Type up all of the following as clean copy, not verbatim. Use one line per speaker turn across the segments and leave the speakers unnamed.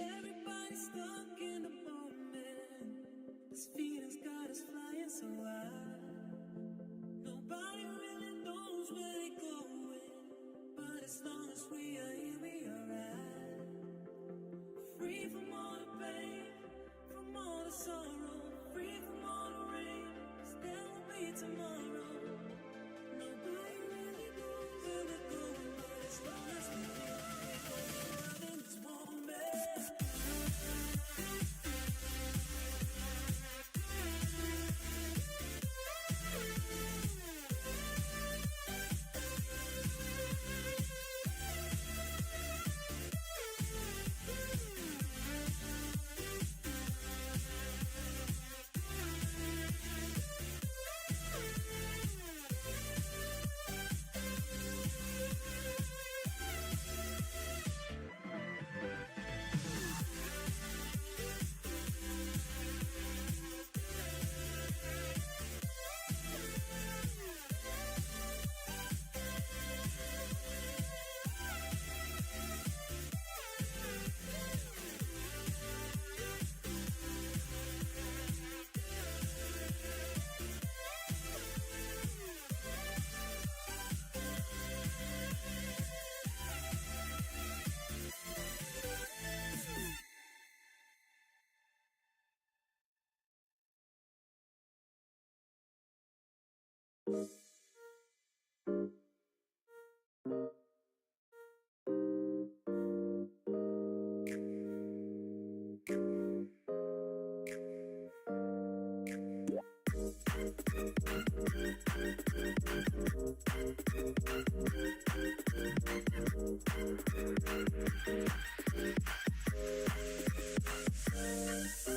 Everybody's stuck in the moment. This feeling's got us flying so high. Nobody really knows where they're going, but as long as we are here, we are right. Free from all the pain, from all the sorrow, free from all the rain, 'cause there will be tomorrow. Nobody really knows where we're going, but as long as we're here, we're gonna be loving this moment.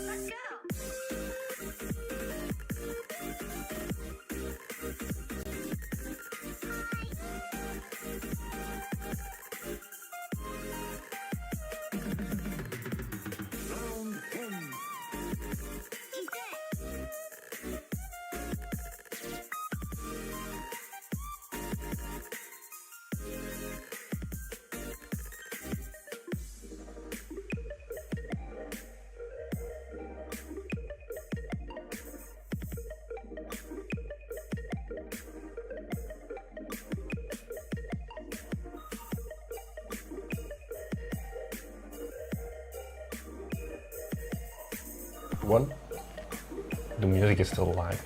Let's go!
One. The music is still alive.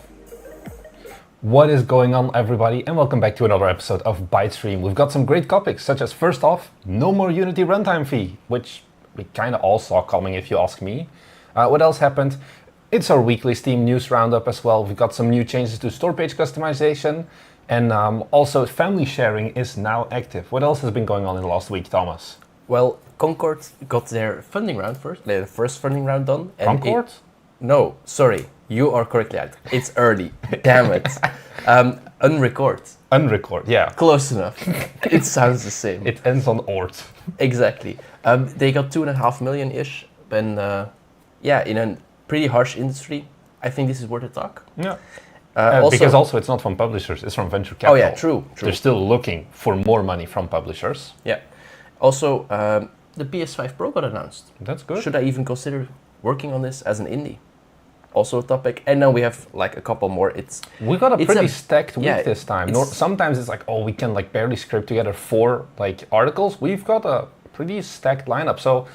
What is going on, everybody, and welcome back to another episode of BiteStream. We've got some great topics, such as, first off, no more Unity Runtime Fee, which we kind of all saw coming if you ask me. What else happened? It's our weekly Steam news roundup as well. We've got some new changes to store page customization, and also family sharing is now active. What else has been going on in the last week, Thomas?
Well, Concord got their funding round first, their first funding round done. And
Concord?
No, sorry, you are correctly out. It's early, damn it. Unrecord.
Unrecord, yeah.
Close enough. It sounds the same.
It ends on ort.
Exactly. They got 2.5 million-ish and in a pretty harsh industry, I think this is worth a talk.
Yeah.
Also,
because also it's not from publishers, it's from venture capital.
Oh yeah, true.
They're still looking for more money from publishers.
Yeah. Also, the PS5 Pro got announced.
That's good.
Should I even consider working on this as an indie? Also a topic. And now we have like a couple more.
We got a pretty stacked week this time. Sometimes it's like, oh, we can like barely scrape together 4 like articles. We've got a pretty stacked lineup. So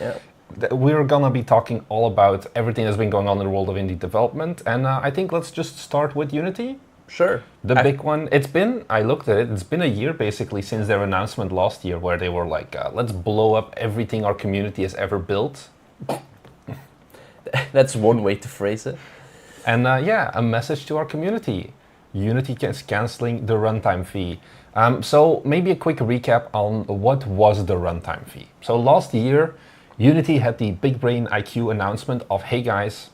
we're gonna be talking all about everything that's been going on in the world of indie development. And I think let's just start with Unity.
Sure.
The big one. I looked at it, it's been a year basically since their announcement last year where they were like, let's blow up everything our community has ever built.
That's one way to phrase it.
And a message to our community. Unity is canceling the runtime fee. So maybe a quick recap on what was the runtime fee. So last year, Unity had the Big Brain IQ announcement of, hey guys,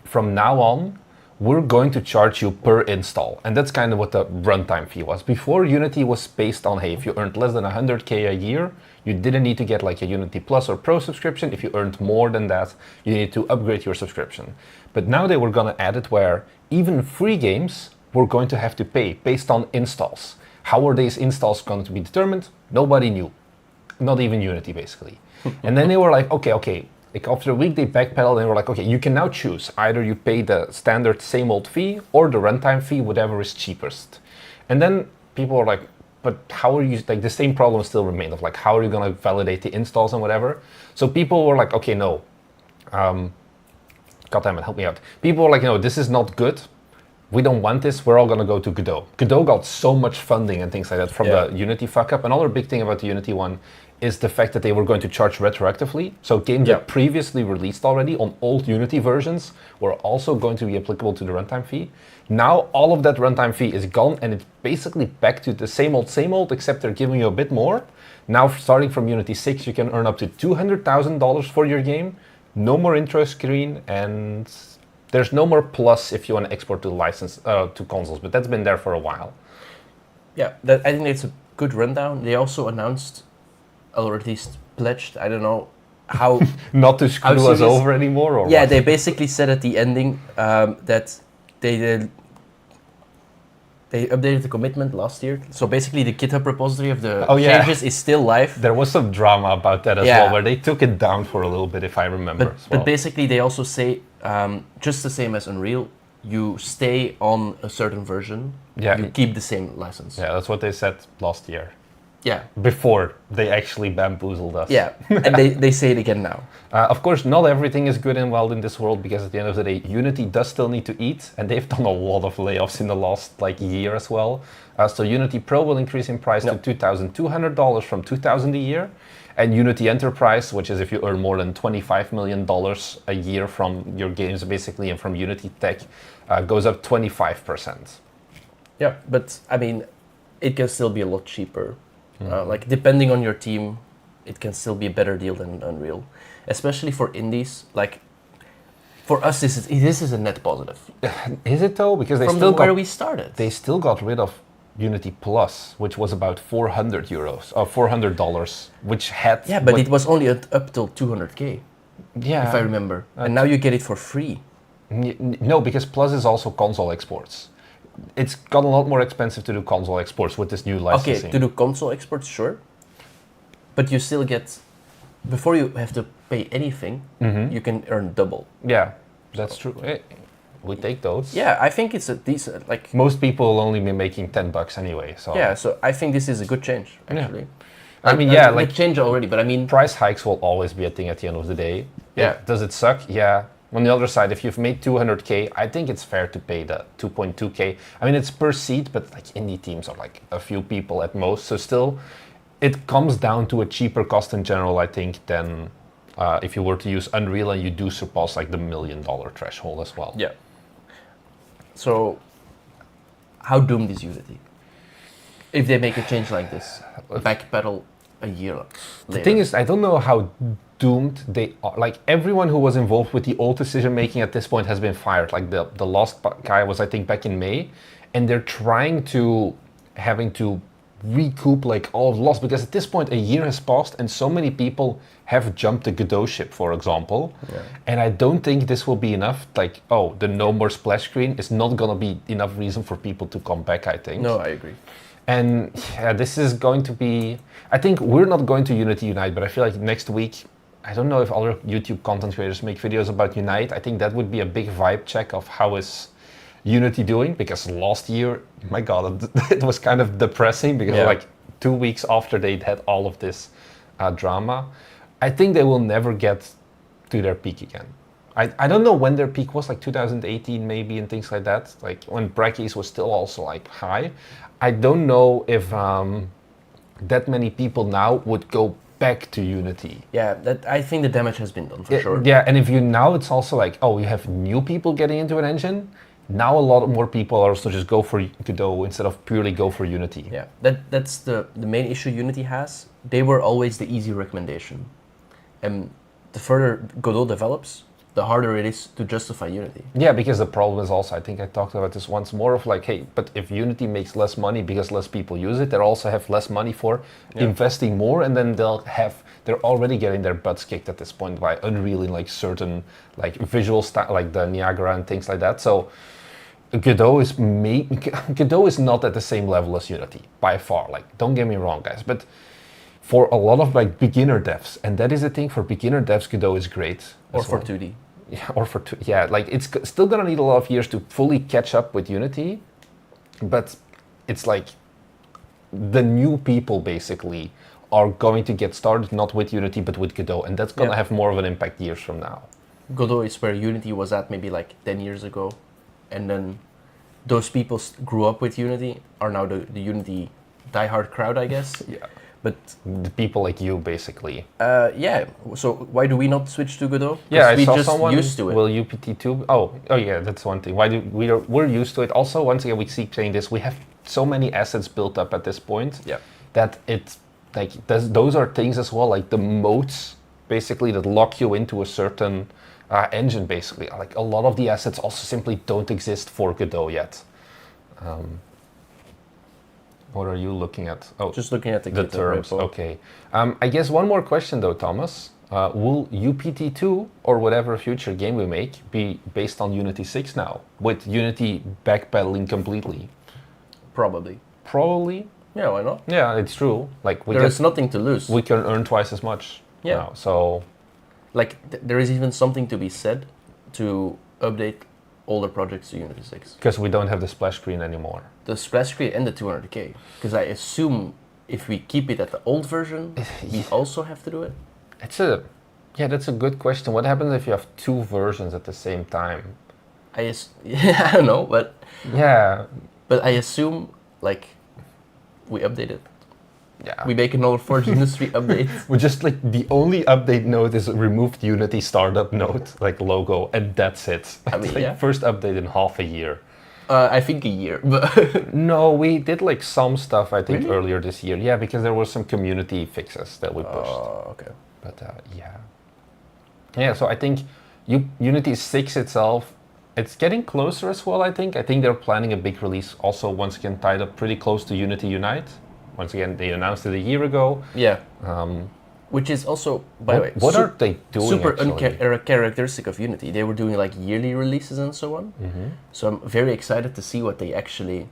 from now on, we're going to charge you per install. And that's kind of what the runtime fee was. Before, Unity was based on, hey, if you earned less than 100K a year, you didn't need to get like a Unity Plus or Pro subscription. If you earned more than that, you need to upgrade your subscription. But now they were gonna add it where even free games were going to have to pay based on installs. How are these installs going to be determined? Nobody knew. Not even Unity, basically. And then they were like, okay. Like after a week, they backpedaled and they were like, okay, you can now choose. Either you pay the standard same old fee or the runtime fee, whatever is cheapest. And then people were like, but how are you, like the same problem still remained of like, how are you gonna validate the installs and whatever? So people were like, okay, no. God damn it, help me out. People were like, no, this is not good. We don't want this, we're all gonna go to Godot. Godot got so much funding and things like that from the Unity fuck up. Another big thing about the Unity one is the fact that they were going to charge retroactively. So games that previously released already on old Unity versions were also going to be applicable to the runtime fee. Now all of that runtime fee is gone and it's basically back to the same old, except they're giving you a bit more. Now starting from Unity 6, you can earn up to $200,000 for your game, no more intro screen, and there's no more plus if you want to export to license to consoles, but that's been there for a while. Yeah,
I think it's a good rundown. They also announced, or at least pledged, I don't know how...
Not to screw us over anymore? Or what?
They basically said at the ending that they updated the commitment last year. So basically the GitHub repository of the changes is still live.
There was some drama about that as well, where they took it down for a little bit, if I remember.
But basically they also say, just the same as Unreal, you stay on a certain version, you keep the same license.
Yeah, that's what they said last year.
Yeah.
Before they actually bamboozled us.
Yeah, and they say it again now.
Of course, not everything is good and well in this world, because at the end of the day, Unity does still need to eat, and they've done a lot of layoffs in the last year as well. So Unity Pro will increase in price to $2,200 from $2,000 a year, and Unity Enterprise, which is if you earn more than $25 million a year from your games, basically, and from Unity Tech, goes up 25%.
Yeah, but I mean, it can still be a lot cheaper. Like depending on your team, it can still be a better deal than Unreal, especially for indies. Like for us, this is a net positive.
Is it though? Because they
where we started,
they still got rid of Unity Plus, which was about $400, which had
but it was only up till 200K.
Yeah,
if I remember, and now you get it for free.
No, because Plus is also console exports. It's gotten a lot more expensive to do console exports with this new licensing.
Okay, to do console exports, sure. But you still get, before you have to pay anything, you can earn double.
Yeah, that's true. We take those.
Yeah, I think it's a decent, like...
Most people will only be making $10 anyway, so...
Yeah, so I think this is a good change, actually.
Yeah. I mean,
like change already, but I mean...
Price hikes will always be a thing at the end of the day.
Yeah.
Does it suck? Yeah. On the other side, if you've made 200K, I think it's fair to pay the 2.2K. I mean, it's per seat, but like indie teams are like a few people at most. So still, it comes down to a cheaper cost in general, I think, than if you were to use Unreal and you do surpass like the $1 million threshold as well.
Yeah. So, how doomed is Unity? If they make a change like this, backpedal a year later.
The thing is, I don't know how doomed they are. Like everyone who was involved with the old decision making at this point has been fired. Like the last guy was, I think, back in May, and they're having to recoup like all of the loss, because at this point a year has passed and so many people have jumped the Godot ship, for example.
Yeah.
And I don't think this will be enough. Like, oh, the no more splash screen is not gonna be enough reason for people to come back, I think.
No, I agree.
And yeah, this is going to be, I think we're not going to Unity Unite, but I feel like next week, I don't know if other YouTube content creators make videos about Unite. I think that would be a big vibe check of how is Unity doing, because last year, my God, it was kind of depressing because like 2 weeks after they had all of this drama. I think they will never get to their peak again. I don't know when their peak was, like 2018 maybe, and things like that, like when brackies was still also like high. I don't know if that many people now would go back to Unity.
Yeah, that I think the damage has been done for sure.
Yeah, and if you now, it's also like, oh, you have new people getting into an engine. Now a lot more people are also just go for Godot instead of purely go for Unity.
Yeah, that's the main issue Unity has. They were always the easy recommendation. And the further Godot develops, the harder it is to justify Unity.
Yeah, because the problem is also, I think I talked about this once more, of like, hey, but if Unity makes less money because less people use it, they also have less money for investing more, and then they're already getting their butts kicked at this point by Unreal in like certain like visual style, like the Niagara and things like that. So Godot is not at the same level as Unity by far. Like, don't get me wrong, guys, but for a lot of like beginner devs, and that is the thing, for beginner devs, Godot is great.
Or for 2D.
Yeah, or for like it's still gonna need a lot of years to fully catch up with Unity, but it's like the new people basically are going to get started not with Unity but with Godot, and that's gonna have more of an impact years from now.
Godot is where Unity was at maybe like 10 years ago, and then those people grew up with Unity, are now the Unity diehard crowd, I guess.
Yeah.
But
the people like you, basically.
yeah. So why do we not switch to Godot?
Yeah, I
we
saw
just
someone.
used to it.
Will UPT2? Oh yeah, that's one thing. Why do we're used to it? Also, once again, we keep saying this. We have so many assets built up at this point.
Yeah.
That it like those are things as well, like the moats, basically, that lock you into a certain engine. Basically, like a lot of the assets also simply don't exist for Godot yet. What are you looking at? Oh,
just looking at the
terms.
repo.
Okay. I guess one more question though, Thomas. Will UPT2 or whatever future game we make be based on Unity 6 now, with Unity backpedaling completely?
Probably.
Probably.
Yeah, why not?
Yeah, it's true. Like
there's nothing to lose.
We can earn twice as much.
Yeah.
Now, so.
Like there is even something to be said to update older projects to Unity 6.
Because we don't have the splash screen anymore.
The splash screen and the 200K. Because I assume if we keep it at the old version, we also have to do it.
That's a good question. What happens if you have two versions at the same time?
I don't know, but
yeah.
But I assume like we update it.
Yeah.
We make another Forge Industry update.
We just like the only update node is removed Unity startup node like logo, and that's it.
I mean,
like first update in half a year.
I think a year, but
no, we did like some stuff. I think
really?
earlier this year. Yeah, because there were some community fixes that we pushed.
Oh, okay.
But yeah. So I think Unity 6 itself, it's getting closer as well. I think they're planning a big release. Also, once again, tied up pretty close to Unity Unite. Once again, they announced it a year ago.
Yeah. Which is also, by the way,
what are they doing?
Super uncharacteristic of Unity. They were doing like yearly releases and so on. Mm-hmm. So I'm very excited to see what they actually,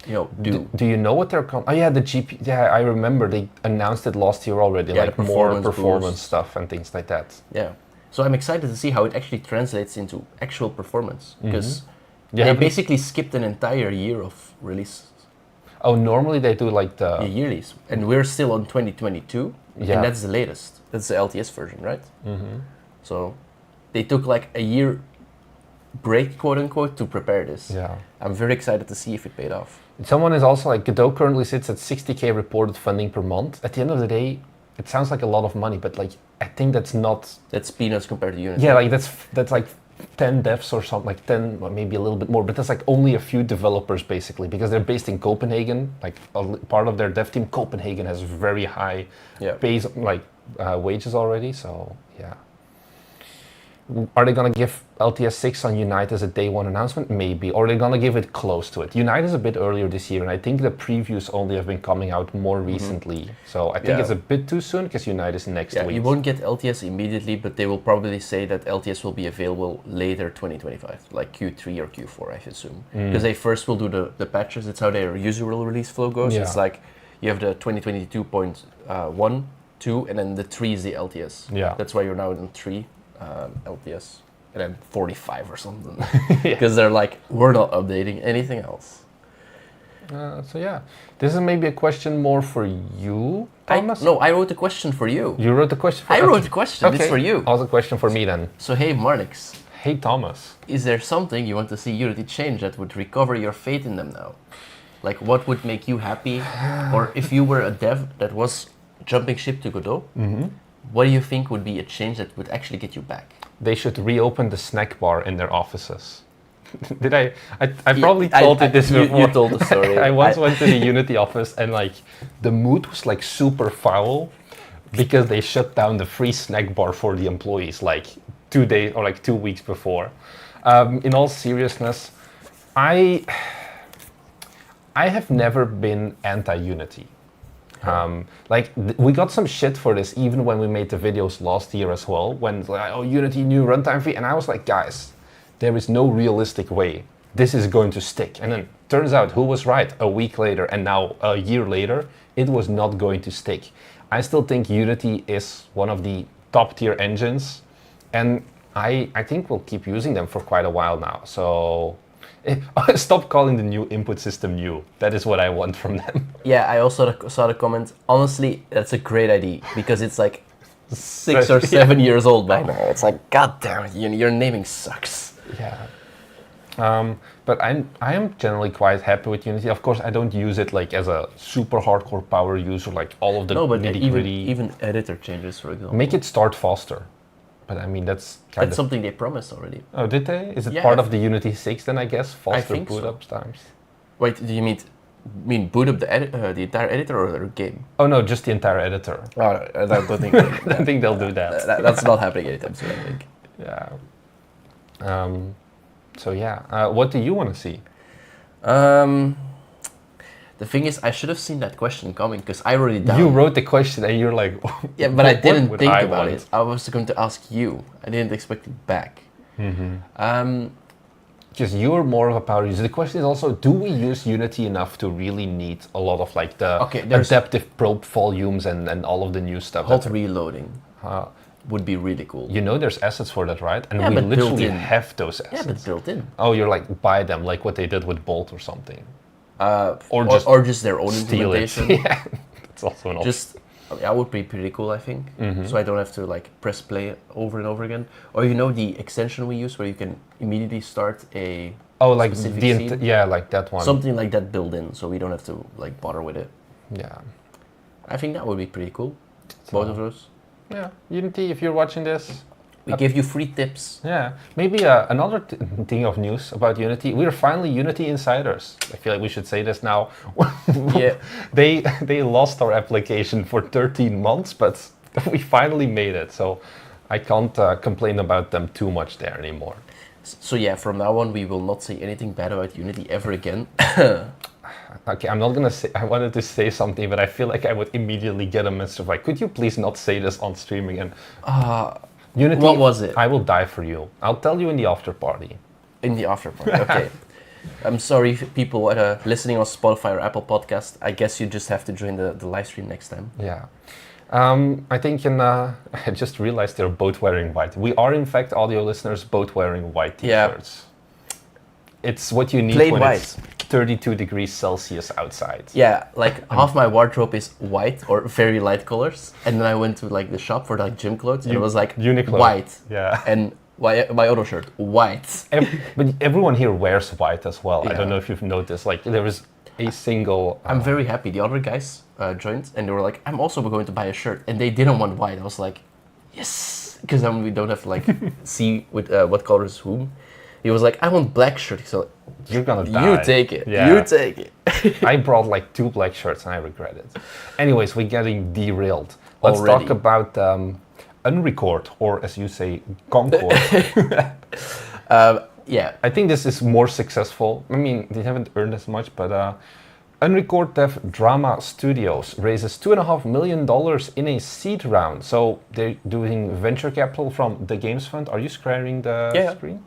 do.
Do you know what they're called? Oh yeah, the GP. Yeah, I remember they announced it last year already.
Yeah,
like more performance
boost.
stuff and things like that.
Yeah. So I'm excited to see how it actually translates into actual performance, because
they
basically skipped an entire year of releases.
Oh, normally they do like the
yearlies, and we're still on 2022, and that's the latest. That's the LTS version, right? Mm-hmm. So they took like a year break, quote unquote, to prepare this.
Yeah,
I'm very excited to see if it paid off.
Someone is also like, Godot currently sits at 60K reported funding per month. At the end of the day, it sounds like a lot of money, but like I think that's
peanuts compared to Unity.
Yeah, like that's like 10 devs or something, like 10, or maybe a little bit more, but that's like only a few developers basically, because they're based in Copenhagen. Like part of their dev team, Copenhagen, has very high wages already. So yeah. Are they going to give LTS 6 on Unite as a day one announcement? Maybe. Or are they going to give it close to it? Unite is a bit earlier this year, and I think the previews only have been coming out more recently. So I think it's a bit too soon, because Unite is next week.
You won't get LTS immediately, but they will probably say that LTS will be available later 2025, like Q3 or Q4, I assume. Because they first will do the patches. It's how their usual release flow goes.
Yeah.
It's like you have the 2022.1, 2, and then the 3 is the LTS.
Yeah.
That's why you're now in 3. LTS and then 45 or something, because they're like, we're not updating anything else.
So yeah, this is maybe a question more for you, Thomas.
I wrote the question for you.
You wrote the question.
I wrote the question. It's for you.
Also a question for me then.
So hey, Marnix.
Hey, Thomas.
Is there something you want to see Unity change that would recover your faith in them now? Like, what would make you happy? Or if you were a dev that was jumping ship to Godot, what do you think would be a change that would actually get you back?
They should reopen the snack bar in their offices. Did I probably told it this before.
You told the story.
I once went to the Unity office, and like the mood was like super foul because they shut down the free snack bar for the employees like 2 days or like 2 weeks before. In all seriousness, I have never been anti-Unity. We got some shit for this even when we made the videos last year as well, when like, oh, Unity new runtime fee, and I was like, guys, there is no realistic way this is going to stick. And then turns out, who was right? A week later, and now a year later, it was not going to stick. I still think Unity is one of the top tier engines, and I think we'll keep using them for quite a while now. So stop calling the new input system new. That is what I want from them.
Yeah, I also saw the comment. Honestly, that's a great idea, because it's like 6 or 7 years old by now. It's like, god damn it, your naming sucks.
Yeah. But I am generally quite happy with Unity. Of course, I don't use it like as a super hardcore power user, like all of the nitty-gritty.
Even editor changes, for example.
Make it start faster. But I mean, that's
something they promised already.
Oh, did they? Is it part of the Unity 6 then, I guess? Faster boot up times?
Wait, do you mean boot up the entire editor or the game?
Oh no, just the entire editor.
Oh, I don't think
I don't think they'll do that.
That's not happening anytime soon, I think.
Yeah. So yeah, what do you want to see?
The thing is, I should have seen that question coming, because I wrote it down.
You wrote the question and you're like...
Yeah, but I didn't think about it. I was going to ask you. I didn't expect it back.
Because you're more of a power user. The question is also, do we use Unity enough to really need a lot of like the adaptive probe volumes and all of the new stuff?
Hot reloading would be really cool.
You know there's assets for that, right? And we literally have those assets.
Yeah, but built in.
Oh, you're like, buy them, like what they did with Bolt or something.
Or just their own implementation.
Yeah, it's also an option.
That would be pretty cool, I think. So I don't have to like press play over and over again. Or the extension we use where you can immediately start a specific scene.
Like that one.
Something like that built in, so we don't have to like bother with it.
Yeah,
I think that would be pretty cool. Both of those.
Yeah, Unity, if you're watching this,
we give you free tips.
Yeah, maybe another thing of news about Unity. We're finally Unity insiders. I feel like we should say this now.
Yeah,
they lost our application for 13 months, but we finally made it. So I can't complain about them too much there anymore.
So yeah, from now on we will not say anything bad about Unity ever again.
Okay, I'm not gonna say. I wanted to say something, but I feel like I would immediately get a message like, "Could you please not say this on stream again?" Unity.
What was it?
I will die for you. I'll tell you in the after party.
In the after party, okay. I'm sorry, people listening on Spotify or Apple Podcast. I guess you just have to join the live stream next time.
Yeah. I think I just realized they're both wearing white. We are, in fact, audio listeners, both wearing white t-shirts. Yeah. It's what you need when it's 32 degrees Celsius outside.
Yeah, like half my wardrobe is white or very light colors. And then I went to like the shop for like gym clothes and it was like
Uniqlo.
White.
Yeah.
And my other shirt, white.
But everyone here wears white as well.
Yeah.
I don't know if you've noticed, like there is a single...
I'm very happy. The other guys joined and they were like, I'm also going to buy a shirt. And they didn't want white. I was like, yes. Because then we don't have to like see with what color is whom. He was like, I want black shirt. So
you're gonna die.
You take it.
Yeah.
You take it.
I brought like 2 black shirts and I regret it. Anyways, we're getting derailed. Let's talk about Unrecord, or as you say, Concord.
Yeah.
I think this is more successful. I mean, they haven't earned as much, but Unrecord Dev Drama Studios raises $2.5 million in a seed round. So they're doing venture capital from the Games Fund. Are you squaring the screen?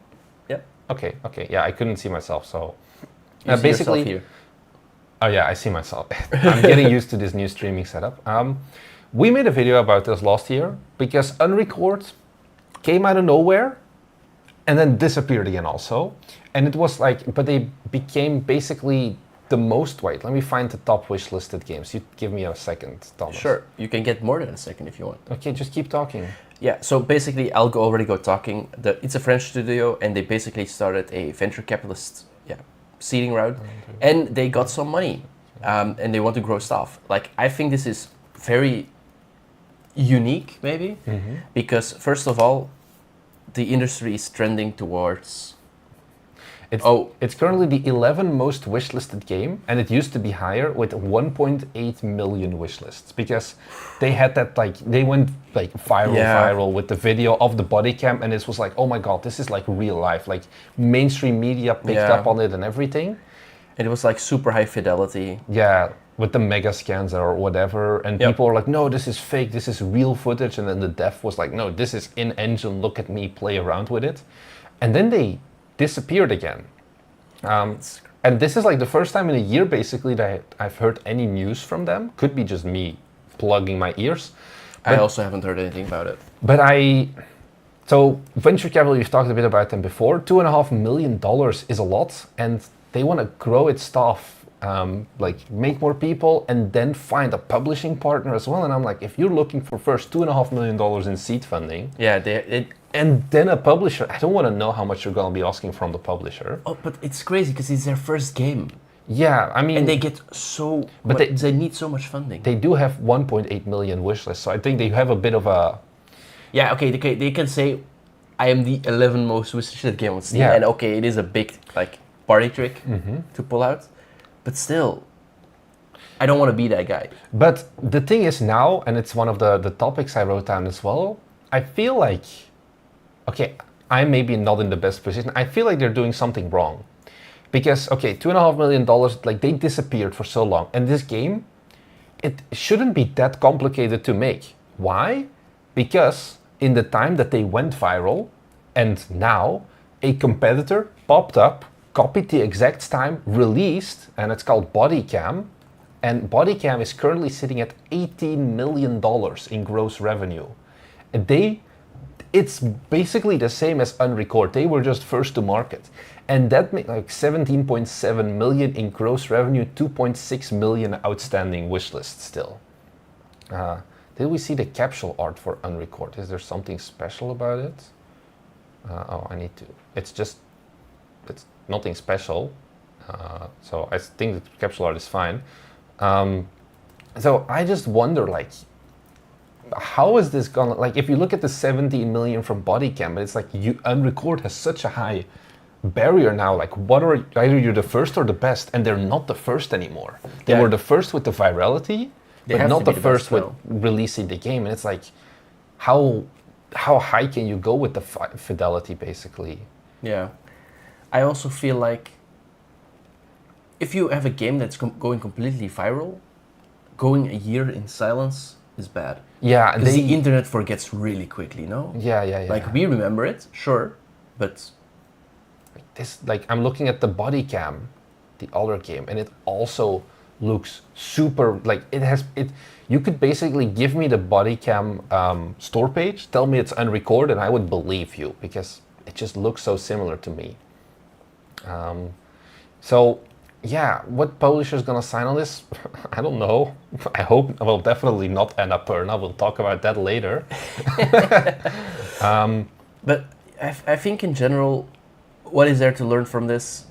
Yeah.
Okay. Yeah, I couldn't see myself, so
You see
basically.
yourself here.
Oh yeah, I see myself. I'm getting used to this new streaming setup. We made a video about this last year because Unrecord came out of nowhere and then disappeared again also. And it was like, but they became basically the most, wait, let me find the top wish listed games. You give me a second, Thomas.
Sure, you can get more than a second if you want.
Okay, just keep talking.
Yeah, so basically I'll already go talking. It's a French studio and they basically started a venture capitalist seeding round and they got some money and they want to grow stuff. Like, I think this is very unique maybe because first of all, the industry is trending towards
It's currently the 11th most wishlisted game, and it used to be higher with 1.8 million wishlists because they had that, like, they went like viral with the video of the body cam, and this was like, oh my god, this is like real life. Like, mainstream media picked up on it and everything.
And it was like super high fidelity.
Yeah, with the mega scans or whatever, and people were like, no, this is fake, this is real footage, and then the dev was like, no, this is in-engine, look at me play around with it. And then they disappeared again. And this is like the first time in a year basically that I've heard any news from them. Could be just me plugging my ears.
I also haven't heard anything about it.
But so venture capital, you've talked a bit about them before. $2.5 million is a lot, and they want to grow its staff, like make more people, and then find a publishing partner as well. And I'm like, if you're looking for first $2.5 million in seed funding, and then a publisher, I don't want to know how much you're going to be asking from the publisher.
Oh, but it's crazy because it's their first game.
Yeah, I mean,
and they get so, but they need so much funding.
They do have 1.8 million wish lists, so I think they have a bit of a.
Yeah, okay, they can say, I am the 11th most wished game on Steam, and okay, it is a big like party trick to pull out, but still, I don't want to be that guy.
But the thing is now, and it's one of the topics I wrote down as well. I feel like, okay, I'm maybe not in the best position. I feel like they're doing something wrong. Because, okay, $2.5 million, like, they disappeared for so long. And this game, it shouldn't be that complicated to make. Why? Because in the time that they went viral, and now, a competitor popped up, copied the exact time, released, and it's called Bodycam. And Bodycam is currently sitting at $18 million in gross revenue. And it's basically the same as Unrecord. They were just first to market. And that made like 17.7 million in gross revenue, 2.6 million outstanding wishlist still. Did we see the capsule art for Unrecord? Is there something special about it? I need to. It's nothing special. So I think the capsule art is fine. So I just wonder, like, how is this gonna, like, if you look at the 17 million from Bodycam, it's like Unrecord has such a high barrier now. Like, either you're the first or the best, and they're not the first anymore. They were the first with the virality, but not the first with releasing the game. And it's like, how high can you go with the fidelity, basically?
Yeah, I also feel like if you have a game that's going completely viral, going a year in silence is bad.
Yeah,
because the internet forgets really quickly, no?
Yeah.
Like, we remember it, sure, but
this, like, I'm looking at the Bodycam, the other game, and it also looks super, like, you could basically give me the Bodycam store page, tell me it's Unrecord, and I would believe you, because it just looks so similar to me. So, yeah, what publisher's gonna sign on this? I don't know. I hope, well, definitely not Annapurna. We'll talk about that later.
But I think in general, what is there to learn from this?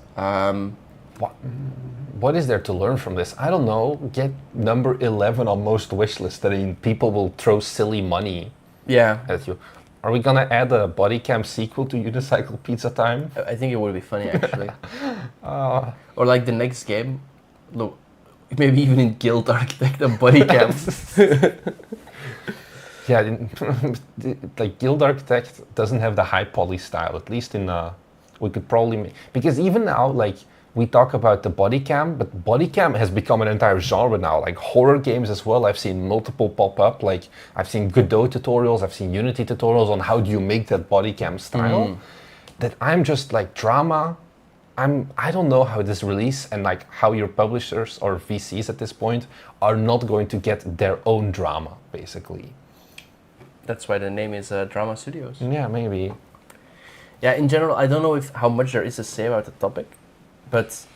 What is there to learn from this? I don't know. Get number 11 on most wishlisted, and people will throw silly money at you. Are we gonna add a Bodycam sequel to Unicycle Pizza Time?
I think it would be funny, actually. Or like the next game, look, maybe even in Guild Architect and Bodycam.
Yeah, like Guild Architect doesn't have the high poly style. At least in we could probably because even now, like we talk about the body cam, but body cam has become an entire genre now. Like horror games as well. I've seen multiple pop up. Like I've seen Godot tutorials. I've seen Unity tutorials on how do you make that body cam style. That I'm just like drama. I don't know how this release and like how your publishers or VCs at this point are not going to get their own drama, basically.
That's why the name is Drama Studios.
Yeah, maybe.
Yeah, in general, I don't know how much there is to say about the topic, but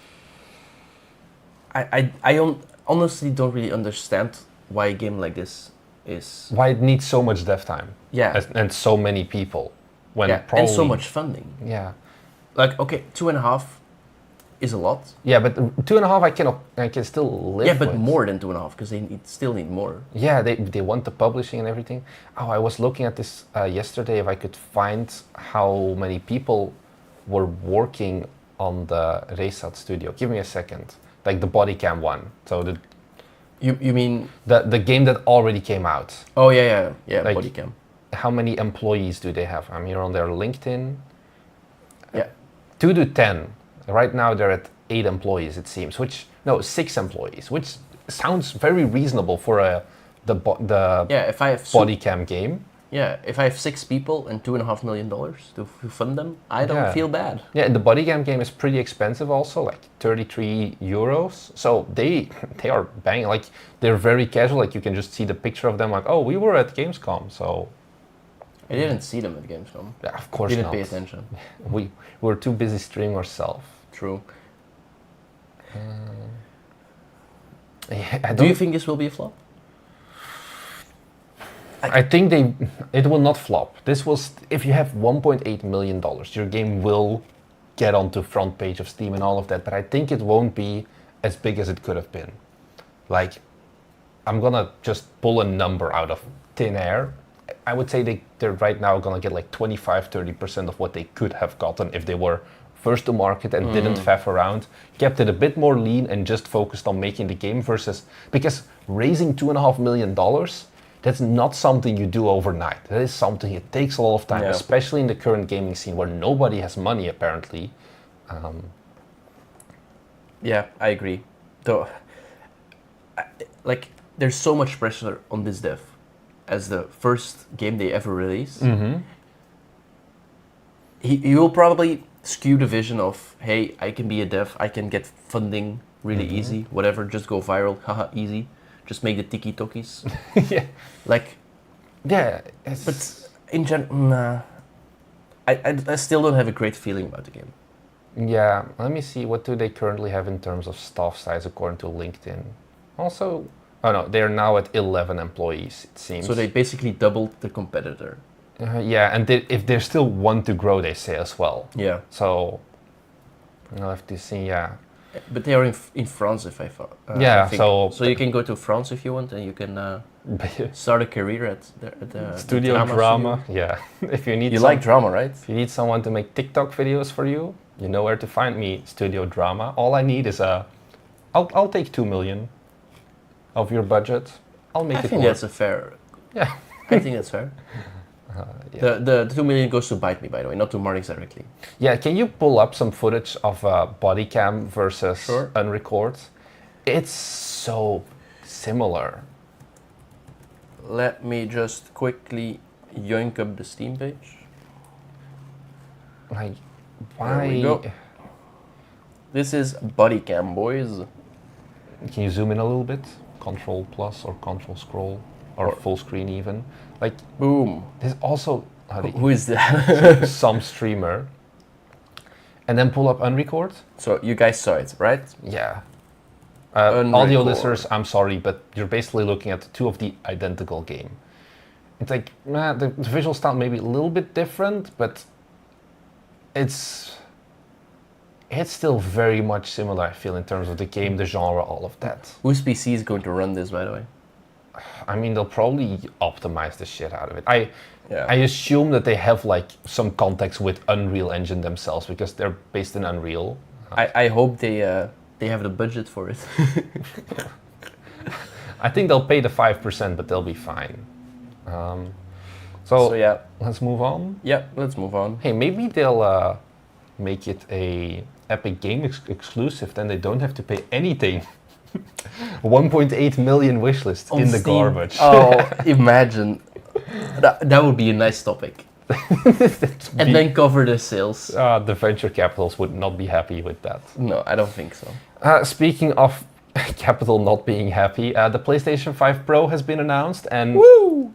I honestly don't really understand why a game like this is...
Why it needs so much dev time.
Yeah.
And so many people. When
yeah,
probably,
and so much funding.
Yeah.
Like, okay, 2.5 is a lot.
Yeah, but 2.5 I can still live
Yeah, but
with.
more than 2.5 because they still need more.
Yeah, they want the publishing and everything. Oh, I was looking at this yesterday if I could find how many people were working on the Raysat studio. Give me a second. Like the body cam one. So the
You mean
the game that already came out.
Oh yeah,
Like,
body cam.
How many employees do they have? I'm here on their LinkedIn.
Yeah.
2 to 10. Right now they're at 8 employees, it seems. 6 employees, which sounds very reasonable for the
Yeah, if I have
body cam game.
Yeah, if I have 6 people and $2.5 million to fund them, I don't feel bad.
Yeah, and the body cam game is pretty expensive also, like 33 euros. So they are banging, like they're very casual. Like you can just see the picture of them, like, oh, we were at Gamescom, so.
I didn't see them at Gamescom.
Yeah, of course
Didn't
not.
pay attention.
We were too busy streaming ourselves.
True.
Yeah,
Do you think this will be a flop?
I think it will not flop. This was, if you have $1.8 million, your game will get onto front page of Steam and all of that, but I think it won't be as big as it could have been. Like, I'm gonna just pull a number out of thin air. I would say they're right now gonna get like 25-30% of what they could have gotten if they were first to market and didn't faff around, kept it a bit more lean and just focused on making the game versus, because raising $2.5 million, that's not something you do overnight. That is something, it takes a lot of time, especially in the current gaming scene where nobody has money apparently.
Yeah, I agree. Though, like, there's so much pressure on this dev as the first game they ever release. He will probably skew the vision of, hey, I can be a dev, I can get funding really easy, whatever, just go viral, haha, easy. Just make the tiki-tokis.
Yeah.
Like,
yeah.
but in general, nah. I still don't have a great feeling about the game.
Yeah, let me see, what do they currently have in terms of staff size according to LinkedIn? Also, oh no, they're now at 11 employees, it seems.
So they basically doubled the competitor.
Yeah, and if they still want to grow, they say as well.
Yeah.
So, I'll have to see, yeah.
But they are in France, if I
yeah,
I think.
so
you can go to France if you want, and you can start a career at the
Studio Drama. Yeah, if you need.
You like drama, right?
If you need someone to make TikTok videos for you, you know where to find me. Studio Drama. All I need is I'll take 2 million of your budget. I'll make it.
I think that's a fair.
Yeah.
I think that's fair.
Yeah.
The 2 million goes to Bite Me, by the way, not to Marnix directly.
Yeah, can you pull up some footage of body cam versus unrecord? It's so similar.
Let me just quickly yoink up the Steam page.
Like, why?
There we go. This is body cam, boys.
Can you zoom in a little bit? Control plus or control scroll or full screen even. Like,
boom.
There's also
who is that?
some streamer. And then pull up unrecord.
So you guys saw it, right?
Yeah. Audio listeners, I'm sorry, but you're basically looking at 2 of the identical game. It's like, the visual style may be a little bit different, but it's still very much similar, I feel, in terms of the game, the genre, all of that.
Whose PC is going to run this, by the way?
I mean, they'll probably optimize the shit out of it. I assume that they have like some context with Unreal Engine themselves because they're based in Unreal.
I hope they have the budget for it.
I think they'll pay the 5%, but they'll be fine. So
yeah,
let's move on.
yeah. Let's move on.
Hey, maybe they'll make it a Epic Game exclusive, then they don't have to pay anything. 1.8 million wishlist
On
in the
Steam.
garbage.
Oh, imagine. That would be a nice topic. And then cover the sales.
The venture capitals would not be happy with that.
No, I don't think so.
Speaking of capital not being happy, the PlayStation 5 Pro has been announced, and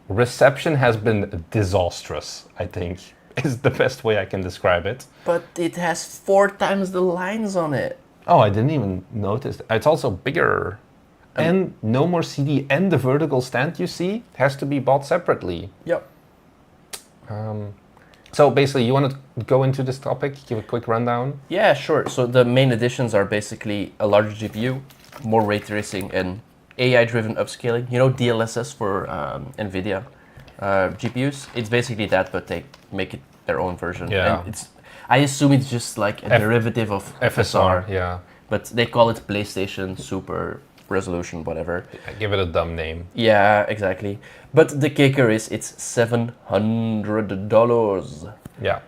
reception has been disastrous, I think, is the best way I can describe it.
But it has 4 times the lines on it.
Oh, I didn't even notice. It's also bigger. And no more CD, and the vertical stand you see has to be bought separately.
Yep.
So basically, you want to go into this topic, give a quick rundown?
Yeah, sure. So the main additions are basically a larger GPU, more ray tracing, and AI-driven upscaling. You know, DLSS for NVIDIA GPUs. It's basically that, but they make it their own version.
Yeah.
And I assume it's just like a derivative of FSR,
yeah.
but they call it PlayStation Super Resolution, whatever.
Give it a dumb name.
Yeah, exactly. But the kicker is it's $700.
Yeah.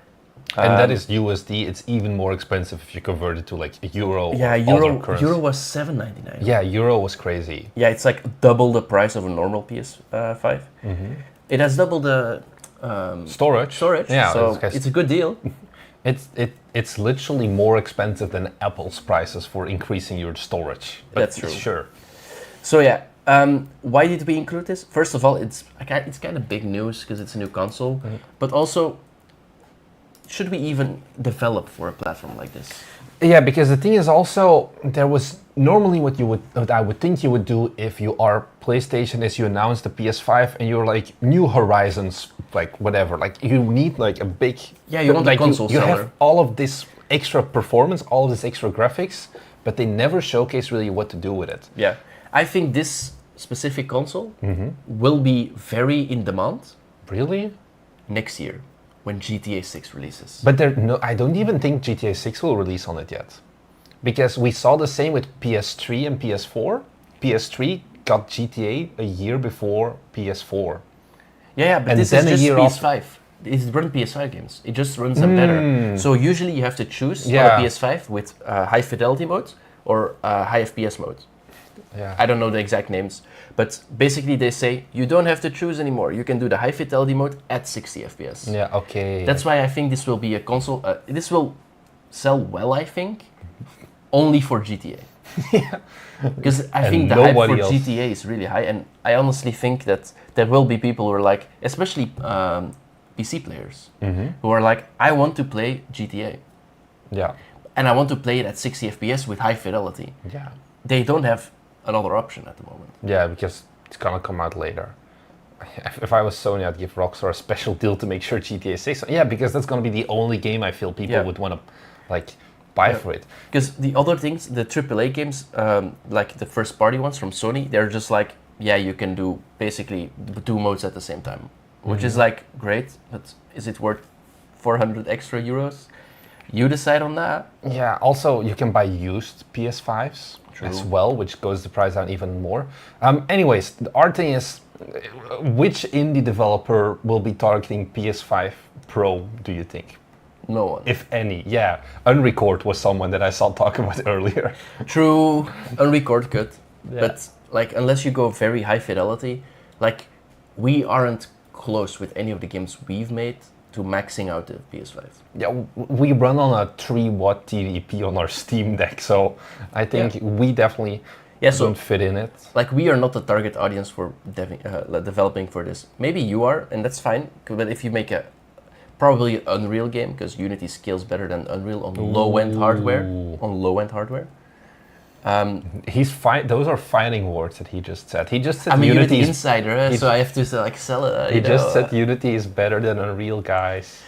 And that is USD. It's even more expensive if you convert it to like a euro
Yeah,
or other currency.
Euro was $7.99.
Yeah, euro was crazy.
Yeah, it's like double the price of a normal PS5. It has double the
Storage. Yeah,
so it's a good deal.
It's literally more expensive than Apple's prices for increasing your storage. But
That's true.
Sure.
So yeah, why did we include this? First of all, it's kind of big news because it's a new console, but also, should we even develop for a platform like this?
Yeah, because the thing is also, there was normally what I would think you would do if you are PlayStation is you announce the PS5 and you're like New Horizons, like whatever, like you need like a big...
Yeah, you want
like
a console
you
seller.
have all of this extra performance, all of this extra graphics, but they never showcase really what to do with it.
Yeah, I think this specific console will be very in demand
Really?
next year when GTA 6 releases.
But I don't even think GTA 6 will release on it yet. Because we saw the same with PS3 and PS4. PS3 got GTA a year before PS4.
Yeah, but
And
this
then
is
a
just
year
PS5. It runs PS5 games. It just runs them better. So usually you have to choose on a PS5 with high fidelity mode or high FPS mode.
Yeah.
I don't know the exact names, but basically they say you don't have to choose anymore. You can do the high fidelity mode at 60 FPS.
Yeah, okay.
That's why I think this will be a console. This will sell well, I think, only for GTA. Because I think the hype for GTA is really high, and I honestly think that there will be people who are like, especially PC players, who are like, I want to play GTA.
Yeah.
And I want to play it at 60 FPS with high fidelity.
Yeah.
They don't have another option at the moment.
Yeah, because it's gonna come out later. If I was Sony, I'd give Rockstar a special deal to make sure GTA 6. Yeah, because that's gonna be the only game I feel people would want to like buy for it.
Because the other things, the AAA games, like the first party ones from Sony, they're just like, yeah, you can do basically 2 modes at the same time, which is like great, but is it worth 400 extra euros? You decide on that.
Yeah, also you can buy used PS5s as well, which goes the price down even more. Anyways, our thing is, which indie developer will be targeting PS5 Pro, do you think?
No one.
If any, yeah. Unrecord was someone that I saw talk about earlier.
True, Unrecord could, but like unless you go very high fidelity, like we aren't close with any of the games we've made to maxing out the PS5.
Yeah, we run on a 3-watt TDP on our Steam Deck, so I think we definitely don't fit in it.
Like we are not the target audience for developing for this. Maybe you are, and that's fine. But if you make a probably Unreal game, because Unity scales better than Unreal on low-end hardware.
He's those are fighting words that he just said. He just said
I'm a Unity
is,
insider, so I have to like sell it.
He just said Unity is better than Unreal, guys.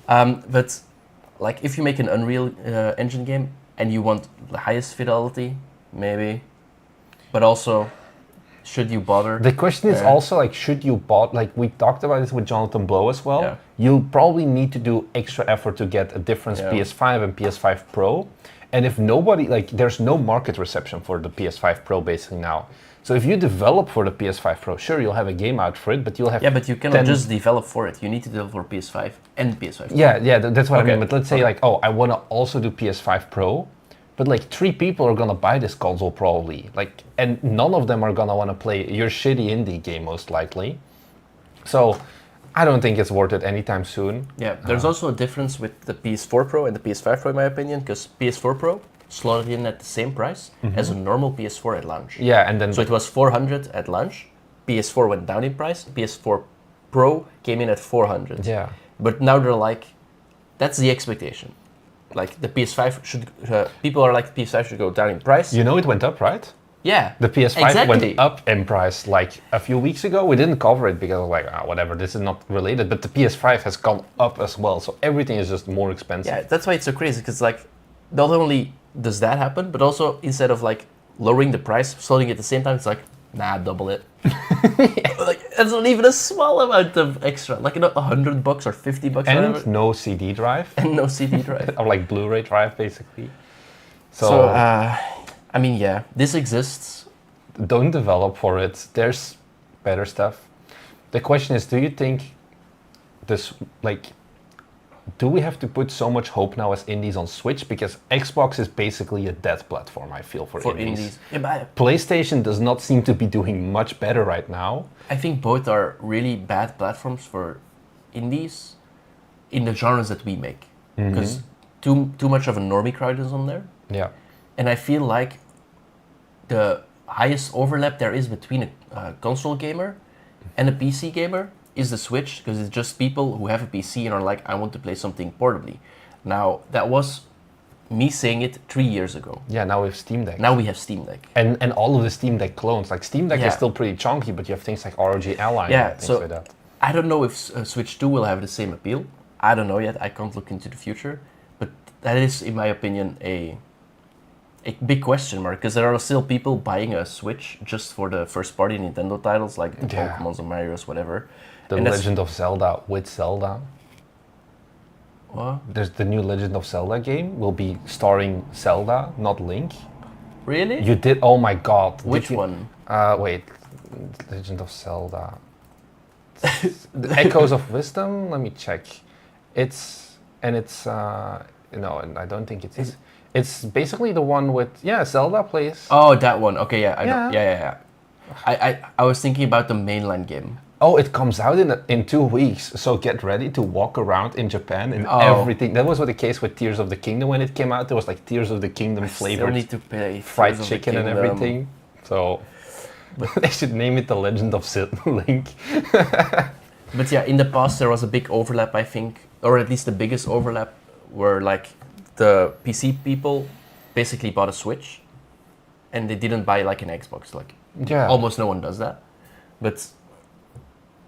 But like if you make an Unreal Engine game and you want the highest fidelity, maybe. But also, should you bother?
The question is also like, should you bother? Like we talked about this with Jonathan Blow as well.
Yeah.
You'll probably need to do extra effort to get a different PS5 and PS5 Pro. And if nobody, like, there's no market reception for the PS5 Pro basically now. So if you develop for the PS5 Pro, sure, you'll have a game out for it, but you'll have...
Yeah, but you cannot
10
just develop for it. You need to develop for PS5 and PS5 Pro.
Yeah, that's what I
Okay.
mean. But let's say like, oh, I want to also do PS5 Pro, but like 3 people are gonna buy this console probably, like, and none of them are gonna want to play your shitty indie game most likely. So I don't think it's worth it anytime soon.
Yeah, there's also a difference with the PS4 Pro and the PS5 Pro, in my opinion, because PS4 Pro slotted in at the same price as a normal PS4 at launch.
Yeah, and then
So it was 400 at launch. PS4 went down in price. PS4 Pro came in at 400.
yeah,
But now they're like, that's the expectation. Like the PS5 should, people are like PS5 should go down in price.
you know it went up, right?
Yeah,
The PS5
exactly.
went up in price like a few weeks ago. We didn't cover it because like, whatever, this is not related. But the PS5 has gone up as well, so everything is just more expensive.
Yeah, that's why it's so crazy, because like, not only does that happen, but also instead of like lowering the price, slowing it at the same time, it's like, nah, double it. Like, it's not even a small amount of extra, like not $100 or $50 or
And
whatever,
no CD drive,
and no CD drive.
or like Blu-ray drive, basically.
So, I mean, yeah, this exists.
Don't develop for it. There's better stuff. The question is, do you think this, like, do we have to put so much hope now as indies on Switch? Because Xbox is basically a dead platform, I feel, for indies.
Yeah, but
PlayStation does not seem to be doing much better right now.
I think both are really bad platforms for indies in the genres that we make, because too much of a normie crowd is on there.
Yeah.
And I feel like the highest overlap there is between a console gamer and a PC gamer is the Switch, because it's just people who have a PC and are like, I want to play something portably. Now, that was me saying it 3 years ago.
Yeah, now we have Steam Deck.
Now we have Steam Deck.
And all of the Steam Deck clones. Like, Steam Deck
Yeah.
is still pretty chunky, but you have things like ROG Ally
Yeah,
and things
so
like that.
I don't know if Switch 2 will have the same appeal. I don't know yet. I can't look into the future. But that is, in my opinion, a big question mark, because there are still people buying a Switch just for the first-party Nintendo titles, like the
Yeah.
Pokémon's and Mario's, whatever.
The
And that's-
Legend of Zelda with Zelda.
What?
There's the new Legend of Zelda game will be starring Zelda, not Link.
Really?
You did, oh my god. Did
Which
you-
one?
Wait, Legend of Zelda. The Echoes of Wisdom, let me check. It's, no, and I don't think it is. It's basically the one with, Zelda plays.
Oh, that one. Okay, yeah, I know.
Yeah.
Yeah. I was thinking about the mainline game.
Oh, it comes out in 2 weeks, so get ready to walk around in Japan and
Oh.
everything. That was what the case with Tears of the Kingdom when it came out. There was like Tears of the Kingdom
Still
flavored
need to play
fried
Tears of the
chicken and
Kingdom.
everything. So they should name it The Legend of Link.
But yeah, in the past there was a big overlap, I think, or at least the biggest overlap, where like the PC people basically bought a Switch and they didn't buy like an Xbox. Like
Yeah.
almost no one does that. But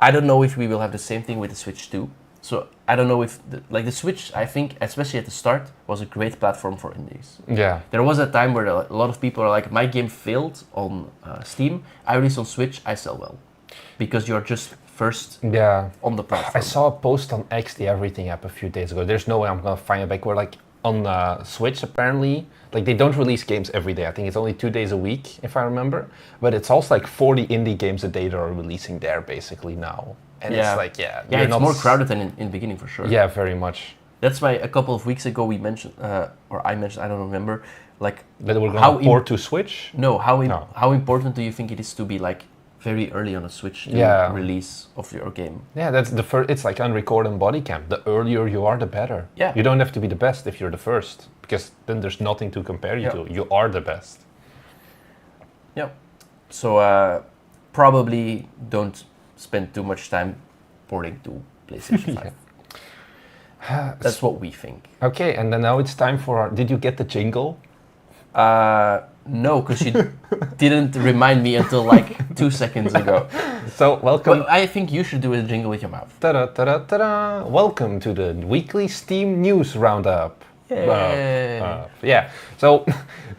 I don't know if we will have the same thing with the Switch 2. So I don't know if the Switch, I think, especially at the start, was a great platform for indies.
Yeah.
There was a time where a lot of people are like, my game failed on Steam, I release on Switch, I sell well. Because you're just first
Yeah.
on the
I
platform.
saw a post on X, the Everything app, a few days ago. There's no way I'm gonna find it back. Where like on Switch, apparently, like they don't release games every day. I think it's only 2 days a week, if I remember. But it's also like 40 indie games a day that are releasing there, basically now. And
Yeah.
it's like,
Yeah,
you're
it's
not
more crowded than in the beginning for sure.
Yeah, very much.
That's why a couple of weeks ago we mentioned, or I mentioned, I don't remember, like
That we're
How
gonna port to Switch.
no,
No.
how important do you think it is to be like very early on a Switch to
Yeah.
release of your game?
Yeah, that's the first. It's like unrecord and body cam. The earlier you are, the better.
Yeah.
You don't have to be the best if you're the first, because then there's nothing to compare you
Yeah.
to. You are the best.
Yeah. So probably don't spend too much time porting to PlayStation 5. That's what we think.
Okay, and then now it's time for our. Did you get the jingle?
No, because you didn't remind me until like 2 seconds ago.
So welcome.
Well, I think you should do a jingle with your mouth.
Ta-da, ta-da, ta-da. Welcome to the weekly Steam News Roundup.
Yay.
Yeah, so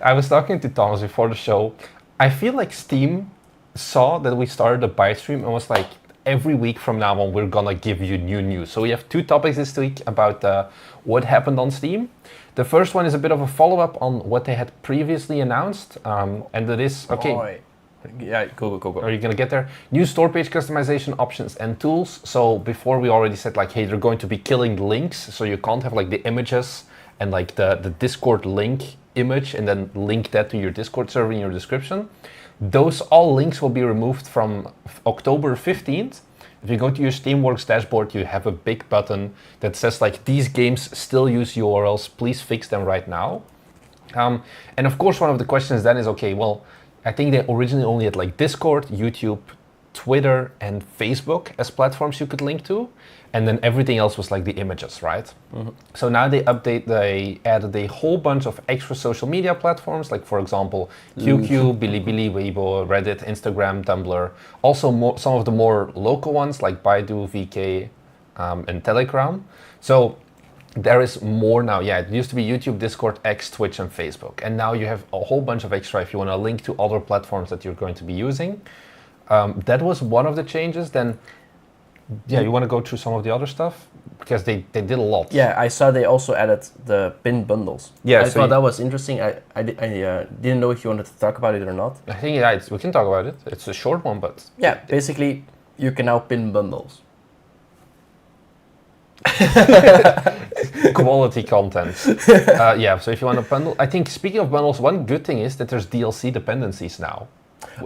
I was talking to Thomas before the show. I feel like Steam saw that we started a BiteStream and was like, every week from now on, we're gonna give you new news. So we have 2 topics this week about what happened on Steam. The first one is a bit of a follow-up on what they had previously announced, and that is, okay,
Boy. Yeah, go.
Are you gonna get there? New store page customization options and tools. So before we already said like, hey, they're going to be killing links, so you can't have like the images and like the Discord link image and then link that to your Discord server in your description. Those all links will be removed from October 15th. If you go to your Steamworks dashboard, you have a big button that says like, these games still use URLs, please fix them right now. And of course, one of the questions then is, okay, well, I think they originally only had like Discord, YouTube, Twitter, and Facebook as platforms you could link to. And then everything else was like the images, right? Mm-hmm. So now they added a whole bunch of extra social media platforms, like for example, QQ, Bilibili, Weibo, Reddit, Instagram, Tumblr. Also some of the more local ones like Baidu, VK, and Telegram. So there is more now. Yeah, it used to be YouTube, Discord, X, Twitch, and Facebook. And now you have a whole bunch of extra if you want to link to other platforms that you're going to be using. That was one of the changes. Then, yeah, you want to go through some of the other stuff? Because they did a lot.
Yeah, I saw they also added the pin bundles.
Yeah,
I thought that was interesting. I didn't know if you wanted to talk about it or not.
I think, yeah, we can talk about it. It's a short one, but...
Yeah, basically, you can now pin bundles.
Quality content. Yeah, so if you want to bundle, I think speaking of bundles, one good thing is that there's DLC dependencies now.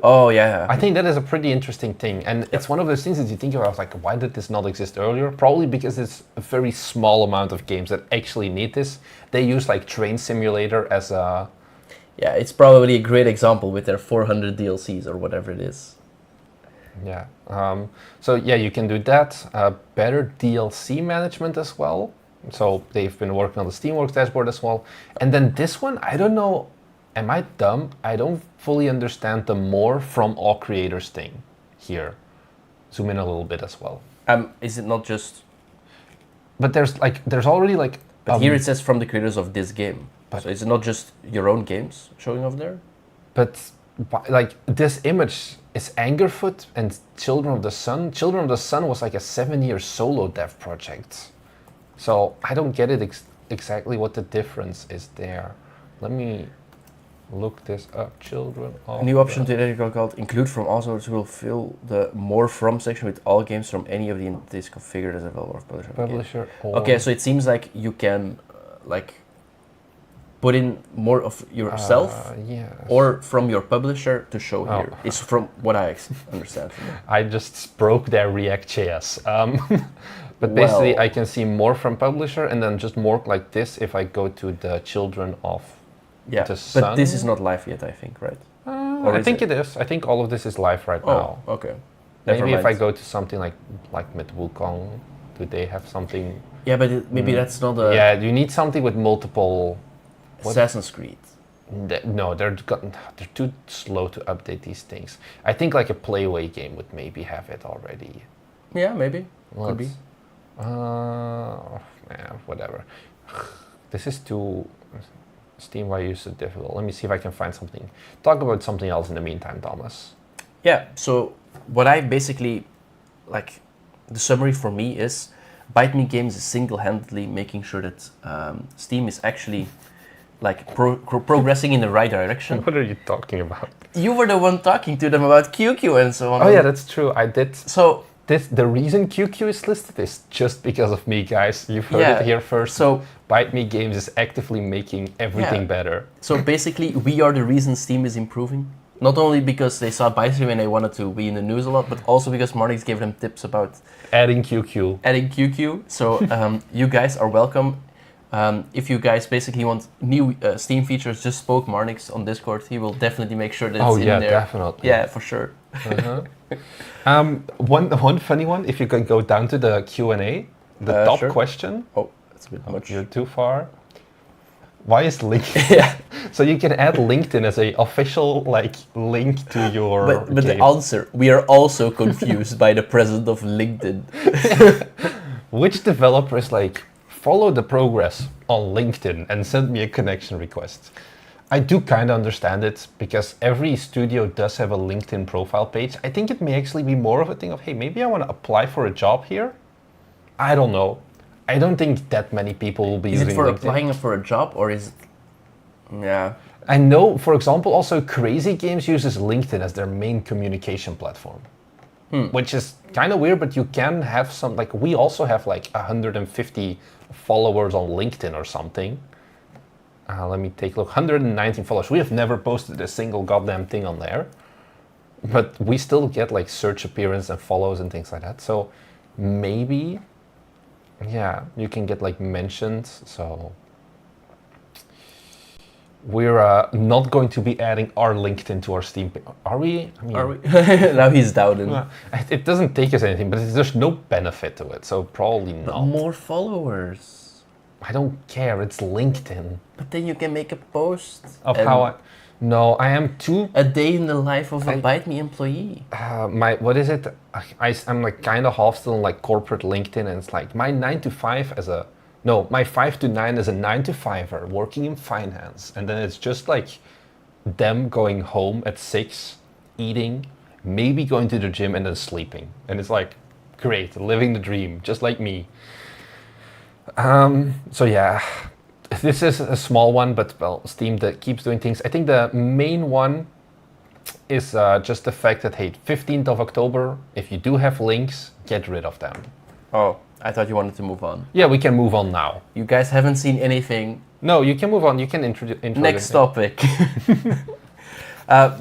Oh yeah.
I think that is a pretty interesting thing, and it's one of those things that you think about, like, why did this not exist earlier? Probably because it's a very small amount of games that actually need this. They use like Train Simulator as a...
Yeah, it's probably a great example with their 400 DLCs or whatever it is.
Yeah. So yeah, you can do that. Better DLC management as well. So they've been working on the Steamworks dashboard as well. And then this one, I don't know, am I dumb? I don't fully understand the more from all creators thing here. Zoom in a little bit as well.
Is it not just...
But there's already like...
But here it says from the creators of this game. So is it not just your own games showing off there?
But like this image is Angerfoot and Children of the Sun. Children of the Sun was like a 7-year solo dev project. So I don't get it exactly what the difference is there. Let me look this up. Children of...
A new option to edit called include from all sorts will fill the more from section with all games from any of the entities configured as a developer or publisher.
Publisher.
Okay, so it seems like you can like put in more of yourself
yes.
or from your publisher to show here. It's from what I understand from them.
I just broke their React.js. But basically I can see more from publisher and then just more like this if I go to the Children of the Sun.
But this is not live yet, I think, right?
I think it is. I think all of this is live right now.
Okay.
Maybe if I go to something like Mit Wukong, do they have something?
Yeah, but maybe that's not a...
Yeah, you need something with multiple...
Assassin's Creed.
No, they're too slow to update these things. I think like a Playway game would maybe have it already.
Yeah, maybe. Could be.
Yeah, whatever. This is too... Steam, why are you so difficult? Let me see if I can find something. Talk about something else in the meantime, Thomas.
Yeah, so what I basically, like, the summary for me is Bite Me Games is single-handedly making sure that Steam is actually like progressing in the right direction.
What are you talking about?
You were the one talking to them about QQ and so on.
Oh yeah, that's true. I did.
So
the reason QQ is listed is just because of me, guys. You've heard it here first.
So
Bite Me Games is actively making everything better.
So basically, we are the reason Steam is improving. Not only because they saw BiteStream and they wanted to be in the news a lot, but also because Marnix gave them tips about
adding QQ.
So you guys are welcome. If you guys basically want new Steam features, just poke Marnix on Discord. He will definitely make sure that it's in there.
Oh yeah, definitely.
Yeah, for sure.
One funny one, if you can go down to the Q&A, the top question.
Oh, that's a bit much.
You're too far. Why is LinkedIn?
Yeah.
So you can add LinkedIn as a official link to your
But the answer, we are also confused by the president of LinkedIn.
Which developer is follow the progress on LinkedIn and send me a connection request? I do kind of understand it because every studio does have a LinkedIn profile page. I think it may actually be more of a thing of, hey, maybe I want to apply for a job here. I don't know. I don't think that many people will be using LinkedIn.
Is it for applying for a job or is it... Yeah.
I know, for example, also Crazy Games uses LinkedIn as their main communication platform, which is kind of weird, but you can have some, like, we also have like 150 followers on LinkedIn or something. Let me take a look, 119 followers. We have never posted a single goddamn thing on there, but we still get like search appearance and follows and things like that. So maybe, yeah, you can get like mentioned, so... We're not going to be adding our LinkedIn to our Steam page. Are we? I mean,
Are we? Now he's doubting.
It doesn't take us anything, but there's no benefit to it, so probably
But
not.
more followers.
I don't care, it's LinkedIn.
But then you can make a post.
Of how I... No, I am too...
A day in the life of a Bite Me employee.
What is it? I'm like kind of half still on like corporate LinkedIn, and it's like my 9 to 5 as a... No, my 5 to 9 is a 9 to 5er working in finance. And then it's just like them going home at 6, eating, maybe going to the gym and then sleeping. And it's like, great, living the dream, just like me. So yeah, this is a small one, but well, Steam that keeps doing things. I think the main one is just the fact that, hey, 15th of October, if you do have links, get rid of them.
Oh, I thought you wanted to move on.
Yeah, we can move on now.
You guys haven't seen anything.
No, you can move on. You can introduce.
Next topic.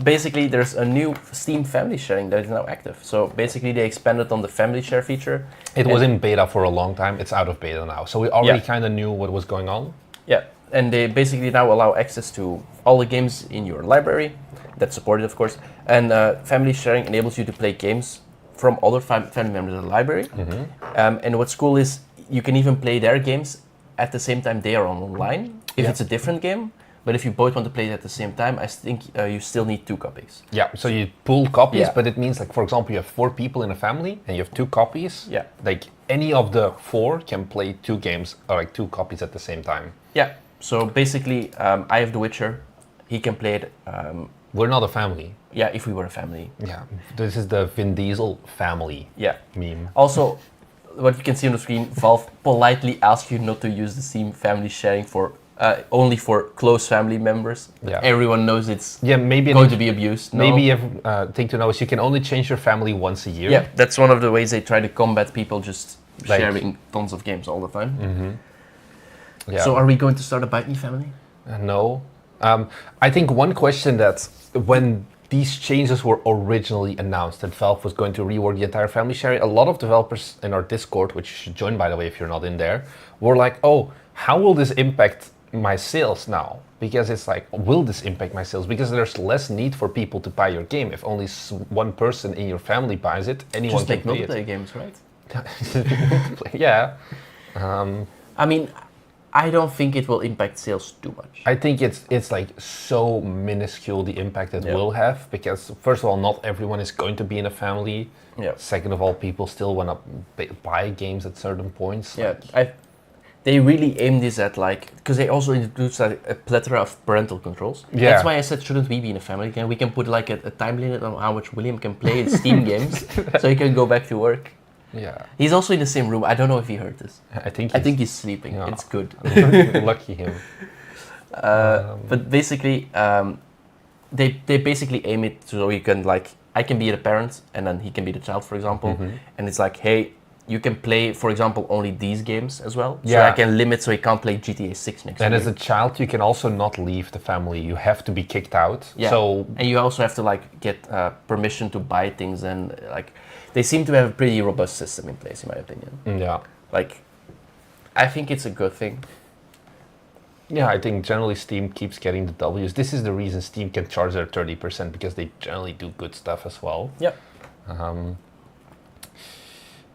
Basically, there's a new Steam family sharing that is now active. So basically, they expanded on the family share feature.
It was in beta for a long time. It's out of beta now. So we already kind of knew what was going on.
Yeah, and they basically now allow access to all the games in your library. That's supported, of course. And family sharing enables you to play games from other family members in the library. And what's cool is you can even play their games at the same time they are online, if it's a different game. But if you both want to play it at the same time, I think you still need 2 copies.
Yeah, so you pool copies,
Yeah.
but it means, like, for example, you have 4 people in a family and you have 2 copies.
Yeah.
Like, any of the 4 can play 2 games, or like 2 copies at the same time.
Yeah, so basically, I have The Witcher. He can play it.
We're not a family.
Yeah, if we were a family.
Yeah, this is the Vin Diesel family meme.
Also, what you can see on the screen, Valve politely asks you not to use the Steam family sharing for only for close family members.
Yeah.
Everyone knows it's
maybe
going to be abused. No?
Maybe a thing to know is you can only change your family once a year.
Yeah, that's one of the ways they try to combat people just
Like-
sharing tons of games all the time.
Yeah.
So are we going to start a Bite Me family?
No. I think one question that when these changes were originally announced, that Valve was going to rework the entire family sharing, a lot of developers in our Discord, which you should join, by the way, if you're not in there, were like, oh, how will this impact my sales now? Because it's like, will this impact my sales? Because there's less need for people to buy your game. If only one person in your family buys it, anyone
Just
can
make
play it.
multiplayer games, right?
Yeah.
I mean, I don't think it will impact sales too much.
I think it's like so minuscule the impact it will have, because first of all, not everyone is going to be in a family.
Yeah.
Second of all, people still want to buy games at certain points.
Yeah, they really aim this at, like, because they also introduced a plethora of parental controls.
Yeah.
That's why I said, shouldn't we be in a family again? We can put like a time limit on how much William can play in Steam games, so he can go back to work.
Yeah.
He's also in the same room. I don't know if he heard this.
I think
he's sleeping.
Yeah.
It's good.
Lucky him.
But basically, they basically aim it so you can, like, I can be the parent and then he can be the child, for example. And it's like, hey, you can play, for example, only these games as well. So
Yeah.
I can limit so he can't play GTA 6 next
And
year.
as a child, you can also not leave the family. You have to be kicked out.
Yeah.
So
And you also have to, like, get permission to buy things, and like they seem to have a pretty robust system in place, in my opinion.
yeah.
Like, I think it's a good thing.
Yeah, I think generally Steam keeps getting the W's. This is the reason Steam can charge their 30%, because they generally do good stuff as well.
Yep.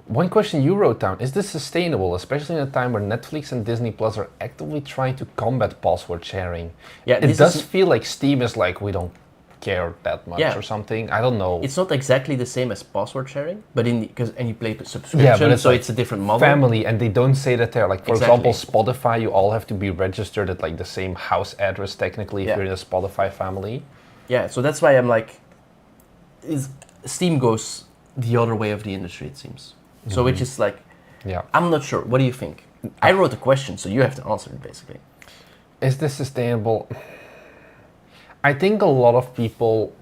One question you wrote down, is this sustainable, especially in a time where Netflix and Disney Plus are actively trying to combat password sharing?
Yeah,
It
this
does
is-
feel like Steam is like, we don't care that much
Yeah.
or something. I don't know.
It's not exactly the same as password sharing, but and you play the subscription,
Yeah, but it's
so
like
it's a different model.
family, and they don't say that they're like, for
Exactly.
example, Spotify, you all have to be registered at like the same house address technically if
Yeah.
you're in a Spotify family.
Yeah, so that's why I'm like, Steam goes the other way of the industry, it seems. So which is like,
Yeah.
I'm not sure. What do you think? I wrote a question, so you have to answer it, basically.
Is this sustainable? I think a lot of people.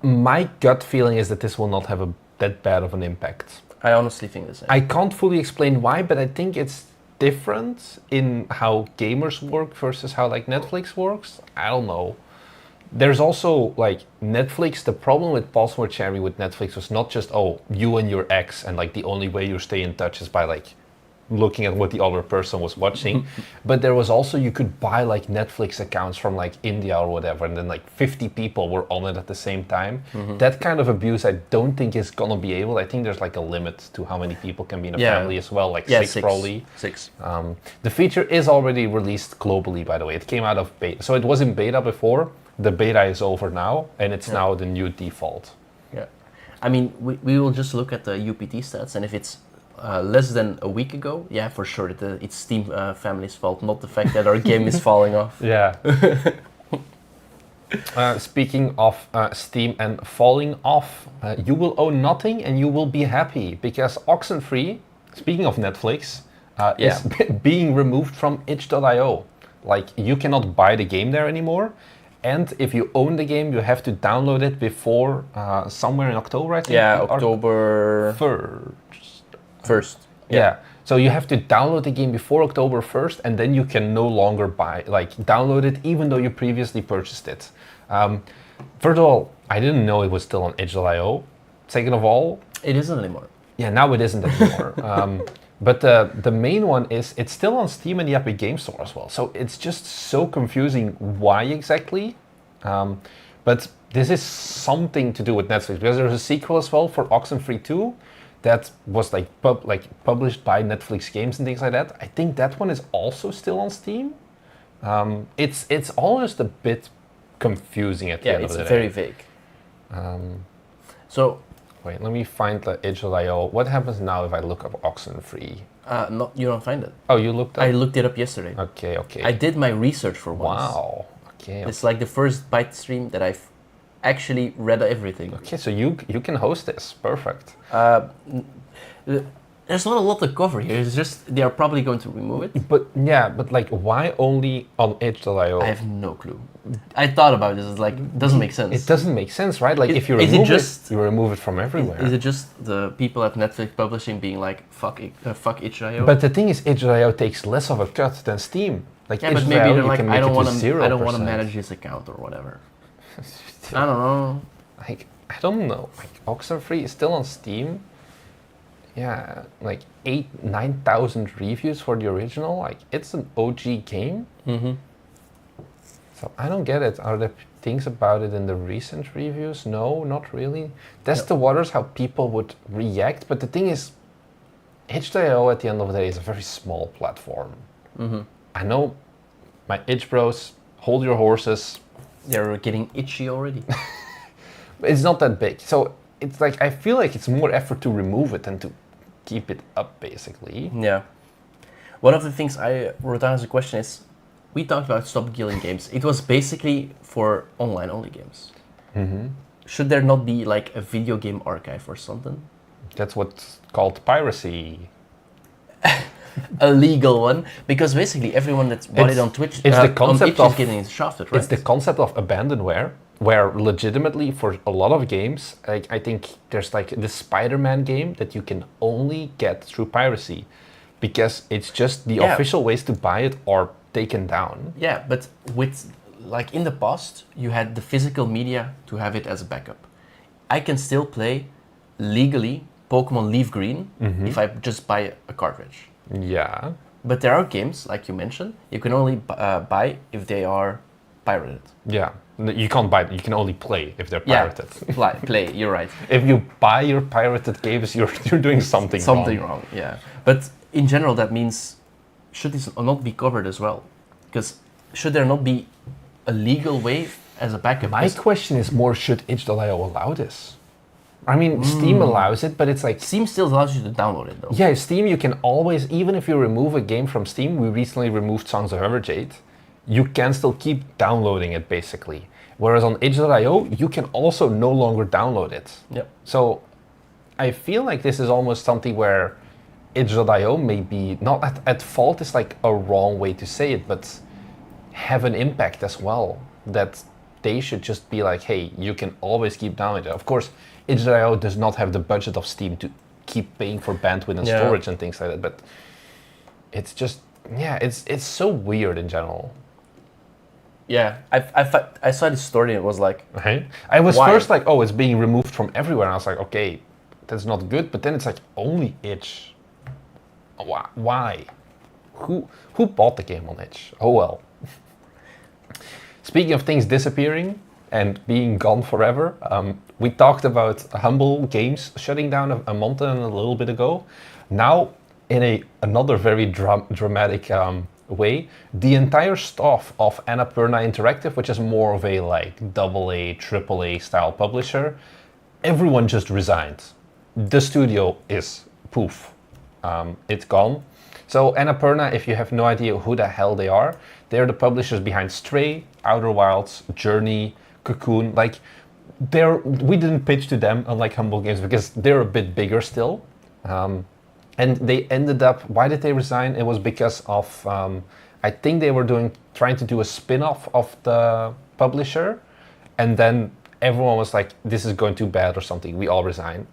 My gut feeling is that this will not have that bad of an impact.
I honestly think the same.
I can't fully explain why, but I think it's different in how gamers work versus how like Netflix works. I don't know. There's also like Netflix. The problem with password sharing with Netflix was not just you and your ex, and like the only way you stay in touch is by like looking at what the other person was watching, but there was also you could buy like Netflix accounts from like India or whatever, and then like 50 people were on it at the same time. That kind of abuse I don't think is gonna be able. I think there's like a limit to how many people can be in a family as well, like six probably.
Six.
The feature is already released globally, by the way. It came out of beta, so it was in beta before. The beta is over now, and it's now the new default.
Yeah, I mean we will just look at the UPT stats, and if it's less than a week ago, yeah, for sure, it's Steam family's fault, not the fact that our game is falling off.
Yeah. Speaking of Steam and falling off, you will own nothing and you will be happy because Oxenfree, speaking of Netflix, is being removed from itch.io. Like, you cannot buy the game there anymore. And if you own the game, you have to download it before somewhere in October, I think.
Yeah, October 1st.
Yeah. So you have to download the game before October 1st, and then you can no longer download it, even though you previously purchased it. First of all, I didn't know it was still on itch.io. Second of all,
it isn't anymore.
Yeah, now it isn't anymore. But the main one is it's still on Steam and the Epic Game Store as well. So it's just so confusing why exactly. But this is something to do with Netflix, because there's a sequel as well for Oxenfree 2 that was published by Netflix Games and things like that. I think that one is also still on Steam. It's almost a bit confusing at the end of the day.
Yeah, it's very vague. So
wait, let me find the itch.io. What happens now if I look up Oxenfree?
No, you don't find it.
Oh, you looked up?
I looked it up yesterday.
Okay.
I did my research for once.
Wow. Okay.
It's like the first BiteStream that I've actually read everything.
Okay, so you can host this. Perfect.
There's not a lot to cover here. It's just they are probably going to remove it.
But like, why only on itch.io?
I have no clue. I thought about this. It's like, it doesn't make sense.
It doesn't make sense, right? Like, if you remove it, you remove it from everywhere.
Is it just the people at Netflix Publishing being like, fuck itch.io?
But the thing is, itch.io takes less of a cut than Steam. Like,
yeah, but maybe they're like, I don't want to
0%.
manage this account or whatever. I don't know.
Like, I don't know. Like, Oxenfree is still on Steam. Yeah, like 9,000 reviews for the original. Like, it's an OG game. So I don't get it. Are there things about it in the recent reviews? No, not really. Test the waters how people would react. But the thing is, itch.io at the end of the day is a very small platform. I know my itch bros, hold your horses.
They're getting itchy already.
It's not that big. So it's like, I feel like it's more effort to remove it than to keep it up, basically.
Yeah. One of the things I wrote down as a question is, we talked about stop killing games. It was basically for online-only games. Should there not be like a video game archive or something?
That's what's called piracy.
A legal one, because basically everyone that's bought it on Twitch,
it's the concept of
getting shafted, right?
It's the concept of abandonware, where legitimately for a lot of games, like, I think there's like the Spider-Man game that you can only get through piracy, because it's just the official ways to buy it are taken down.
Yeah, but with like in the past, you had the physical media to have it as a backup. I can still play legally Pokemon Leaf Green if I just buy a cartridge.
Yeah.
But there are games, like you mentioned, you can only buy if they are pirated.
Yeah. You can't buy it, you can only play if they're pirated.
Yeah, play, you're right.
If you buy your pirated games, you're doing something wrong.
Something wrong, yeah. But in general, that means, should this not be covered as well? Because should there not be a legal way as a backup?
My question is more, should itch.io allow this? I mean, Steam allows it, but it's like...
Steam still allows you to download it, though.
Yeah, Steam, you can always, even if you remove a game from Steam, we recently removed Songs of Everjade, you can still keep downloading it, basically. Whereas on itch.io, you can also no longer download it.
Yep.
So I feel like this is almost something where itch.io may be, not at fault is like a wrong way to say it, but have an impact as well. That they should just be like, hey, you can always keep downloading it. Of course, Israel does not have the budget of Steam to keep paying for bandwidth and storage and things like that, but it's just, it's so weird in general.
Yeah, I saw this story and it was like...
Right? I was
why?
first like, oh, it's being removed from everywhere. And I was like, okay, that's not good. But then it's like, only itch. Why? Who bought the game on itch? Oh well. Speaking of things disappearing and being gone forever, we talked about Humble Games shutting down a month and a little bit ago. Now, in another very dramatic way, the entire staff of Annapurna Interactive, which is more of a like AA, AAA style publisher, everyone just resigned. The studio is poof. It's gone. So Annapurna, if you have no idea who the hell they are, they're the publishers behind Stray, Outer Wilds, Journey, Cocoon. Like, we didn't pitch to them, unlike Humble Games, because they're a bit bigger still. And they ended up, why did they resign? It was because of, I think they were trying to do a spin-off of the publisher. And then everyone was like, this is going too bad or something. We all resign.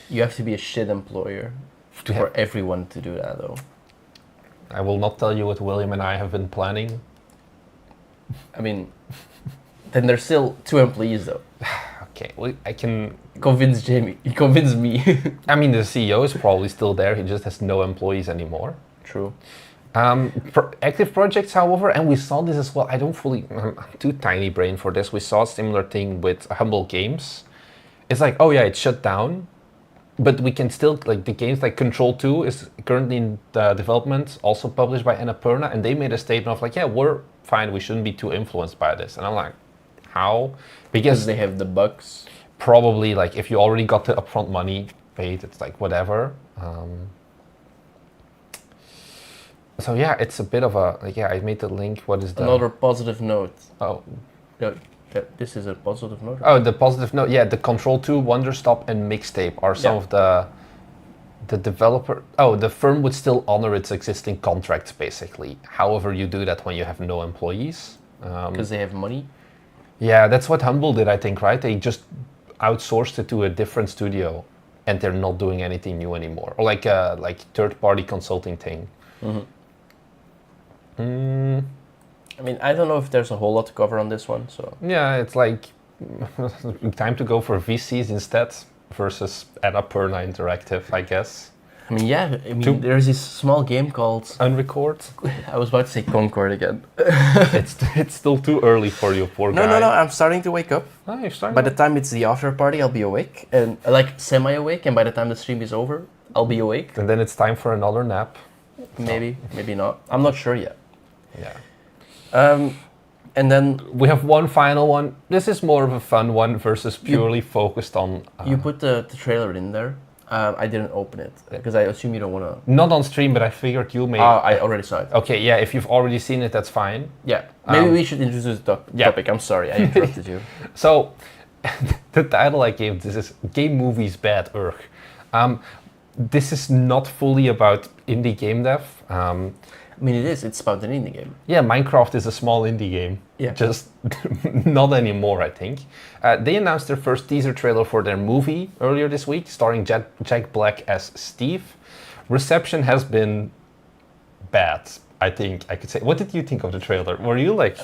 You have to be a shit employer for everyone to do that, though.
I will not tell you what William and I have been planning.
I mean, then there's still 2 employees, though.
Okay, well, I can...
Convince Jamie. He convinced me.
I mean, the CEO is probably still there. He just has no employees anymore.
True.
Active projects, however, and we saw this as well. I'm too tiny brain for this. We saw a similar thing with Humble Games. It's like, oh yeah, it's shut down. But we can still, like, the games like Control 2 is currently in development, also published by Annapurna, and they made a statement of like, yeah, we're fine, we shouldn't be too influenced by this. And I'm like, how? Because
they have the bugs.
Probably, like, if you already got the upfront money paid, it's like, whatever. So yeah, it's a bit of a, like, yeah, I made the link. What is the...
Another positive note.
Oh.
No, this is a positive note?
Oh, the positive note. Yeah, the Control 2, Wonderstop, and Mixtape are some of the developer... Oh, the firm would still honor its existing contracts, basically. However, you do that when you have no employees.
Because they have money?
Yeah, that's what Humble did, I think, right? They just outsourced it to a different studio, and they're not doing anything new anymore. Or like a third-party consulting thing.
I mean, I don't know if there's a whole lot to cover on this one, so...
Yeah, it's like time to go for VCs instead versus Annapurna Interactive, I guess.
I mean, yeah, there's this small game called...
Unrecord?
I was about to say Concord again.
It's still too early for you, poor guy.
No, I'm starting to wake up.
Oh, you're starting?
By the time it's the after party, I'll be awake, and like semi-awake, and by the time the stream is over, I'll be awake.
And then it's time for another nap.
Maybe, maybe not. I'm not sure yet.
Yeah.
And then
we have one final one. This is more of a fun one versus purely focused on...
you put the trailer in there. I didn't open it because I assume you don't want to...
Not on stream, but I figured you may...
I already saw it.
Okay, yeah, if you've already seen it, that's fine.
Yeah, maybe we should introduce the topic. I'm sorry, I interrupted you.
So, the title I gave this is Game Movies Bad Urgh. This is not fully about indie game dev.
I mean, it is. It's about an indie game.
Yeah, Minecraft is a small indie game.
Yeah.
Just not anymore, I think. They announced their first teaser trailer for their movie earlier this week, starring Jack Black as Steve. Reception has been bad, I think I could say. What did you think of the trailer? Were you like,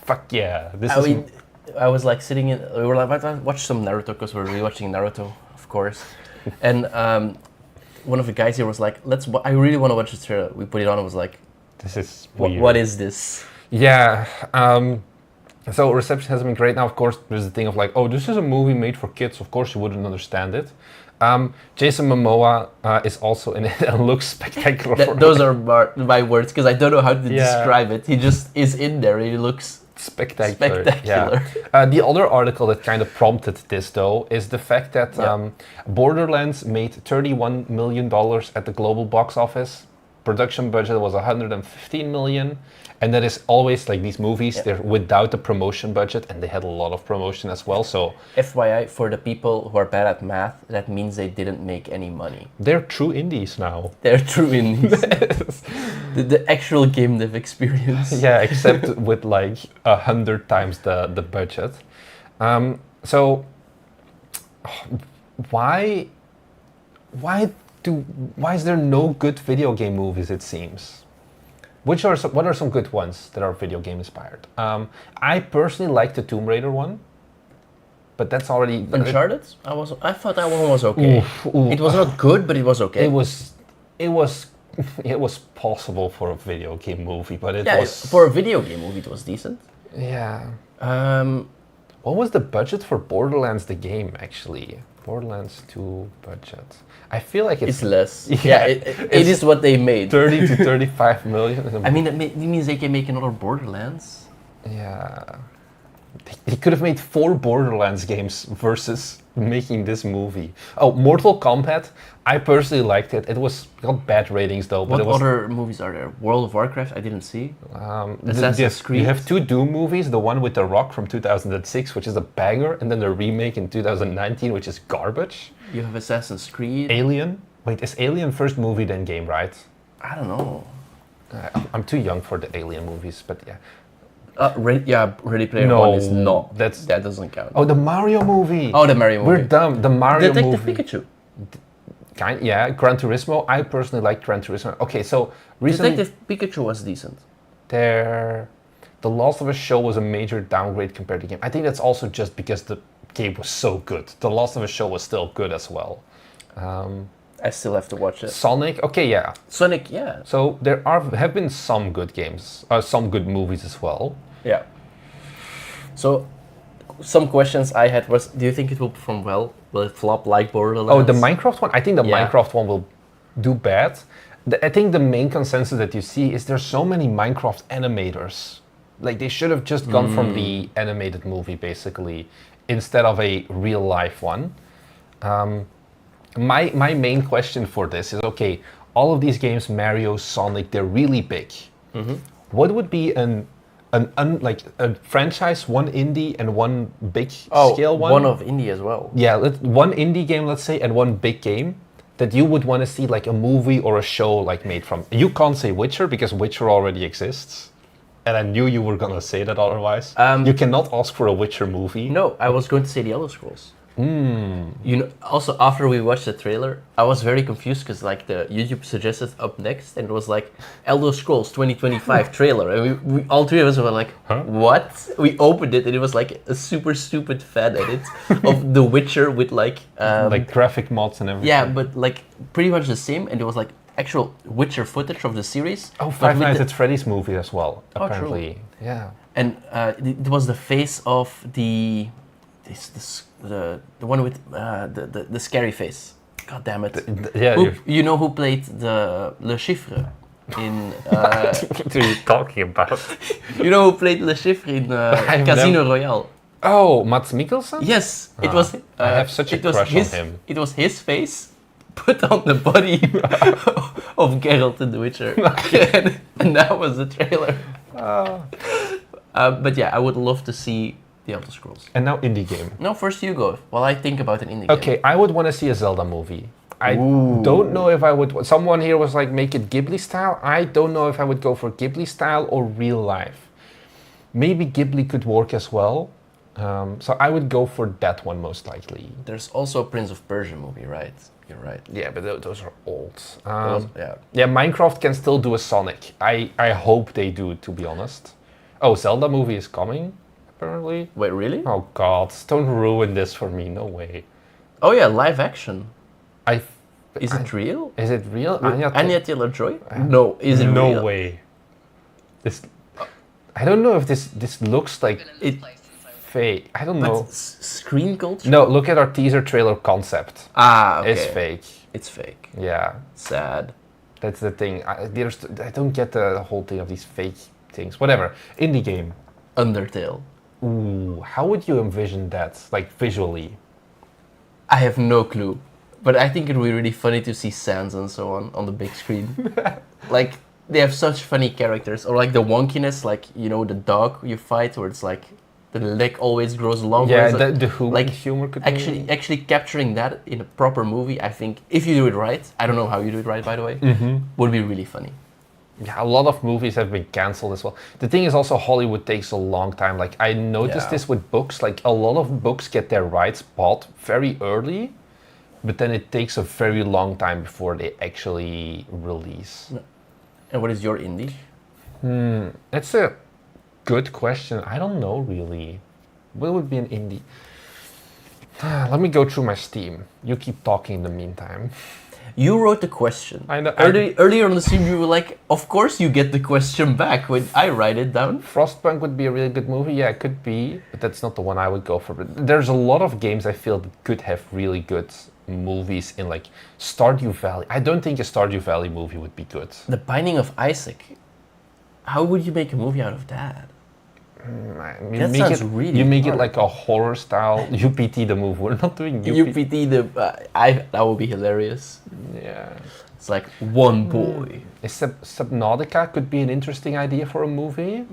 fuck yeah,
I was like sitting in... We were like, watch some Naruto because we're rewatching Naruto, of course. And one of the guys here was like, I really want to watch the trailer. We put it on and was like,
this is weird.
What is this?
Yeah, so reception has been great. Now, of course, there's the thing of like, oh, this is a movie made for kids. Of course, you wouldn't understand it. Jason Momoa is also in it and looks spectacular.
Those are my words because I don't know how to describe it. He just is in there. He looks spectacular.
Yeah. The other article that kind of prompted this, though, is the fact that Borderlands made $31 million at the global box office. production budget was 115 million. And that is always like these movies, they're without the promotion budget, and they had a lot of promotion as well. So
FYI, for the people who are bad at math, that means they didn't make any money.
they're true indies now.
They're true indies. the actual game dev experience.
Yeah, except with like 100 times the budget. So why is there no good video game movies? It seems. What are some good ones that are video game inspired? I personally like the Tomb Raider one, but that's already
Uncharted. I thought that one was okay. It was not good, but it was okay.
It was possible for a video game movie, but it was
for a video game movie. It was decent.
Yeah. What was the budget for Borderlands the game actually? Borderlands 2 budget. I feel like
it's less. Yeah, it is what they made.
30 to 35 million.
I mean, it means they can make another Borderlands.
Yeah. They could have made 4 Borderlands games versus making this movie. Oh, Mortal Kombat. I personally liked it. It got bad ratings though. But
what other movies are there? World of Warcraft? I didn't see. Assassin's Creed.
You have 2 Doom movies. The one with The Rock from 2006, which is a banger, and then the remake in 2019, which is garbage.
You have Assassin's Creed.
Alien. Wait, is Alien first movie then game, right?
I don't know.
I'm too young for the Alien movies, but yeah.
Ready Player One is not. That doesn't count.
Oh, the Mario movie.
Oh, the Mario movie.
We're dumb. The Mario
Detective
movie.
Pikachu.
Gran Turismo. I personally like Gran Turismo. Okay, so recently
Detective Pikachu was decent.
The Last of Us show was a major downgrade compared to the game. I think that's also just because the game was so good. The Last of Us show was still good as well.
I still have to watch it.
Sonic. Okay, yeah.
Sonic, yeah.
So there have been some good games, some good movies as well.
Yeah. So, some questions I had was, do you think it will perform well? Will it flop like Borderlands?
Oh, the Minecraft one? I think the Minecraft one will do bad. I think the main consensus that you see is there's so many Minecraft animators. Like, they should have just gone from the animated movie, basically, instead of a real life one. My main question for this is, okay, all of these games, Mario, Sonic, they're really big. Mm-hmm. What would be like a franchise, one indie and one big scale one?
One of indie as well.
Yeah, one indie game, let's say, and one big game that you would want to see like a movie or a show like made from. You can't say Witcher because Witcher already exists. And I knew you were going to say that otherwise. You cannot ask for a Witcher movie.
No, I was going to say The Elder Scrolls. Also after we watched the trailer, I was very confused because like the YouTube suggested up next, and it was like Elder Scrolls 2025 trailer, and we all three of us were like, huh? What? We opened it and it was like a super stupid fan edit of The Witcher with like
graphic mods and everything.
Yeah, but like pretty much the same, and it was like actual Witcher footage of the series.
Oh, Five Nights at Freddy's movie as well, apparently.
True.
Yeah.
And it was the face of the one with the scary face. God damn it! You know who played Le Chiffre in?
What are you talking about?
You know who played Le Chiffre in Casino Royale?
Oh, Mads Mikkelsen?
Yes, it was.
I have such a crush on him.
It was his face put on the body of Geralt in The Witcher, and that was the trailer. But yeah, I would love to see The Elder Scrolls.
And now indie game.
No, first you go. While I think about an indie game.
Okay, I would want to see a Zelda movie. I don't know if I would. Someone here was like, make it Ghibli style. I don't know if I would go for Ghibli style or real life. Maybe Ghibli could work as well. So I would go for that one most likely.
There's also a Prince of Persia movie, right? You're right.
Yeah, but those are old.
Yeah,
Minecraft can still do a Sonic. I hope they do, to be honest. Oh, Zelda movie is coming, apparently.
Wait, really?
Oh God, don't ruin this for me, no way.
Oh yeah, live action. Is it real?
Is it real?
Anya Taylor-Joy? No, is it real?
No way. I don't know if this looks like it fake. I don't know.
Screen culture?
No, look at our teaser trailer concept.
Okay.
It's fake.
It's fake.
Yeah.
Sad.
That's the thing. I don't get the whole thing of these fake things. Whatever. Indie game.
Undertale.
Ooh, how would you envision that, like visually?
I have no clue. But I think it would be really funny to see Sans and so on the big screen. Like, they have such funny characters. Or like the wonkiness, like, you know, the dog you fight where it's like the leg always grows longer.
Yeah,
Like,
the humor could be...
actually capturing that in a proper movie, I think, if you do it right, I don't know how you do it right, by the way, would be really funny.
Yeah, a lot of movies have been cancelled as well. The thing is also Hollywood takes a long time. Like I noticed this with books, like a lot of books get their rights bought very early, but then it takes a very long time before they actually release.
And what is your indie?
That's a good question. I don't know really. What would be an indie? Let me go through my Steam. You keep talking in the meantime.
You wrote the question.
I know.
Earlier on the stream, you were like, of course you get the question back when I write it down.
Frostpunk would be a really good movie. Yeah, it could be, but that's not the one I would go for. But there's a lot of games I feel that could have really good movies in like Stardew Valley. I don't think a Stardew Valley movie would be good.
The Binding of Isaac. How would you make a movie out of that?
You make it like a horror style UPT the movie. We're not doing UPT.
That would be hilarious.
Yeah,
it's like one boy.
Subnautica could be an interesting idea for a movie.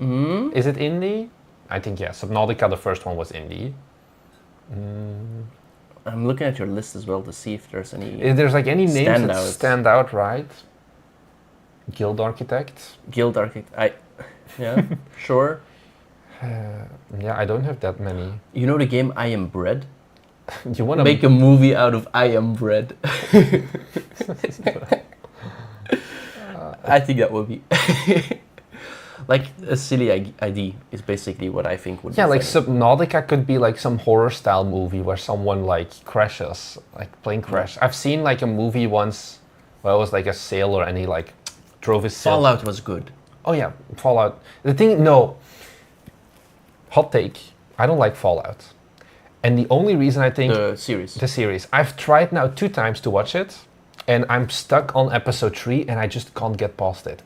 Is it indie? I think yeah. Subnautica, the first one was indie.
I'm looking at your list as well to see if there's any.
If there's like any names that stand out, right? Guild Architect.
Yeah, sure.
Yeah, I don't have that many.
You know the game I Am Bread?
You want to
make a movie out of I Am Bread? I think that would be like a silly idea. Is basically what I think would.
Yeah,
be
like
funny.
Subnautica could be like some horror style movie where someone like crashes, like plane crash. I've seen like a movie once where it was like a sailor and he like drove his sail.
Fallout was good.
Oh yeah, Fallout. The thing, no. Hot take. I don't like Fallout, and the only reason I think
the series.
I've tried now 2 times to watch it, and I'm stuck on episode 3, and I just can't get past it.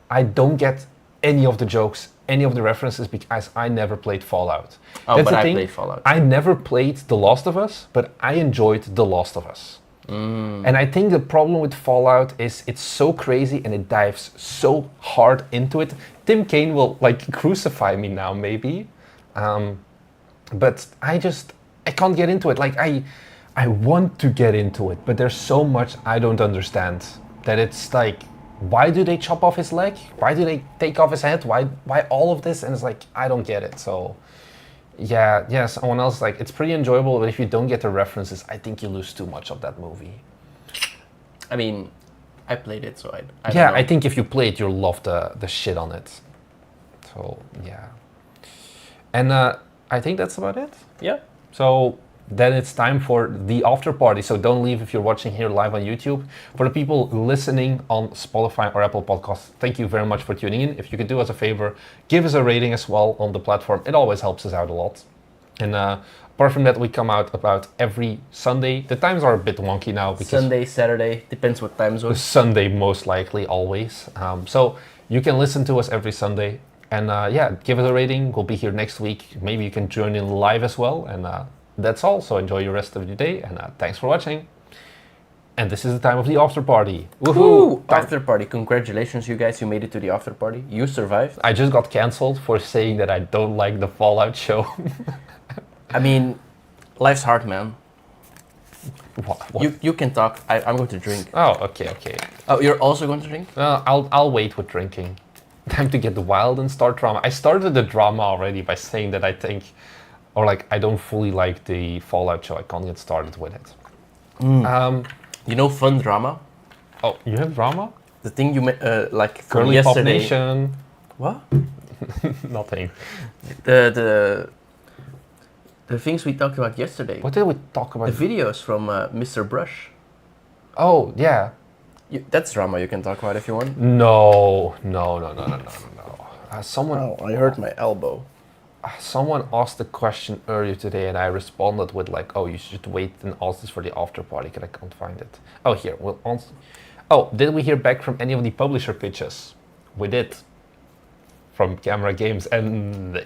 I don't get any of the jokes, any of the references because I never played Fallout.
Oh,
That's
but
the
I
thing.
played Fallout.
I never played The Last of Us, but I enjoyed The Last of Us. And I think the problem with Fallout is it's so crazy and it dives so hard into it. Tim Kaine will like crucify me now maybe, but I can't get into it. Like I want to get into it, but there's so much I don't understand that it's like, why do they chop off his leg? Why do they take off his head? Why all of this? And it's like, I don't get it. So yeah, someone else like, it's pretty enjoyable, but if you don't get the references, I think you lose too much of that movie.
I mean, I played it, so I
yeah,
don't know.
I think if you play it, you'll love the shit on it. So yeah, and I think that's about it.
Yeah.
So then it's time for the after party. So don't leave if you're watching here live on YouTube. For the people listening on Spotify or Apple Podcasts, thank you very much for tuning in. If you could do us a favor, give us a rating as well on the platform. It always helps us out a lot. And apart from that, we come out about every Sunday. The times are a bit wonky now because
Sunday, Saturday, depends what time zone.
Sunday most likely always. So you can listen to us every Sunday. And yeah, give us a rating. We'll be here next week. Maybe you can join in live as well. And that's all. So enjoy your rest of your day. And thanks for watching. And this is the time of the after party. Woohoo!
After party. Congratulations, you guys. You made it to the after party. You survived.
I just got cancelled for saying that I don't like the Fallout show.
I mean, life's hard, man.
What?
You can talk. I'm going to drink.
Oh, okay.
Oh, you're also going to drink?
I'll wait with drinking. Time to get wild and start drama. I started the drama already by saying that I think, or like, I don't fully like the Fallout show. I can't get started with it.
You know, fun drama.
Oh, you have drama?
The thing you like from
Curly
yesterday.
Pop Nation.
What?
Nothing.
The things we talked about yesterday.
What did we talk about?
The videos from Mr. Brush.
Oh yeah.
That's drama you can talk about if you want.
No. Someone.
Oh, I hurt my elbow.
Someone asked a question earlier today, and I responded with like, "Oh, you should wait and ask this for the after party." Because I can't find it. Oh, here. We'll answer. Oh, did we hear back from any of the publisher pitches? We did. From Camera Games, and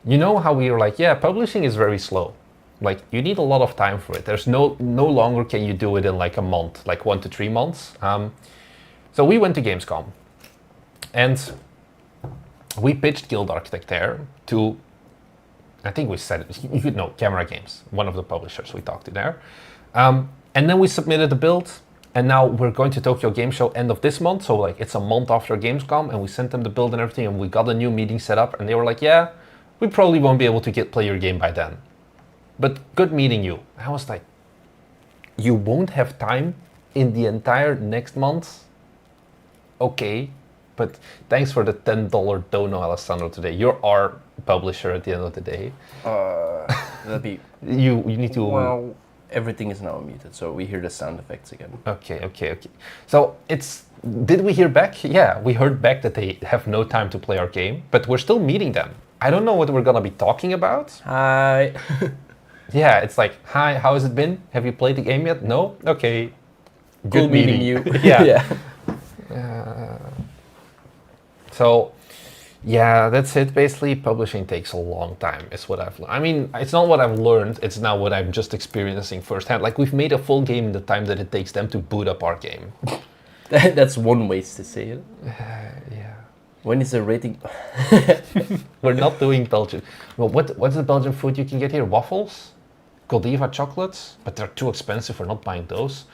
you know how we were like, yeah, publishing is very slow. Like you need a lot of time for it. There's no longer can you do it in like a month, like 1 to 3 months. So we went to Gamescom, and we pitched Guild Architect there to, I think we said it, you could know, Camera Games, one of the publishers we talked to there. And then we submitted the build, and now we're going to Tokyo Game Show end of this month, so like it's a month after Gamescom, and we sent them the build and everything, and we got a new meeting set up, and they were like, yeah, we probably won't be able to play your game by then. But good meeting you. I was like, you won't have time in the entire next month? Okay, but thanks for the $10 dono, Alessandro, today. You're our publisher at the end of the day.
That'd be...
You need to...
Well, everything is now muted, so we hear the sound effects again.
Okay. So did we hear back? Yeah, we heard back that they have no time to play our game, but we're still meeting them. I don't know what we're gonna be talking about.
Hi.
Yeah, it's like, hi, how has it been? Have you played the game yet? No? Okay.
Good meeting you.
Yeah. So, yeah, that's it. Basically, publishing takes a long time, is what I've learned. I mean, it's not what I've learned, it's now what I'm just experiencing firsthand. Like, we've made a full game in the time that it takes them to boot up our game.
That's one way to say it.
Yeah.
When is the rating?
We're not doing Belgian. Well, what's the Belgian food you can get here? Waffles? Godiva chocolates? But they're too expensive, we're not buying those.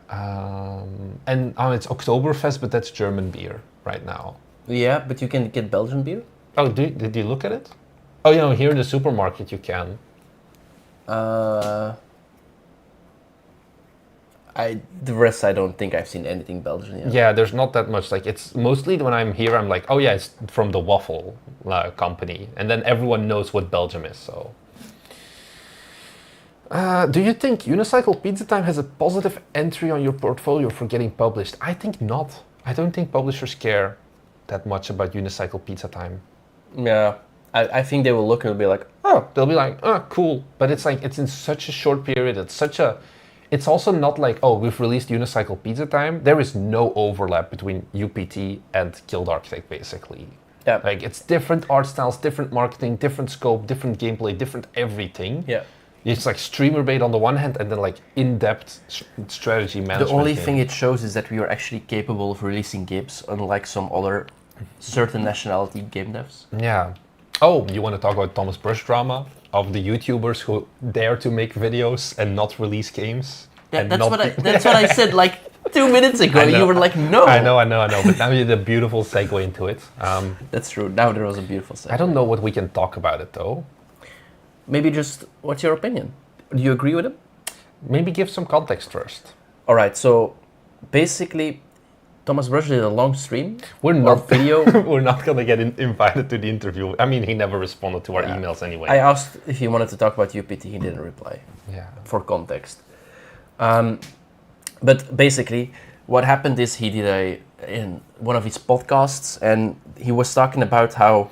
And it's Oktoberfest, but that's German beer right now.
Yeah, but you can get Belgian beer?
Oh, did you look at it? Oh, you know, here in the supermarket you can.
The rest I don't think I've seen anything Belgian yet.
Yeah, there's not that much. Like, it's mostly when I'm here, I'm like, oh yeah, it's from the waffle company, and then everyone knows what Belgium is. So, do you think Unicycle Pizza Time has a positive entry on your portfolio for getting published? I think not. I don't think publishers care that much about Unicycle Pizza Time.
Yeah, I think they will look and be like,
oh, they'll be like, oh, cool. But it's like, it's in such a short period. It's also not like, oh, we've released Unicycle Pizza Time. There is no overlap between UPT and Guild Architect, basically.
Yeah.
Like, it's different art styles, different marketing, different scope, different gameplay, different everything.
Yeah.
It's like streamer bait on the one hand, and then like in-depth strategy management.
The only thing it shows is that we are actually capable of releasing games, unlike some other certain nationality game devs.
Yeah. Oh, you want to talk about Thomas Brush drama of the YouTubers who dare to make videos and not release games?
Yeah, that's what I said like 2 minutes ago. You were like, no.
I know. But now you did a beautiful segue into it.
That's true. Now there was a beautiful segue.
I don't know what we can talk about it though.
Maybe just, what's your opinion? Do you agree with him?
Maybe give some context first.
All right. So basically, Thomas Brush did a long stream.
We're not
video.
We're not gonna get invited to the interview. I mean, he never responded to our emails anyway.
I asked if he wanted to talk about UPT. He didn't reply.
Yeah.
For context. But basically, what happened is he did in one of his podcasts, and he was talking about how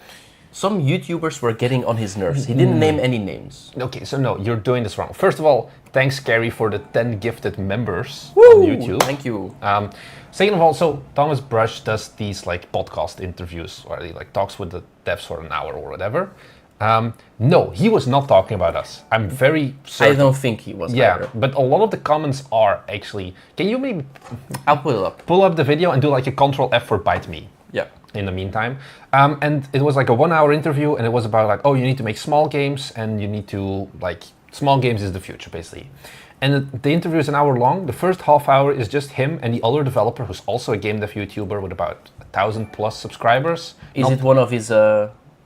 some YouTubers were getting on his nerves. He didn't name any names.
Okay, so no, you're doing this wrong. First of all, thanks, Gary, for the 10 gifted members
Woo!
on YouTube.
Thank you.
Second of all, so Thomas Brush does these like podcast interviews where he like talks with the devs for an hour or whatever. No, he was not talking about us. I'm very certain.
I don't think he was.
Yeah,
either.
but a lot of the comments are actually. Can you maybe
I'll pull it up.
Pull up the video and do like a Control F for Bite Me?
Yeah.
In the meantime, and it was like a 1 hour interview, and it was about like, oh, you need to make small games, and you need to like small games is the future basically. And the interview is an hour long. The first half hour is just him and the other developer, who's also a game dev YouTuber with about 1,000+ subscribers.
Is it one of his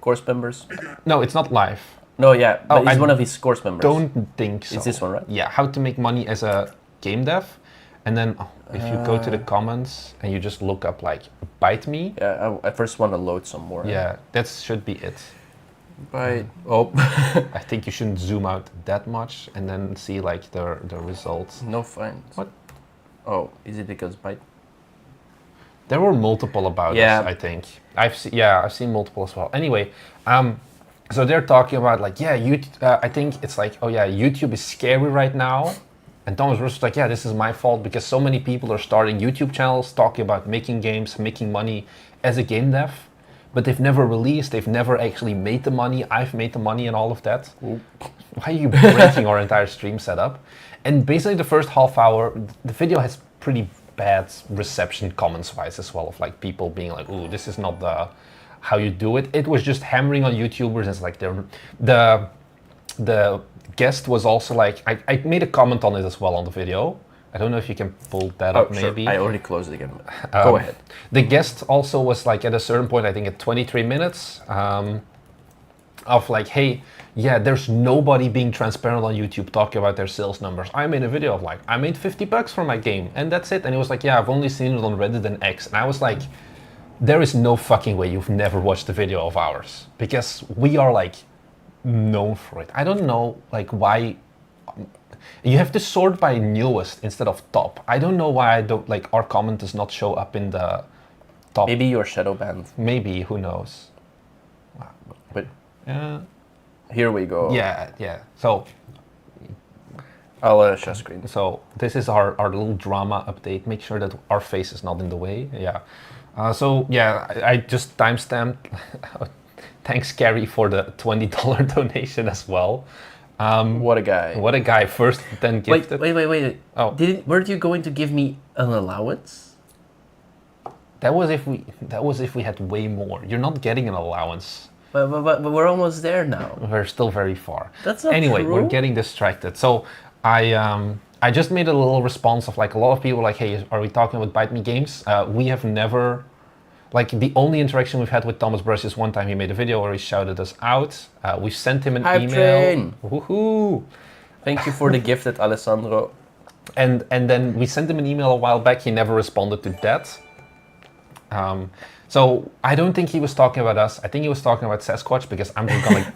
course members?
No, it's not live.
No, yeah, but
I
he's one of his course members.
Don't think so.
It's this one, right?
Yeah, how to make money as a game dev. And then if you go to the comments and you just look up like Bite Me.
Yeah, I first want to load some more.
Yeah, that should be it.
Bite. Oh.
I think you shouldn't zoom out that much and then see like the results.
No fine.
What?
Oh, is it because Bite?
There were multiple about us, I think. I've seen multiple as well. Anyway, so they're talking about like, I think it's like, oh yeah, YouTube is scary right now. And Thomas Brush was like, yeah, this is my fault because so many people are starting YouTube channels talking about making games, making money as a game dev. but they've never released, they've never actually made the money. I've made the money and all of that.
Ooh.
Why are you breaking our entire stream setup? And basically the first half hour, the video has pretty bad reception comments-wise as well, of like people being like, "Ooh, this is not how you do it." It was just hammering on YouTubers. It's like the guest was also like, I made a comment on it as well on the video. I don't know if you can pull that up, maybe.
Sure. I already closed it again. Go ahead.
The guest also was like at a certain point, I think at 23 minutes, of like, hey, yeah, there's nobody being transparent on YouTube talking about their sales numbers. I made a video of like, I made $50 for my game and that's it. And he was like, yeah, I've only seen it on Reddit and X. And I was like, there is no fucking way you've never watched a video of ours, because we are like known for it. I don't know like why you have to sort by newest instead of top. I don't know why I don't like our comment does not show up in the top.
Maybe you're shadow banned.
Maybe, who knows?
But
Yeah.
here we go.
Yeah. So
I'll share screen.
So this is our little drama update. Make sure that our face is not in the way. Yeah. So yeah, I just timestamped. Thanks, Carrie, for the $20 donation as well.
What a guy.
What a guy. First, then gifted.
Wait.
Oh.
Weren't you going to give me an allowance?
That was if we had way more. You're not getting an allowance.
But we're almost there now.
We're still very far.
That's not
Anyway,
true.
we're getting distracted. So I just made a little response of like a lot of people like, hey, are we talking about Bite Me Games? We have never, like the only interaction we've had with Thomas Brush is one time he made a video where he shouted us out. We sent him an email.
Train.
Woohoo!
Thank you for the gift at Alessandro.
And then we sent him an email a while back. He never responded to that. So I don't think he was talking about us. I think he was talking about Sasquatch, because I'm just gonna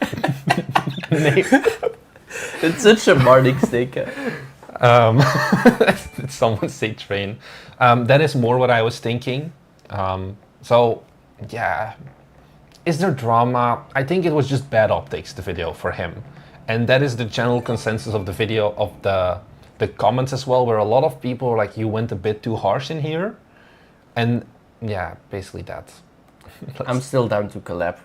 name.
It's such a Mardik steak.
Someone say train. That is more what I was thinking. So yeah, is there drama? I think it was just bad optics, the video, for him. And that is the general consensus of the video, of the comments as well, where a lot of people are like, you went a bit too harsh in here. And yeah, basically that.
I'm still down to collab.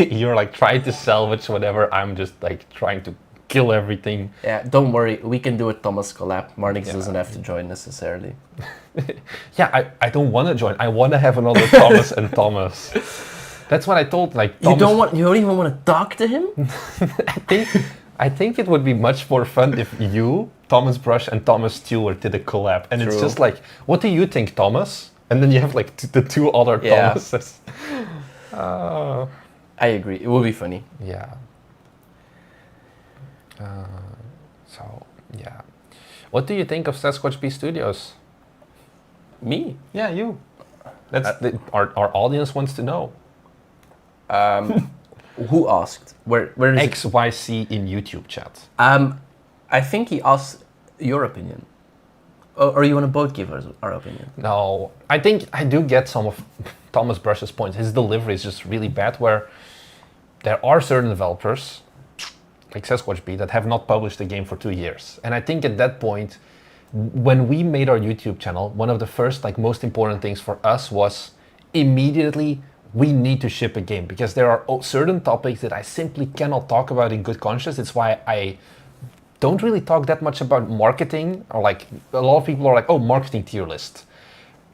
You're like trying to salvage whatever. I'm just like trying to kill everything.
Yeah, don't worry. We can do a Thomas collab. Marnix doesn't have to join necessarily.
Yeah, I don't want to join. I want to have another Thomas and Thomas. That's what I told like Thomas.
You don't even want to talk to him?
I think it would be much more fun if you, Thomas Brush, and Thomas Stewart did a collab. And It's just like, what do you think, Thomas? And then you have like the two other Thomases.
I agree. It would be funny.
Yeah. So, yeah. What do you think of Sasquatch B Studios?
Me?
Yeah, you. That's our audience wants to know.
Who asked? Where is it?
XYC in YouTube chat.
I think he asked your opinion. Or you want to both give us our opinion?
No, I think I do get some of Thomas Brush's points. His delivery is just really bad, where there are certain developers, like Sasquatch B, that have not published a game for 2 years. And I think at that point, when we made our YouTube channel, one of the first, like, most important things for us was immediately we need to ship a game, because there are certain topics that I simply cannot talk about in good conscience. It's why I don't really talk that much about marketing, or like a lot of people are like, oh, marketing tier list.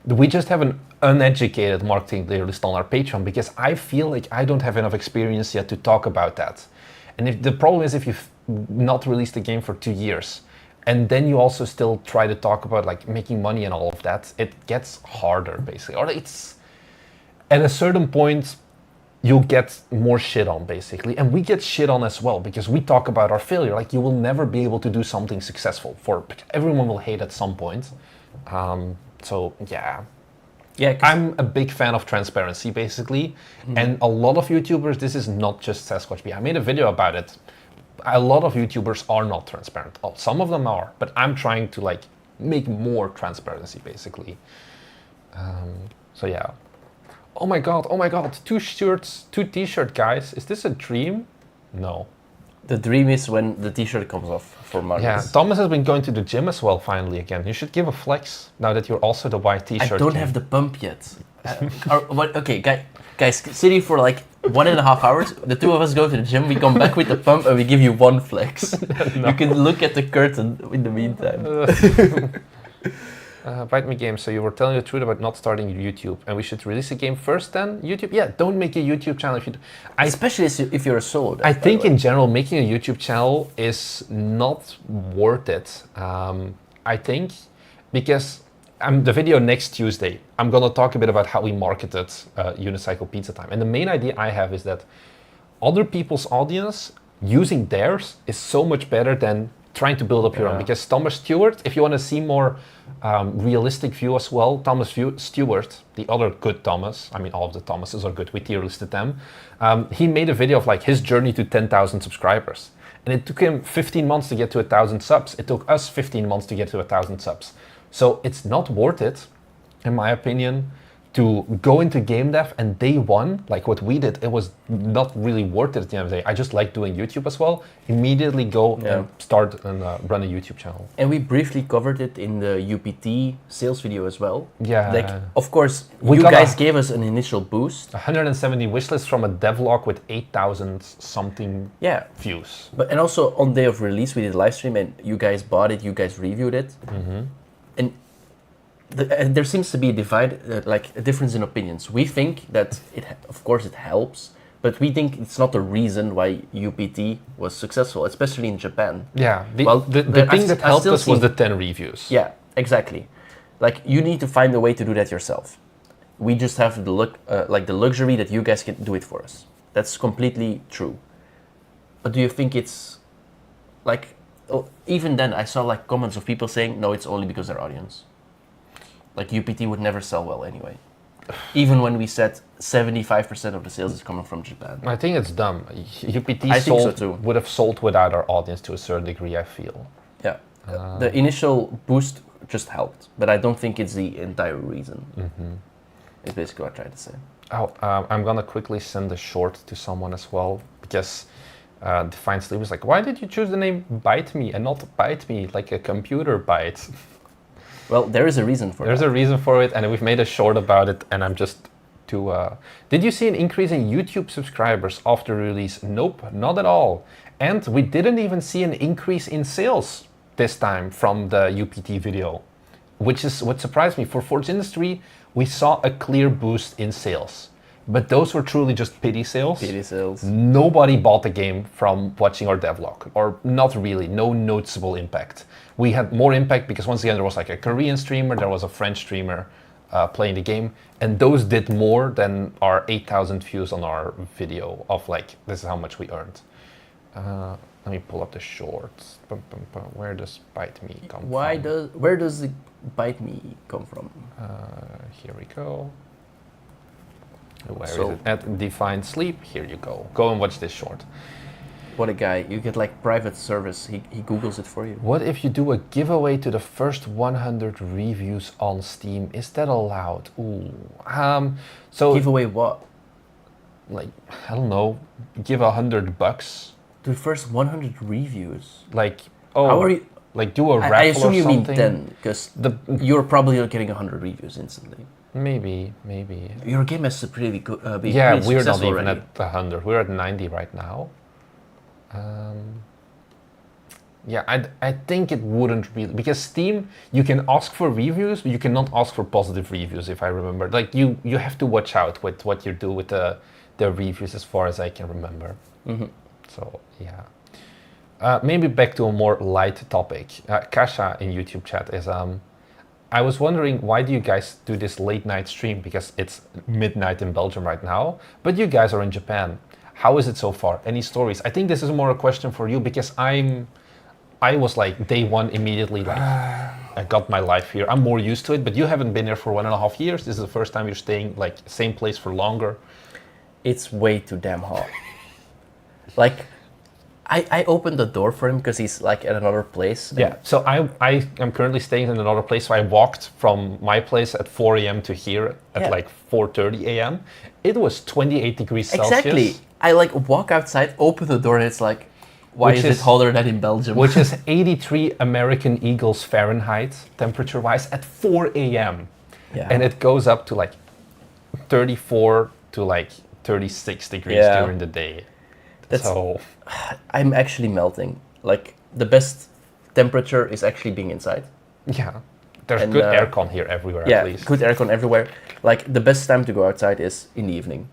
We just have an uneducated marketing tier list on our Patreon, because I feel like I don't have enough experience yet to talk about that. And if the problem is, if you've not released a game for 2 years, and then you also still try to talk about like making money and all of that, it gets harder basically. Or it's at a certain point, you'll get more shit on basically. And we get shit on as well, because we talk about our failure. Like, you will never be able to do something successful, everyone will hate at some point. So yeah. Yeah, I'm a big fan of transparency basically. And a lot of YouTubers, this is not just Sasquatch B. I made a video about it. A lot of YouTubers are not transparent. Oh, some of them are, but I'm trying to like make more transparency basically. So yeah. Oh my god, 2 shirts, 2 t-shirt guys. Is this a dream? No.
The dream is when the t-shirt comes off for Marcus.
Yeah, Thomas has been going to the gym as well finally again. You should give a flex now that you're also the white t-shirt.
I don't have the pump yet. Okay, guy. Guys, sitting for like 1.5 hours, the two of us go to the gym, we come back with the pump and we give you one flex. You can look at the curtain in the meantime.
Bite Me Game, so you were telling the truth about not starting YouTube, and we should release a game first, then YouTube? Yeah, don't make a YouTube channel if you...
Especially if you're a solo dev,
I think in general, making a YouTube channel is not worth it. I think, because the video next Tuesday, I'm going to talk a bit about how we marketed Unicycle Pizza Time. And the main idea I have is that other people's audience, using theirs, is so much better than trying to build up your own. Because Thomas Stewart, if you want to see more realistic view as well, Thomas Stewart, the other good Thomas, I mean all of the Thomases are good, we tier listed them, he made a video of like his journey to 10,000 subscribers. And it took him 15 months to get to 1,000 subs. It took us 15 months to get to 1,000 subs. So it's not worth it, in my opinion, to go into game dev and day one, like what we did, it was not really worth it at the end of the day. I just like doing YouTube as well. Immediately go and start and run a YouTube channel.
And we briefly covered it in the UPT sales video as well.
Yeah.
Like, of course, you guys gave us an initial boost.
170 wishlists from a devlog with 8,000 something views.
And also on day of release, we did live stream and you guys bought it, you guys reviewed it.
Mm-hmm.
And there seems to be a difference in opinions. We think that of course it helps, but we think it's not the reason why UPT was successful, especially in Japan.
Yeah, the thing that helped us was the 10 reviews.
Yeah, exactly. Like, you need to find a way to do that yourself. We just have the luxury that you guys can do it for us. That's completely true. But do you think it's like, even then I saw like comments of people saying, no, it's only because their audience. Like, UPT would never sell well anyway. Even when we said 75% of the sales is coming from Japan.
I think it's dumb. UPT would have sold without our audience to a certain degree, I feel.
Yeah. The initial boost just helped, but I don't think it's the entire reason.
Mm-hmm.
It's basically what I tried to say.
I'm going to quickly send a short to someone as well, because Defiant Sleep was like, why did you choose the name Bite Me and not Bite Me, like a computer bite?
Well, there is a reason for
There's a reason for it, and we've made a short about it, and I'm just too... Did you see an increase in YouTube subscribers after release? Nope, not at all. And we didn't even see an increase in sales this time from the UPT video, which is what surprised me. For Forge Industry, we saw a clear boost in sales, but those were truly just pity sales.
Pity sales.
Nobody bought the game from watching our devlog, or not really, no noticeable impact. We had more impact because once again, there was like a Korean streamer, there was a French streamer playing the game, and those did more than our 8,000 views on our video of like, this is how much we earned. Let me pull up the shorts. Where does Bite Me come from?
Where does the Bite Me come from?
Here we go. Where is it? At Defiant Sleep. Here you go. Go and watch this short.
What a guy. You get like private service. He Googles it for you.
What if you do a giveaway to the first 100 reviews on Steam? Is that allowed? Ooh. So
giveaway what?
Like, I don't know. Give $100.
The first 100 reviews.
Like,
how are you?
Like, do a raffle.
I assume you
something.
mean 10, because you're probably not getting 100 reviews instantly.
Maybe.
Your game has to pretty good.
Yeah, we're not even
already.
at 100. We're at 90 right now. Yeah, I think it wouldn't really, because Steam, you can ask for reviews, but you cannot ask for positive reviews, if I remember. Like, you have to watch out with what you do with the reviews, as far as I can remember.
Mm-hmm.
So, yeah. Maybe back to a more light topic. Kasha in YouTube chat is, I was wondering, why do you guys do this late night stream? Because it's midnight in Belgium right now, but you guys are in Japan. How is it so far? Any stories? I think this is more a question for you, because I was like day one immediately, like, I got my life here. I'm more used to it, but you haven't been here for 1.5 years. This is the first time you're staying like same place for longer.
It's way too damn hot. Like, I opened the door for him because he's like at another place.
Yeah, so I am currently staying in another place. So I walked from my place at 4 a.m. to here at like 4:30 a.m. It was 28 degrees Celsius.
Exactly. I like walk outside, open the door, and it's like, why is it hotter than in Belgium?
Which is 83 American Eagles Fahrenheit, temperature-wise, at 4 a.m.
Yeah.
And it goes up to like 34 to like 36 degrees
Yeah.
during the day.
That's-
So
I'm actually melting. Like the best temperature is actually being inside.
yeah, there's
And,
good aircon here everywhere
Yeah,
at least.
good aircon everywhere. Like the best time to go outside is in the evening.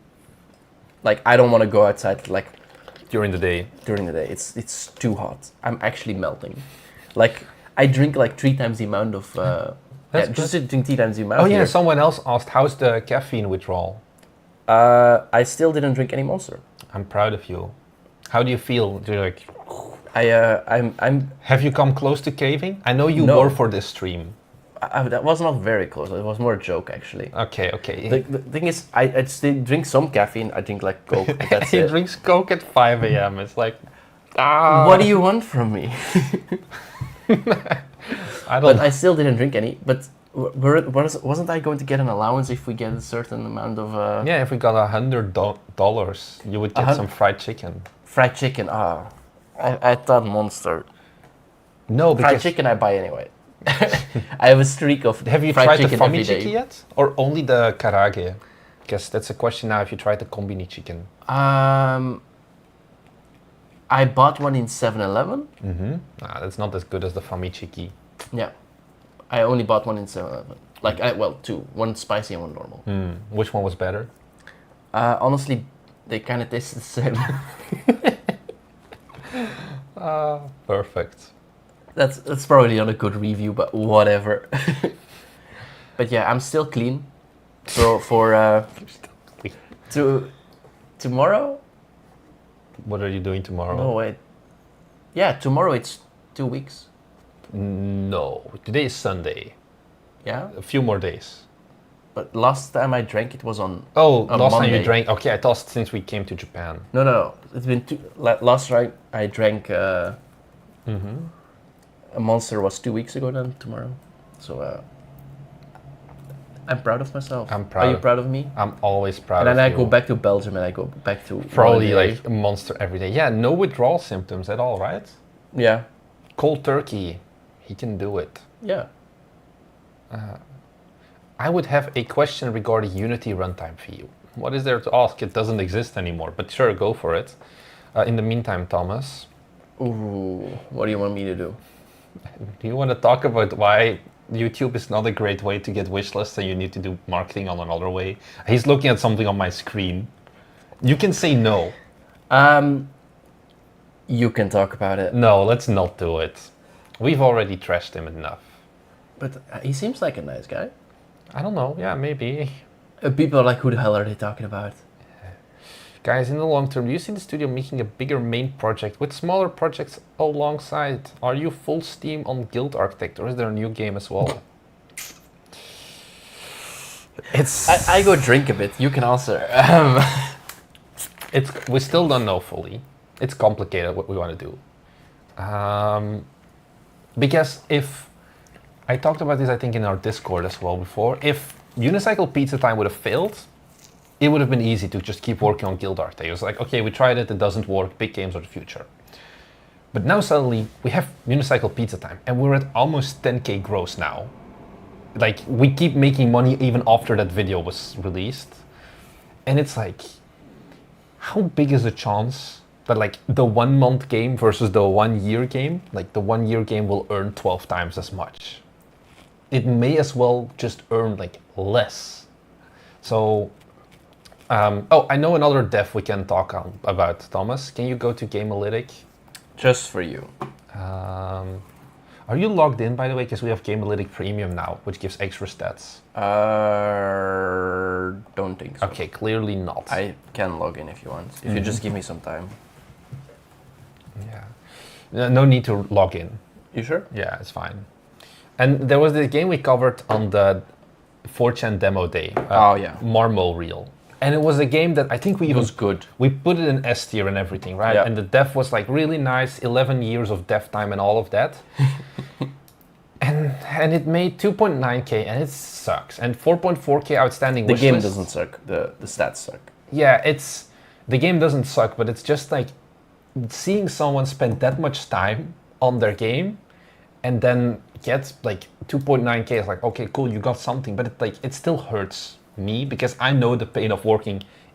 Like I don't want to go outside like
During the day.
during the day. It's too hot. I'm actually melting. Like I drink like 3 times the amount of.
That's
Just drink 3 times the amount.
Oh yeah,
here.
someone else asked, how's the caffeine withdrawal?
I still didn't drink any Monster.
I'm proud of you. How do you feel? Do you like?
I'm.
Have you come close to caving? I know you
No.
were for this stream.
That was not very close. It was more a joke actually.
Okay.
The thing is, I still drink some caffeine. I drink like Coke. But that's
He
it.
drinks Coke at 5 a.m. It's like,
What do you want from me?
I
But
don't.
I still didn't drink any. But wasn't I going to get an allowance if we get a certain amount of
Yeah, if we got $100, you would get some fried chicken.
fried chicken? I thought Monster.
No,
Fried
because
chicken I buy anyway. I have a streak of
have you
fried
tried the
chicken every
famiciki
day.
yet, or only the karage? Because that's a question now. If you tried the kombini chicken.
I bought one in 7-Eleven.
That's not as good as the famiciki.
Yeah. I only bought one in 7-Eleven. Like, two. One spicy and one normal.
Which one was better?
Honestly, they kind of taste the same.
Perfect.
That's probably not a good review, but whatever. But yeah, I'm still clean. So for tomorrow?
What are you doing tomorrow?
No, wait. Yeah, tomorrow it's 2 weeks.
No, today is Sunday.
Yeah?
A few more days.
But last time I drank it was on
Oh,
On
last time
Monday.
you drank. Okay, I thought since we came to Japan.
No. It's been last night I drank a Monster was 2 weeks ago then tomorrow. So I'm proud of myself.
I'm proud.
Are you proud of me?
I'm always proud
And then
of
I
you.
go back to Belgium and I go back to
Probably
Monday.
like a monster every day. Yeah, no withdrawal symptoms at all, right?
Yeah.
Cold turkey, he can do it.
Yeah.
I would have a question regarding Unity Runtime Fee. What is there to ask? It doesn't exist anymore, but sure, go for it. In the meantime, Thomas,
Ooh, what do you want me to do?
do you want to talk about why YouTube is not a great way to get wish lists and you need to do marketing on another way? He's looking at something on my screen. You can say no.
You can talk about it.
No, let's not do it. We've already trashed him enough.
But he seems like a nice guy.
I don't know. Yeah, maybe.
People are like, who the hell are they talking about?
Guys, in the long term, do you see the studio making a bigger main project with smaller projects alongside? Are you full steam on Guild Architect, or is there a new game as well? It's
I go drink a bit. You can answer.
we still don't know fully. It's complicated what we want to do. Because if I talked about this, I think in our Discord as well before. If Unicycle Pizza Time would have failed, it would have been easy to just keep working on Guild Architect. It was like, okay, we tried it doesn't work. Big games are the future. But now suddenly we have Unicycle Pizza Time, and we're at almost 10k gross now. Like, we keep making money even after that video was released. And it's like, how big is the chance that like the 1 month game versus the 1 year game, like the 1 year game will earn 12 times as much? It may as well just earn like less. So, I know another dev we can talk about, Thomas. Can you go to Gamealytic?
Just for you.
Are you logged in, by the way? Because we have Gamealytic Premium now, which gives extra stats.
Don't think so.
Okay, clearly not.
I can log in if you want. If you just give me some time.
Yeah. No need to log in.
You sure?
Yeah, it's fine. And there was this game we covered on the 4chan demo day. Marmo Reel. And it was a game that I think
It was good.
we put it in S tier and everything, right?
Yeah.
And the dev was like really nice, 11 years of dev time and all of that. and it made 2.9k and it sucks. And 4.4k outstanding
The
wish
game
list.
doesn't suck. The stats suck.
Yeah, the game doesn't suck, but it's just like seeing someone spend that much time on their game and then get like 2.9k is like, okay, cool, you got something, but it still hurts me because I know the pain of working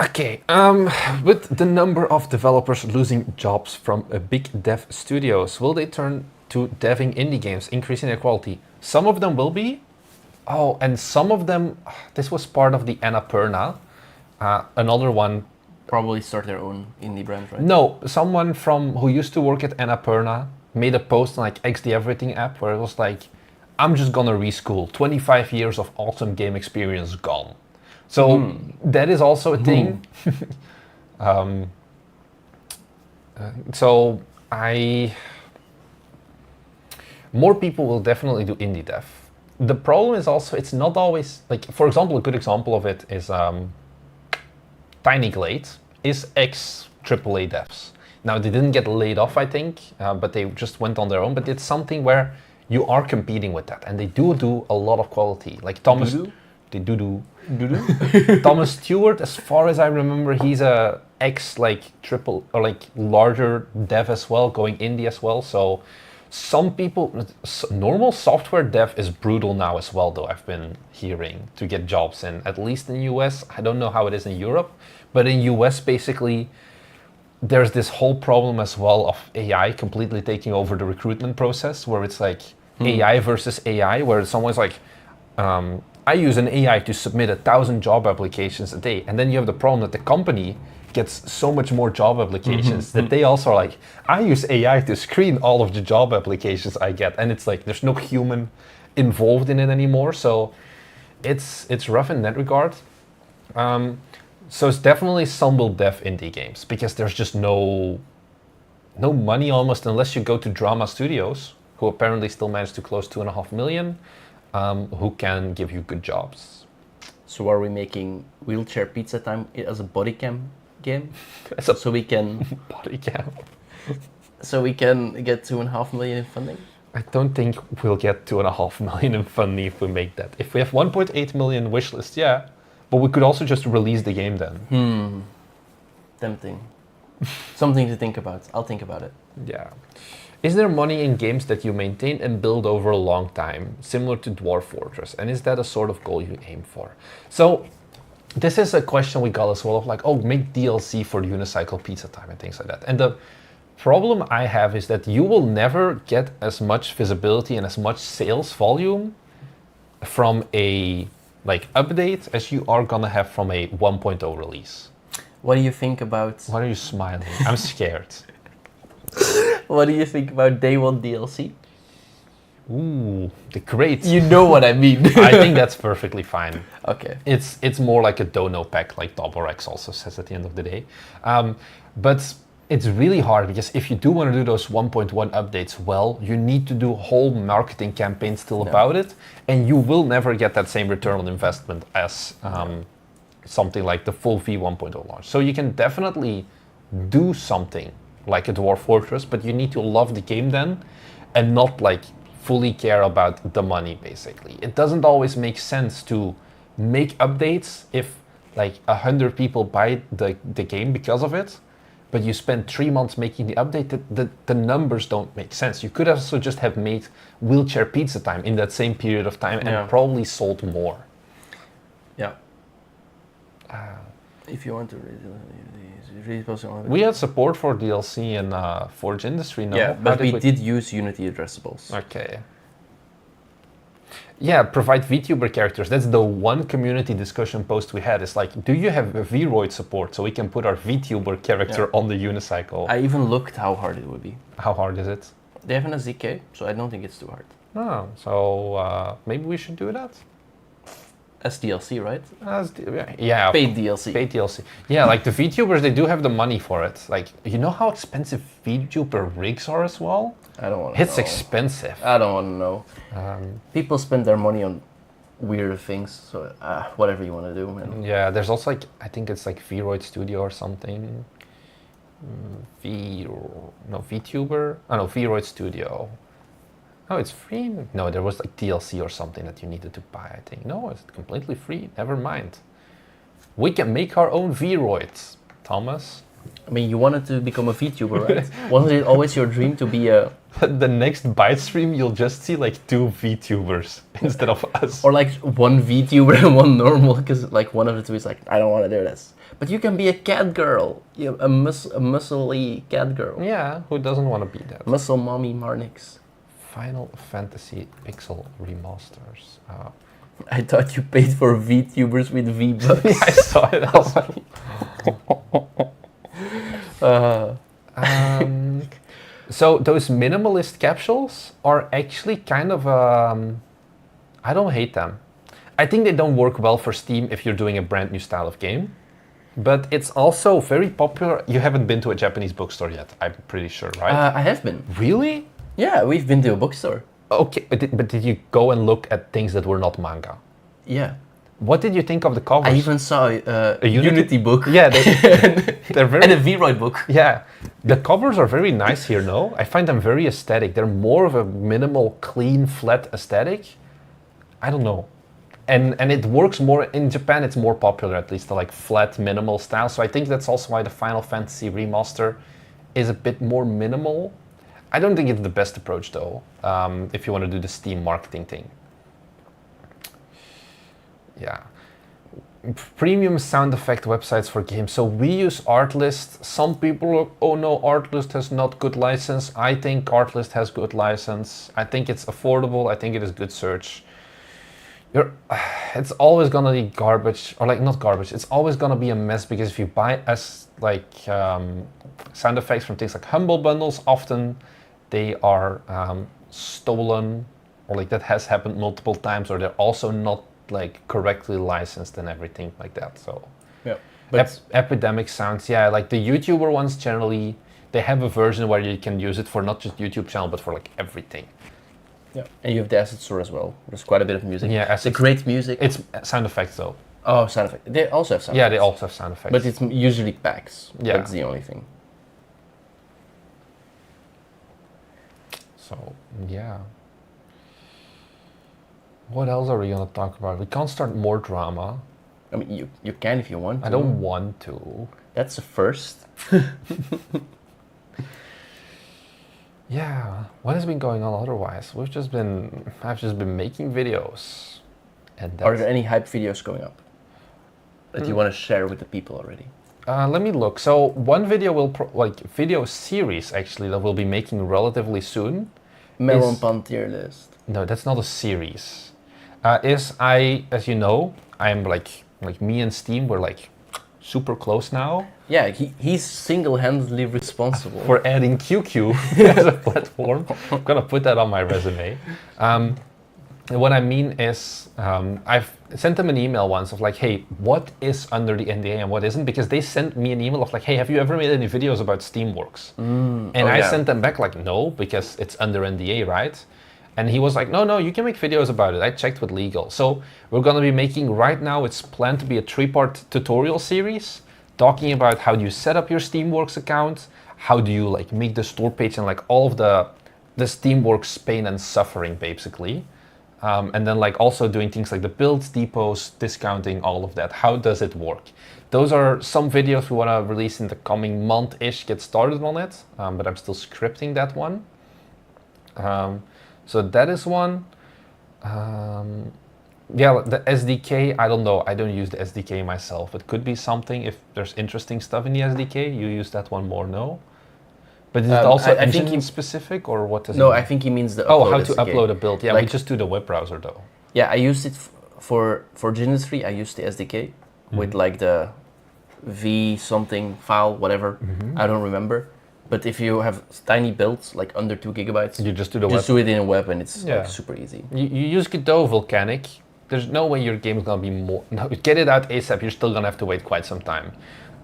Okay, with the number of developers losing jobs from big dev studios, will they turn to deving indie games, increasing their quality? Some of them will be. Oh, and some of them, this was part of the Annapurna. Another one,
Probably start their own indie brand, right?
no, someone from who used to work at Annapurna made a post on like XD Everything app where it was like, I'm just gonna reschool. 25 years of awesome game experience gone. So that is also a thing. So more people will definitely do indie dev. The problem is also it's not always like, for example, a good example of it is Tiny Glade is ex AAA devs. Now they didn't get laid off, I think, but they just went on their own. But it's something where you are competing with that, and they do a lot of quality. Like Thomas, they do. Thomas Stewart, as far as I remember, he's a ex like triple or like larger dev as well, going indie as well. So some people, normal software dev is brutal now as well, though I've been hearing to get jobs in, at least in the US. I don't know how it is in Europe, but in US basically there's this whole problem as well of AI completely taking over the recruitment process, where it's like AI versus AI, where someone's like, I use an AI to submit 1,000 job applications a day. And then you have the problem that the company gets so much more job applications that they also are like, I use AI to screen all of the job applications I get. And it's like, there's no human involved in it anymore. So it's rough in that regard. So it's definitely some will dev indie games because there's just no money almost, unless you go to Drama Studios, who apparently still managed to close 2.5 million. Who can give you good jobs.
So are we making Wheelchair Pizza Time as a body cam game? So we can
body cam.
So we can get 2.5 million in funding?
I don't think we'll get 2.5 million in funding if we make that. If we have 1.8 million wishlist, yeah. But we could also just release the game then.
Tempting. Something to think about. I'll think about it.
Yeah. Is there money in games that you maintain and build over a long time, similar to Dwarf Fortress? And is that a sort of goal you aim for? So this is a question we got as well of like, oh, make DLC for Unicycle Pizza Time and things like that. And the problem I have is that you will never get as much visibility and as much sales volume from a like update as you are gonna have from a 1.0 release.
What do you think about...
Why are you smiling? I'm scared.
What do you think about Day 1 DLC?
Ooh, the great.
You know what I mean.
I think that's perfectly fine.
Okay.
It's more like a dono pack, like Doborex also says at the end of the day. But it's really hard because if you do want to do those 1.1 updates well, you need to do a whole marketing campaign still about it, and you will never get that same return on investment as something like the full V1.0 launch. So you can definitely do something like a Dwarf Fortress, but you need to love the game then and not like fully care about the money basically. It doesn't always make sense to make updates if like 100 people buy the game because of it, but you spend 3 months making the update. The numbers don't make sense. You could also just have made Wheelchair Pizza Time in that same period of time and probably sold more.
Yeah. If you want to
we had support for DLC in Forge Industry now.
Yeah, but we did use Unity addressables.
Okay. Yeah, provide VTuber characters. That's the one community discussion post we had. It's like, do you have a Vroid support so we can put our VTuber character on the unicycle?
I even looked how hard it would be.
How hard is it?
They have an SDK, so I don't think it's too hard.
Oh, so maybe we should do that.
As DLC, right?
Yeah.
Paid DLC.
Paid DLC. Yeah, like the VTubers, they do have the money for it. Like, you know how expensive VTuber rigs are as well?
I don't want to know.
It's expensive.
I don't want to know. People spend their money on weird things, so whatever you want to do, man.
Yeah, there's also like, I think it's like Vroid Studio or something. VTuber? Oh no, Vroid Studio. Oh, it's free? No, there was like DLC or something that you needed to buy, I think. No, it's completely free. Never mind. We can make our own Vroids, Thomas.
I mean, you wanted to become a VTuber, right? Wasn't it always your dream to be a...
The next BiteStream, you'll just see like 2 VTubers instead of us.
Or like one VTuber and one normal, because like one of the two is like, I don't want to do this. But you can be a cat girl, a muscly cat girl.
Yeah, who doesn't want to be that?
Muscle mommy Marnix.
Final Fantasy Pixel remasters.
I thought you paid for VTubers with V-Bucks.
Yeah, I saw it also. So those minimalist capsules are actually kind of, I don't hate them. I think they don't work well for Steam if you're doing a brand new style of game. But it's also very popular. You haven't been to a Japanese bookstore yet, I'm pretty sure, right?
I have been.
Really?
Yeah, we've been to a bookstore.
Okay, but did you go and look at things that were not manga?
Yeah.
What did you think of the covers?
I even saw a Unity book.
Yeah, they're very...
And a V-Roid book.
Yeah, the covers are very nice here, no? I find them very aesthetic. They're more of a minimal, clean, flat aesthetic. I don't know. And it works more, in Japan it's more popular at least, the like flat, minimal style. So I think that's also why the Final Fantasy remaster is a bit more minimal. I don't think it's the best approach though, if you want to do the Steam marketing thing. Yeah. Premium sound effect websites for games. So we use Artlist. Some people are, oh no, Artlist has not good license. I think Artlist has good license. I think it's affordable. I think it is good search. It's always gonna be garbage, or like not garbage. It's always gonna be a mess because if you buy as like sound effects from things like Humble Bundles, often they are stolen, or like that has happened multiple times, or they're also not like correctly licensed and everything like that. So
yeah, but
Epidemic sounds, yeah, like the YouTuber ones generally they have a version where you can use it for not just YouTube channel but for like everything.
Yeah, and you have the asset store as well. There's quite a bit of music.
Yeah,
it's a great music.
It's sound effects though.
Oh, sound effects. They also have sound effects.
Yeah, they also have sound effects.
But it's usually packs.
Yeah.
That's the only thing.
So, yeah. What else are we going to talk about? We can't start more drama.
I mean, you can if you want to.
I don't want to.
That's a first.
Yeah, what has been going on otherwise? I've just been making videos. And
Are there any hype videos going up that you want to share with the people already?
Let me look. So one video video series actually that we'll be making relatively soon.
Melon Pan tier list.
No, that's not a series. As you know, I'm like me and Steam, we're like super close now.
Yeah, he's single-handedly responsible
for adding QQ as a platform. I'm gonna put that on my resume. What I mean is, I've sent them an email once of like, hey, what is under the NDA and what isn't? Because they sent me an email of like, hey, have you ever made any videos about Steamworks? I sent them back like, no, because it's under NDA, right? And he was like, no, you can make videos about it. I checked with legal. So we're gonna be making, right now it's planned to be a 3-part tutorial series talking about how do you set up your Steamworks account, how do you like make the store page and like all of the Steamworks pain and suffering basically. And then like also doing things like the builds, depots, discounting, all of that. How does it work? Those are some videos we want to release in the coming month-ish, get started on it, but I'm still scripting that one. So that is one. Yeah, the SDK, I don't know. I don't use the SDK myself. It could be something if there's interesting stuff in the SDK. You use that one more, no? But is it also engine specific or what does it mean?
I think he means the
upload
how
to
SDK.
Upload a build. Yeah,
like,
we just do the web browser though.
Yeah, I used it for Industry. I used the SDK with like the V something file, whatever. I don't remember. But if you have tiny builds, like under 2 gigabytes,
you just do the web.
Just do it in a web and it's like super easy.
You use Godot Volcanic. There's no way your game is gonna be more. No, get it out ASAP. You're still gonna have to wait quite some time,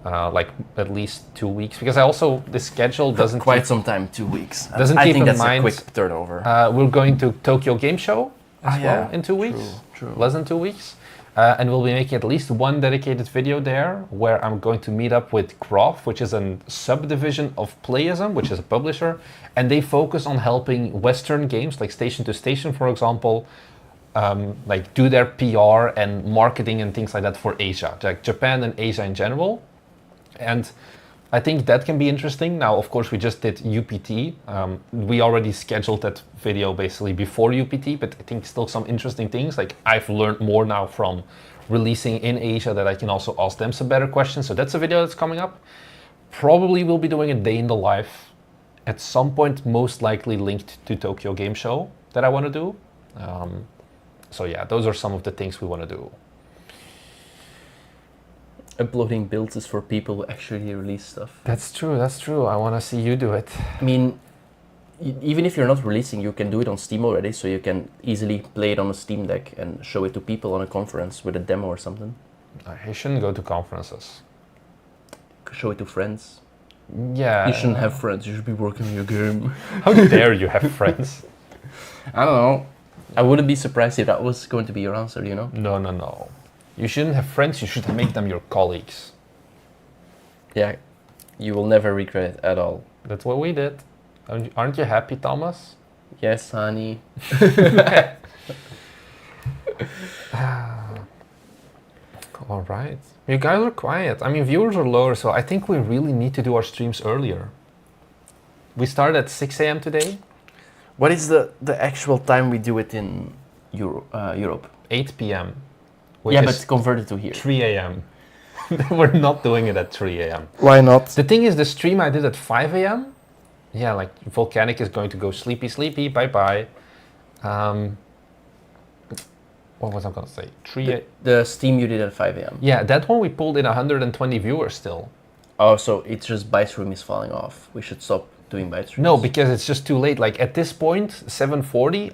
like at least 2 weeks. Because the schedule doesn't
some time, 2 weeks.
Doesn't
I
keep
think
in
that's
mind.
A quick turnover.
We're going to Tokyo Game Show as well in 2 weeks.
True.
Less than 2 weeks. And we'll be making at least one dedicated video there where I'm going to meet up with Groff, which is a subdivision of Playism, which is a publisher, and they focus on helping Western games like Station to Station, for example, like do their PR and marketing and things like that for Asia, like Japan and Asia in general. And I think that can be interesting. Now, of course, we just did UPT. We already scheduled that video basically before UPT, but I think still some interesting things. Like I've learned more now from releasing in Asia that I can also ask them some better questions. So that's a video that's coming up. Probably will be doing a day in the life at some point, most likely linked to Tokyo Game Show that I want to do. So yeah, those are some of the things we want to do.
Uploading builds is for people who actually release stuff.
That's true, that's true. I want to see you do it.
I mean, even if you're not releasing, you can do it on Steam already, so you can easily play it on a Steam Deck and show it to people on a conference with a demo or something.
You shouldn't go to conferences.
Show it to friends.
Yeah.
You shouldn't have friends, you should be working on your game.
How dare you have friends?
I don't know. I wouldn't be surprised if that was going to be your answer, you know?
No. You shouldn't have friends, you should make them your colleagues.
Yeah, you will never regret it at all.
That's what we did. Aren't you happy, Thomas?
Yes, honey.
All right. You guys are quiet. I mean, viewers are lower, so I think we really need to do our streams earlier. We started at 6 a.m. today.
What is the actual time we do it in Europe?
8 p.m.
Yeah, but converted to here.
3 a.m. We're not doing it at 3 a.m.
Why not?
The thing is, the stream I did at 5 a.m. Yeah, like Volcanic is going to go sleepy, bye-bye. What was I going to say?
The Steam you did at 5 a.m.
Yeah, that one we pulled in 120 viewers still.
Oh, so it's just BiteStream is falling off. We should stop doing BiteStream.
No, because it's just too late. Like at this point, 7:40,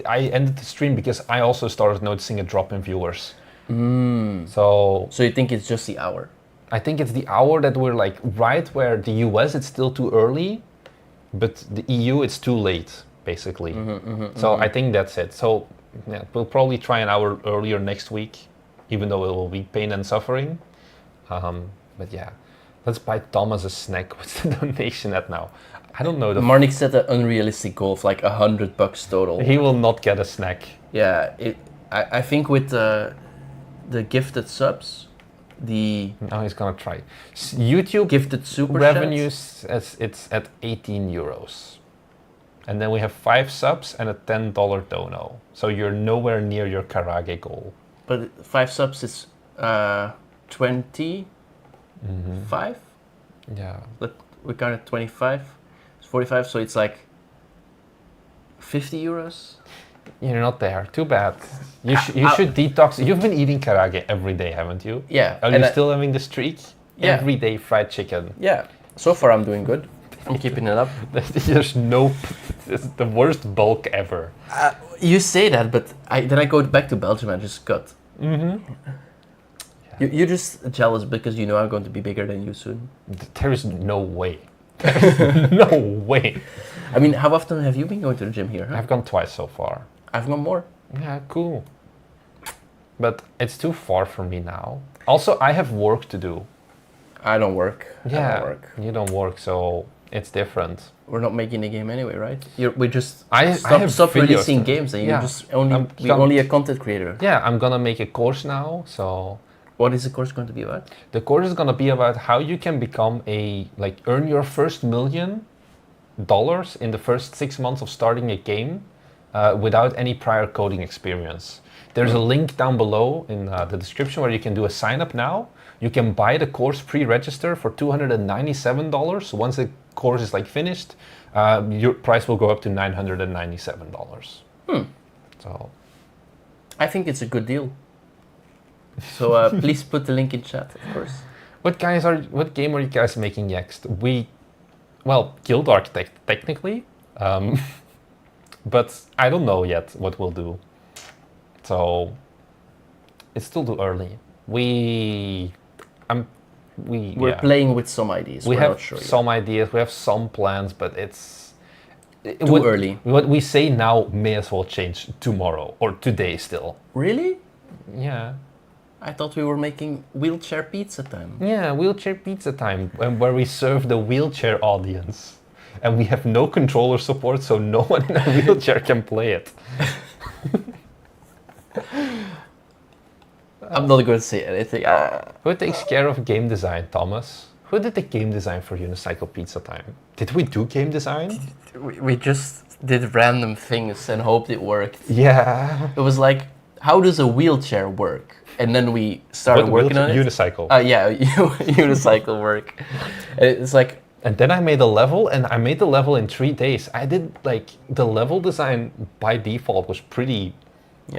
I ended the stream because I also started noticing a drop in viewers. So
you think it's just the hour?
I think it's the hour that we're like right where the US it's still too early, but the EU it's too late basically. I think that's it. So yeah, we'll probably try an hour earlier next week, even though it will be pain and suffering. But yeah, let's buy Thomas a snack. What's the donation at now? I don't know.
Marnik set an unrealistic goal of like $100 total.
He will not get a snack.
Yeah, I think with the gifted subs,
now he's gonna try. YouTube
gifted super
revenues it's at 18 euros, and then we have 5 subs and a $10 dono. So you're nowhere near your Karage goal.
But 5 subs is 25.
Yeah.
But we got it 25. It's 45. So it's like 50 euros.
You're not there. Too bad. You should detox. You've been eating Karage every day, haven't you?
Yeah.
Are you still having the streak?
Yeah.
Every day fried chicken.
Yeah. So far I'm doing good. I'm keeping it up.
There's it's the worst bulk ever.
You say that, but then I go back to Belgium and just cut.
Yeah.
You're just jealous because you know I'm going to be bigger than you soon.
There is no way. No way.
I mean, how often have you been going to the gym here? Huh?
I've gone twice so far.
I've gone more.
Yeah, cool. But it's too far for me now. Also, I have work to do.
I don't work.
Yeah,
I don't work.
You don't work, so it's different.
We're not making a game anyway, right? We just stop releasing games, and you're just only a content creator.
Yeah, I'm gonna make a course now. So,
what is the course going to be about?
The course is gonna be about how you can become earn your first $1 million in the first 6 months of starting a game without any prior coding experience. There's a link down below in the description where you can do a sign up now. You can buy the course pre-register for $297. Once the course is finished, your price will go up to $997. So,
I think it's a good deal. So please put the link in chat, of course.
What game are you guys making next? Guild Architect technically, but I don't know yet what we'll do. So it's still too early. We're
playing with some ideas.
We have
not sure
some ideas. We have some plans, but it's
too early.
What we say now may as well change tomorrow or today still.
Really?
Yeah.
I thought we were making wheelchair pizza time.
Yeah, wheelchair pizza time, where we serve the wheelchair audience. And we have no controller support, so no one in a wheelchair can play it.
I'm not going to say anything.
Who takes care of game design, Thomas? Who did the game design for Unicycle Pizza Time? Did we do game design?
We just did random things and hoped it worked.
Yeah.
It was like, how does a wheelchair work? And then we started working on it.
Unicycle.
Yeah, unicycle work. And it's like...
And then I made a level, and I made the level in 3 days. I did, like, the level design by default was pretty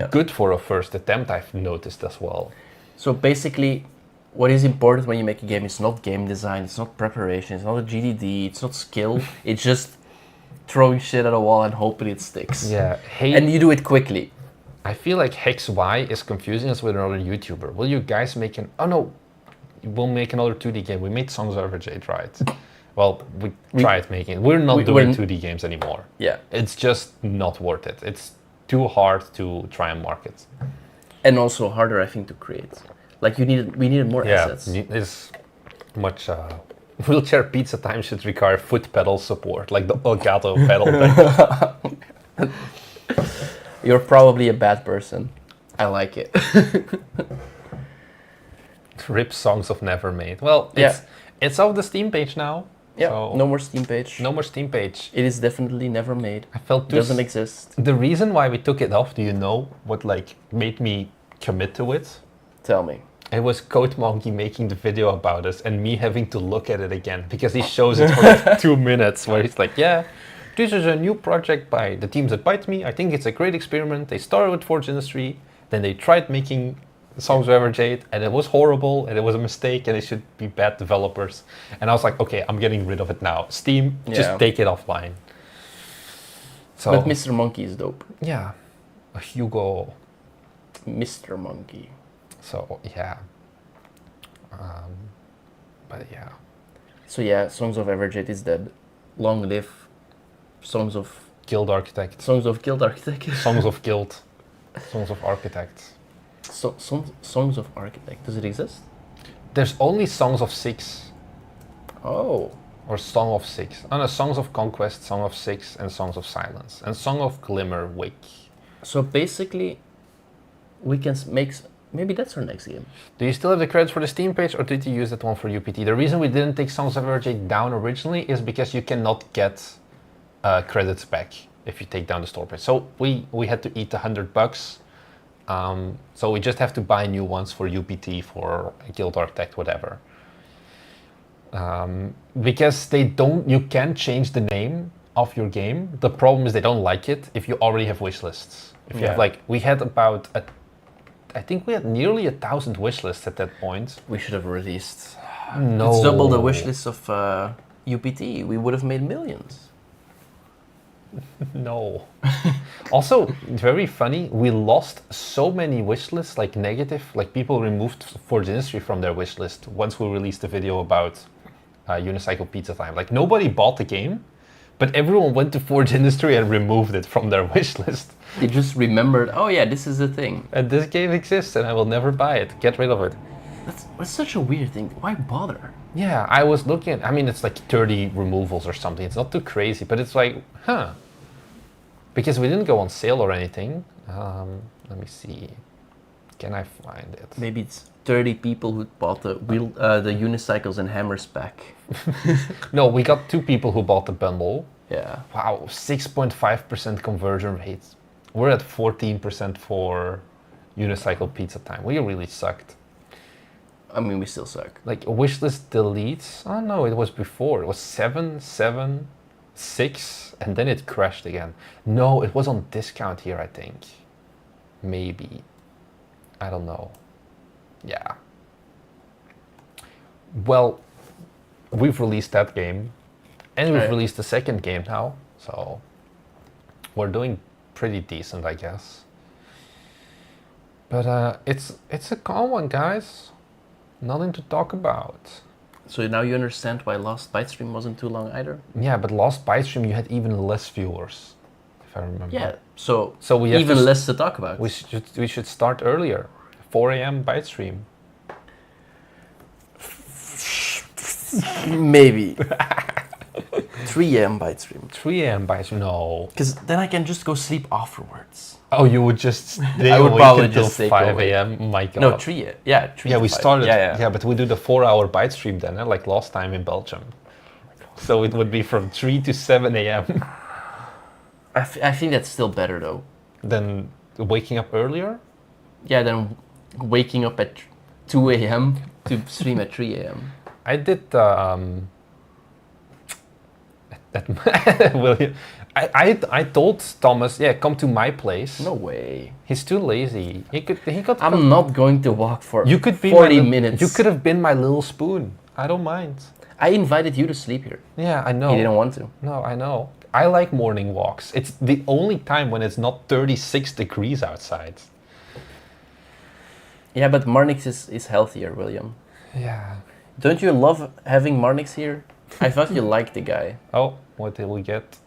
good for a first attempt, I've noticed as well.
So basically, what is important when you make a game is not game design, it's not preparation, it's not a GDD, it's not skill. It's just throwing shit at a wall and hoping it sticks.
Yeah. Hey,
and you do it quickly.
I feel like HexY is confusing us with another YouTuber. Will you guys make an... Oh no, we'll make another 2D game. We made Songs of Everjade, right? Well, we tried making it. We're not doing 2D games anymore.
Yeah.
It's just not worth it. It's too hard to try and market.
And also harder, I think, to create. Like we needed more assets.
Yeah, it's much... Wheelchair Pizza Time should require foot pedal support, like the Elgato pedal bench.
You're probably a bad person. I like it.
Rip Songs of Never Made. Well, it's off the Steam page now.
Yeah,
so
no more Steam page.
No more Steam page.
It is definitely never made.
I felt
it doesn't exist.
The reason why we took it off, do you know what like made me commit to it?
Tell me.
It was Code Monkey making the video about us and me having to look at it again because he shows it for like 2 minutes where he's like, yeah, this is a new project by the teams at BiteStream. I think it's a great experiment. They started with Forge Industry, then they tried making Songs of Everjade, and it was horrible, and it was a mistake, and they should be bad developers. And I was like, okay, I'm getting rid of it now. Steam, just take it offline. So,
but Mr. Monkey is dope.
Yeah, a Hugo.
Mr. Monkey.
So, yeah. But yeah.
So yeah, Songs of Everjade is dead. Long live Songs of...
Guild Architect.
Songs of Guild Architect.
Songs of Guild. Songs of Architect.
So, Songs of Architect, does it exist?
There's only Songs of Six.
Oh.
Or Song of Six. Oh no, Songs of Conquest, Song of Six, and Songs of Silence. And Song of Glimmer Wake.
So basically, we can make... Maybe that's our next game.
Do you still have the credits for the Steam page, or did you use that one for UPT? The reason we didn't take Songs of Everjade down originally is because you cannot get credits back if you take down the store page. So we had to eat $100. So we just have to buy new ones for UPT, for Guild Architect, whatever. Because you can change the name of your game. The problem is they don't like it if you already have wish lists. If you have we had about I think we had nearly 1,000 wish lists at that point.
We should have released.
No.
It's double the wish list of UPT. We would have made millions.
No. Also, very funny, we lost so many wish lists, like negative, like people removed Forge Industry from their wish list once we released the video about Unicycle Pizza Time. Like nobody bought the game, but everyone went to Forge Industry and removed it from their wish list.
They just remembered, oh yeah, this is the thing.
And this game exists and I will never buy it. Get rid of it.
That's such a weird thing. Why bother?
Yeah, I was looking at, I mean, it's like 30 removals or something. It's not too crazy, but it's like, huh. Because we didn't go on sale or anything. Let me see. Can I find it?
Maybe it's 30 people who bought the unicycles and hammers pack.
No, we got 2 people who bought the bundle.
Yeah.
Wow, 6.5% conversion rate. We're at 14% for Unicycle Pizza Time. We really sucked.
I mean, we still suck.
Like wishlist deletes. Oh no, it was before. It was 7, 7, 6, and then it crashed again. No, it was on discount here, I think. Maybe. I don't know. Yeah. Well, we've released that game, and we've released the second game now, so we're doing pretty decent, I guess. But it's a calm one, guys. Nothing to talk about.
So now you understand why last BiteStream wasn't too long either?
Yeah, but last BiteStream you had even less viewers, if I remember.
Yeah, so
we have
even less to talk about.
We should start earlier. 4 a.m. BiteStream.
Maybe. 3 a.m. BiteStream.
3 a.m. BiteStream? No.
Because then I can just go sleep afterwards.
Oh, you would just stay
I would
awake
probably
until
just stay
5
awake.
a.m.? My God.
No, 3 a.m. Yeah, 3
Yeah,
to
we
5.
started.
Yeah.
But we do the 4-hour BiteStream then, like last time in Belgium. So it would be from 3 to 7 a.m.
I think that's still better though.
Then waking up earlier?
Yeah, then waking up at 2 a.m. to stream at 3 a.m.
I did William. I told Thomas, yeah, come to my place.
No way.
He's too lazy. He could
I'm not going to walk for
you could be
40 minutes.
You could have been my little spoon. I don't mind.
I invited you to sleep here.
Yeah, I know.
You didn't want to.
No, I know. I like morning walks. It's the only time when it's not 36 degrees outside.
Yeah, but Marnix is healthier, William.
Yeah.
Don't you love having Marnix here? I thought you liked the guy.
Oh, what did we get?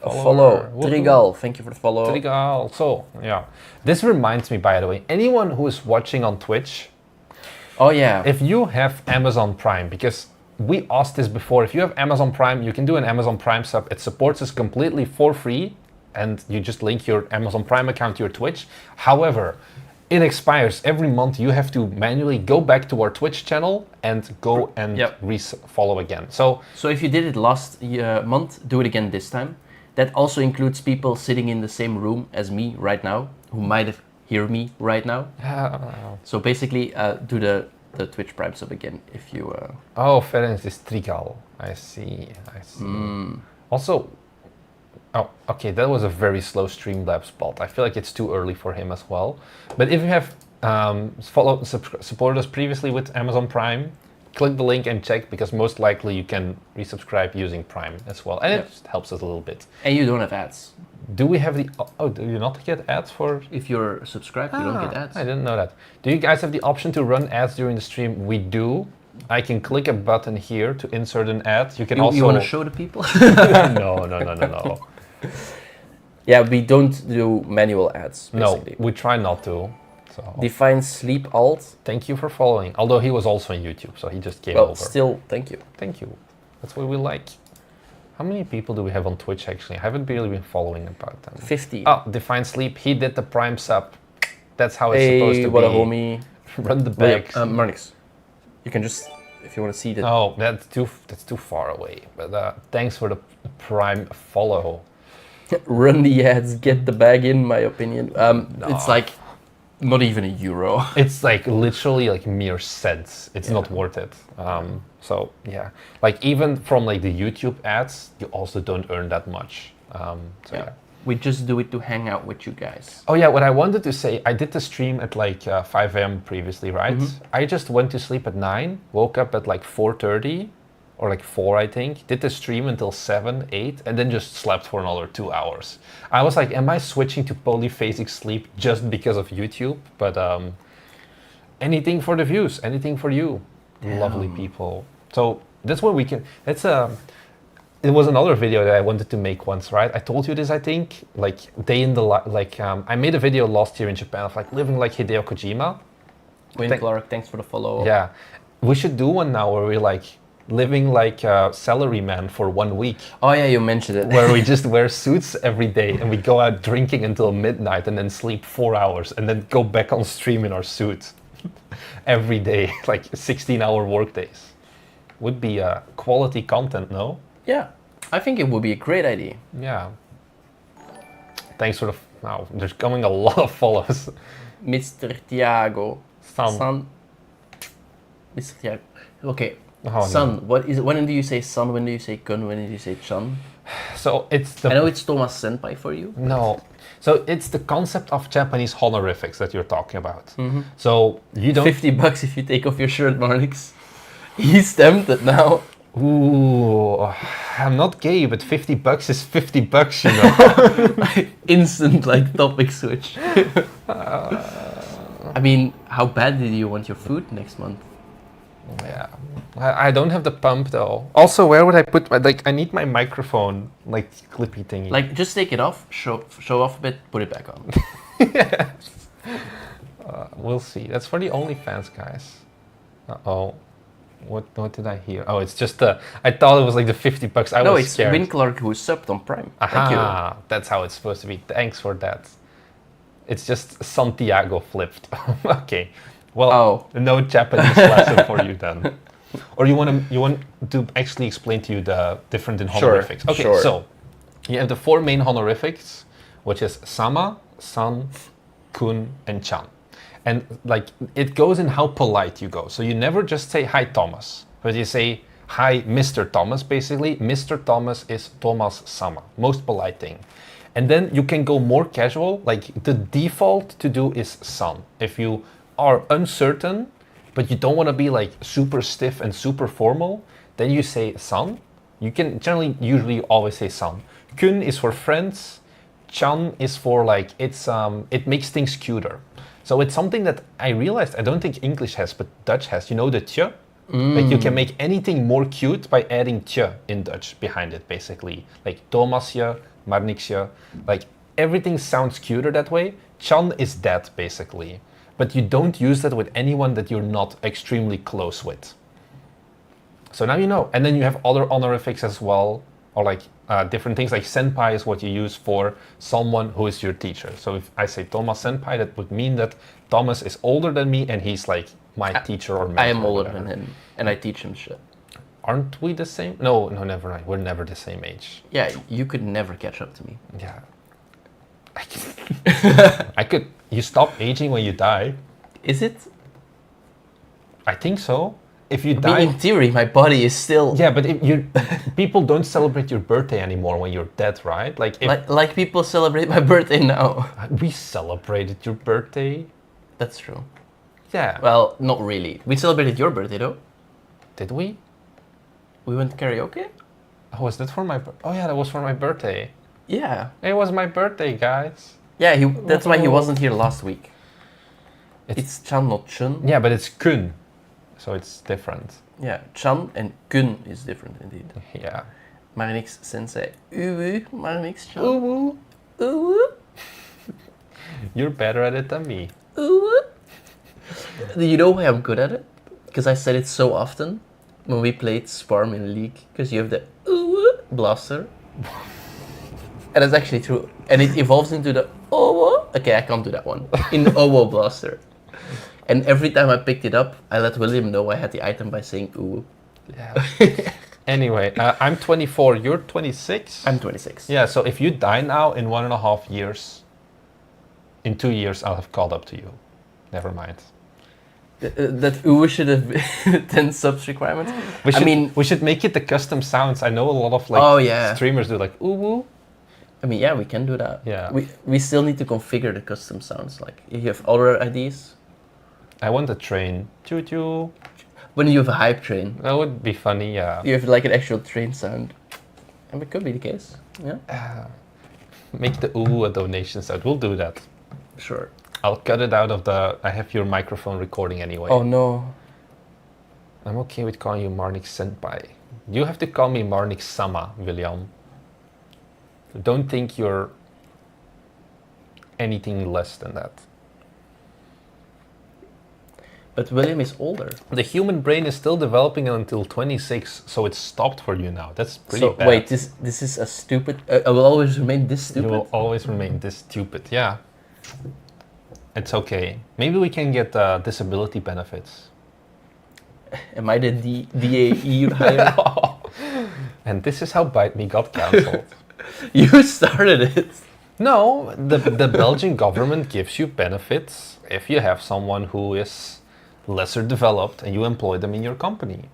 A follow.
Woohoo.
Trigal, thank you for the follow.
Trigal. So, yeah. This reminds me, by the way, anyone who is watching on Twitch,
Oh yeah.
if you have Amazon Prime, because we asked this before, if you have Amazon Prime, you can do an Amazon Prime sub. It supports us completely for free, and you just link your Amazon Prime account to your Twitch. However, it expires every month. You have to manually go back to our Twitch channel and go and follow again. So
if you did it last month, do it again this time. That also includes people sitting in the same room as me right now, who might have hear me right now. So basically, do the Twitch Prime sub again if you...
Oh, Ferenc is Trigal. I see. Also, oh, okay, that was a very slow Streamlabs bot. I feel like it's too early for him as well. But if you have supported us previously with Amazon Prime, click the link and check, because most likely you can resubscribe using Prime as well. And it just helps us a little bit.
And you don't have ads.
Do we have the... Oh, do you not get ads for...
If you're subscribed, you don't get ads.
I didn't know that. Do you guys have the option to run ads during the stream? We do. I can click a button here to insert an ad. You can also...
You want to show the people?
No.
Yeah, we don't do manual ads, basically.
No, we try not to. So.
Define sleep alt.
Thank you for following. Although he was also on YouTube, so he just came over.
Still, thank you.
Thank you. That's what we like. How many people do we have on Twitch, actually? I haven't really been following about them.
50.
Oh, Define Sleep. He did the Prime sub. That's how it's supposed to
what
be.
a homie.
Run the bags.
Marnix. You can just, if you want to see that.
Oh, that's too far away. But thanks for the Prime follow.
Run the ads, get the bag in, my opinion. It's like not even €1.
It's like literally like mere cents. It's not worth it. So yeah, like even from like the YouTube ads, you also don't earn that much.
We just do it to hang out with you guys.
Oh yeah, what I wanted to say, I did the stream at like 5 a.m. previously, right? I just went to sleep at 9, woke up at like 4:30 or like 4, I think. Did the stream until 7, 8, and then just slept for another 2 hours. I was like, am I switching to polyphasic sleep just because of YouTube? But anything for the views, anything for you, lovely people. So that's what we can. It was another video that I wanted to make once, right? I told you this, I think, like day in the I made a video last year in Japan of like living like Hideo Kojima.
Wayne Clark, thanks for the follow.
Yeah, we should do one now where we're like living like a salaryman for 1 week.
Oh yeah, you mentioned it.
Where we just wear suits every day and we go out drinking until midnight and then sleep 4 hours and then go back on stream in our suits every day, like 16-hour work days. Would be quality content, no?
Yeah, I think it would be a great idea.
Yeah. Thanks for the... Wow, there's coming a lot of follows.
Mr. Tiago.
Sun.
Mr. Tiago. Okay.
Oh,
Sun.
no.
What is it? When do you say sun? When do you say kun? When do you say chun?
So it's the...
I know it's Thomas Senpai for you.
No. So it's the concept of Japanese honorifics that you're talking about. So you don't...
$50 if you take off your shirt, Marnix. He's tempted now.
Ooh, I'm not gay, but $50 is $50, you know.
Instant like topic switch. I mean, how bad did you want your food next month?
Yeah, I don't have the pump though. Also, where would I put my, like, I need my microphone, like, clippy thingy.
Like, just take it off, show off a bit, put it back on.
We'll see. That's for the OnlyFans guys. Uh-oh. What did I hear? Oh, it's just I thought it was like the $50. I
No,
was
it's
scared.
Win Clark who subbed on Prime. Thank you.
Aha, that's how it's supposed to be. Thanks for that. It's just Santiago flipped. Okay. Well, no Japanese lesson for you then. Or you want to actually explain to you the different in honorifics? Okay,
sure.
So you have the 4 main honorifics, which is sama, san, kun, and chan. And like it goes in how polite you go. So you never just say hi Thomas, but you say hi Mr. Thomas. Basically, Mr. Thomas is Thomas sama, most polite thing. And then you can go more casual. Like the default to do is san. If you are uncertain, but you don't want to be like super stiff and super formal, then you say san. You can usually always say san. Kun is for friends. Chan is for like it makes things cuter. So it's something that I realized I don't think English has, but Dutch has. You know the tje? Like you can make anything more cute by adding tje in Dutch behind it, basically. Like Thomasje, maar niksje. Like everything sounds cuter that way. Chan is that basically. But you don't use that with anyone that you're not extremely close with. So now you know. And then you have other honorifics as well, or like different things. Like senpai is what you use for someone who is your teacher. So if I say Thomas senpai, that would mean that Thomas is older than me and he's like my teacher or mentor.
I am older than him, and I teach him shit.
Aren't we the same? No, never mind. We're never the same age.
Yeah, you could never catch up to me.
Yeah. I could. You stop aging when you die.
Is it?
I think so. If you
I
die,
mean, in theory, my body is still.
yeah, but if you people don't celebrate your birthday anymore when you're dead, right? Like if
Like people celebrate my birthday now.
we celebrated your birthday.
That's true.
Yeah.
Well, not really. We celebrated your birthday though.
Did we?
We went karaoke.
Oh, was that for my? Oh yeah, that was for my birthday.
Yeah.
It was my birthday, guys.
Yeah. That's why he wasn't here last week.
It's-
It's Chan, not Chun.
Yeah, but it's kun, so it's different.
Yeah, Chan and Kun is different indeed.
Yeah.
Maar niks sensei. Uwu, maar niks Chan.
Ooh,
Uwu,
you're better at it than me.
uwu. Do you know why I'm good at it? Because I said it so often when we played Sparm in League. Because you have the uwu blaster. And that's actually true. And it evolves into the owo. Okay, I can't do that one. In the owo blaster. And every time I picked it up, I let William know I had the item by saying uwu.
Yeah. Anyway, I'm 24. You're 26.
I'm 26.
Yeah. So if you die now in 1.5 years, in 2 years I'll have caught up to you. Never mind.
That uwu should have been 10 subs requirement.
We should make it the custom sounds. I know a lot of like
Oh, yeah.
streamers do like ooh woo.
I mean, yeah, we can do that.
Yeah.
We still need to configure the custom sounds. Like, if you have other ideas,
I want a train. Choo choo.
when you have a hype train,
That would be funny. Yeah.
you have like an actual train sound. And it could be the case. Yeah,
Make the ooh a donation sound. We'll do that.
sure.
I'll cut it out of the. I have your microphone recording anyway.
Oh no.
I'm okay with calling you Marnix Senpai. You have to call me Marnix Sama, William. Don't think you're anything less than that.
But William is older.
The human brain is still developing until 26, so it's stopped for you now. That's pretty
So
bad.
wait, this is a stupid. I will always remain this
You
stupid.
will always remain this stupid. Yeah. It's okay. Maybe we can get disability benefits.
Am I the DAE hire?
And this is how Bite Me got cancelled.
You started it.
No, the Belgian government gives you benefits if you have someone who is lesser developed and you employ them in your company.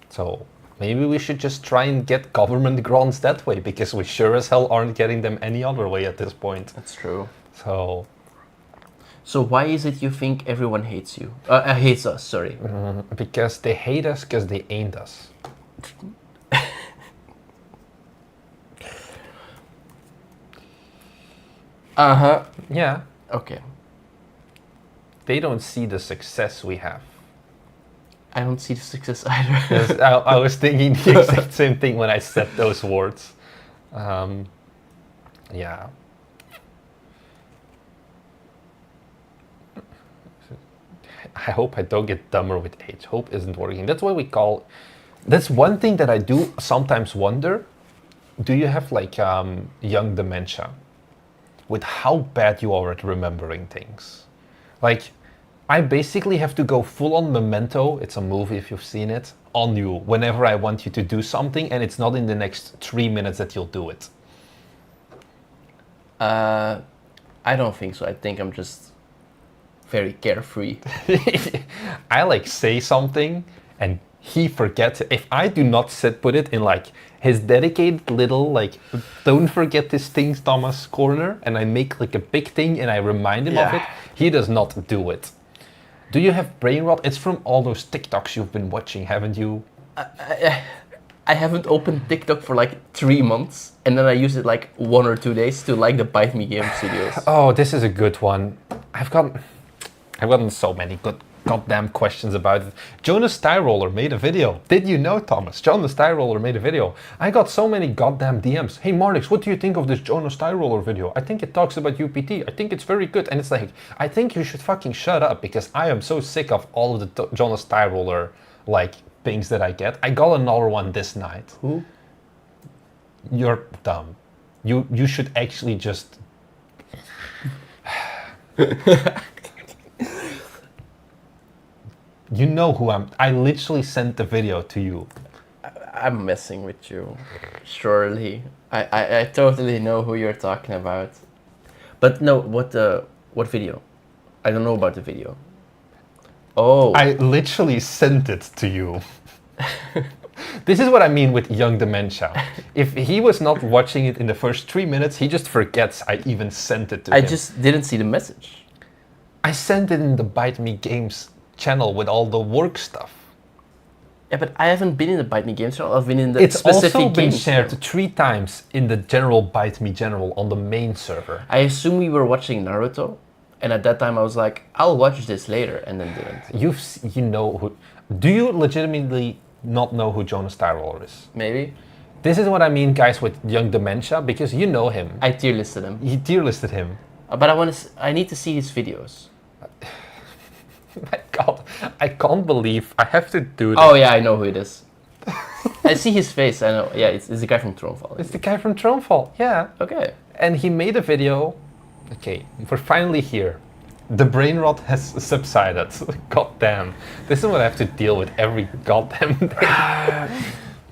So maybe we should just try and get government grants that way, because we sure as hell aren't getting them any other way at this point.
That's true.
So
why is it you think everyone hates you? Hates us, sorry.
because they hate us because they ain't us.
Uh-huh.
Yeah,
Okay.
they don't see the success we have.
I don't see the success either.
Yes, I was thinking the exact same thing when I said those words. Yeah. I hope I don't get dumber with age. Hope isn't working. That's what we call. That's one thing that I do sometimes wonder. Do you have like young dementia? With how bad you are at remembering things. Like, I basically have to go full on Memento, it's a movie if you've seen it, on you whenever I want you to do something, and it's not in the next 3 minutes that you'll do it.
I don't think so. I think I'm just very carefree.
I like say something and he forgets it. If I do not put it in like his dedicated little like don't forget this thing Thomas corner, and I make like a big thing and I remind him of it, he does not do it. Do you have brain rot? It's from all those TikToks you've been watching, haven't you?
I haven't opened TikTok for like 3 months, and then I use it like 1 or 2 days to like the Bite Me Games videos.
Oh, this is a good one. I've gotten so many good goddamn questions about it. Jonas Tyroller made a video. Did you know, Thomas? Jonas Tyroller made a video. I got so many goddamn DMs. Hey Marnix, what do you think of this Jonas Tyroller video? I think it talks about UPT. I think it's very good. And it's like, I think you should fucking shut up, because I am so sick of all of the Jonas Tyroller like things that I get. I got another one this night.
Who?
You're dumb. You should actually just You know who I literally sent the video to you.
I'm messing with you, surely. I totally know who you're talking about. But no, what video? I don't know about the video. Oh.
I literally sent it to you. This is what I mean with young dementia. If he was not watching it in the first 3 minutes, he just forgets I even sent it to him.
I just didn't see the message.
I sent it in the Bite Me Games channel with all the work stuff.
Yeah, but I haven't been in the Bite Me Games channel. I've been in the
it's
specific
also been
games
shared
channel.
3 times in the general Bite Me General on the main server.
I assume we were watching Naruto, and at that time I was like, I'll watch this later, and then didn't.
You know who? Do you legitimately not know who Jonas Tyroller is?
Maybe.
This is what I mean, guys, with young dementia, because you know him.
I tier listed him.
He tier listed him.
But I need to see his videos.
My God, I can't believe I have to do this.
Oh yeah, I know who it is. I see his face. I know. Yeah, it's the guy from Thronefall.
It's the guy from Thronefall. Yeah.
Okay.
And he made a video. Okay, we're finally here. The brain rot has subsided. God damn. This is what I have to deal with every goddamn day.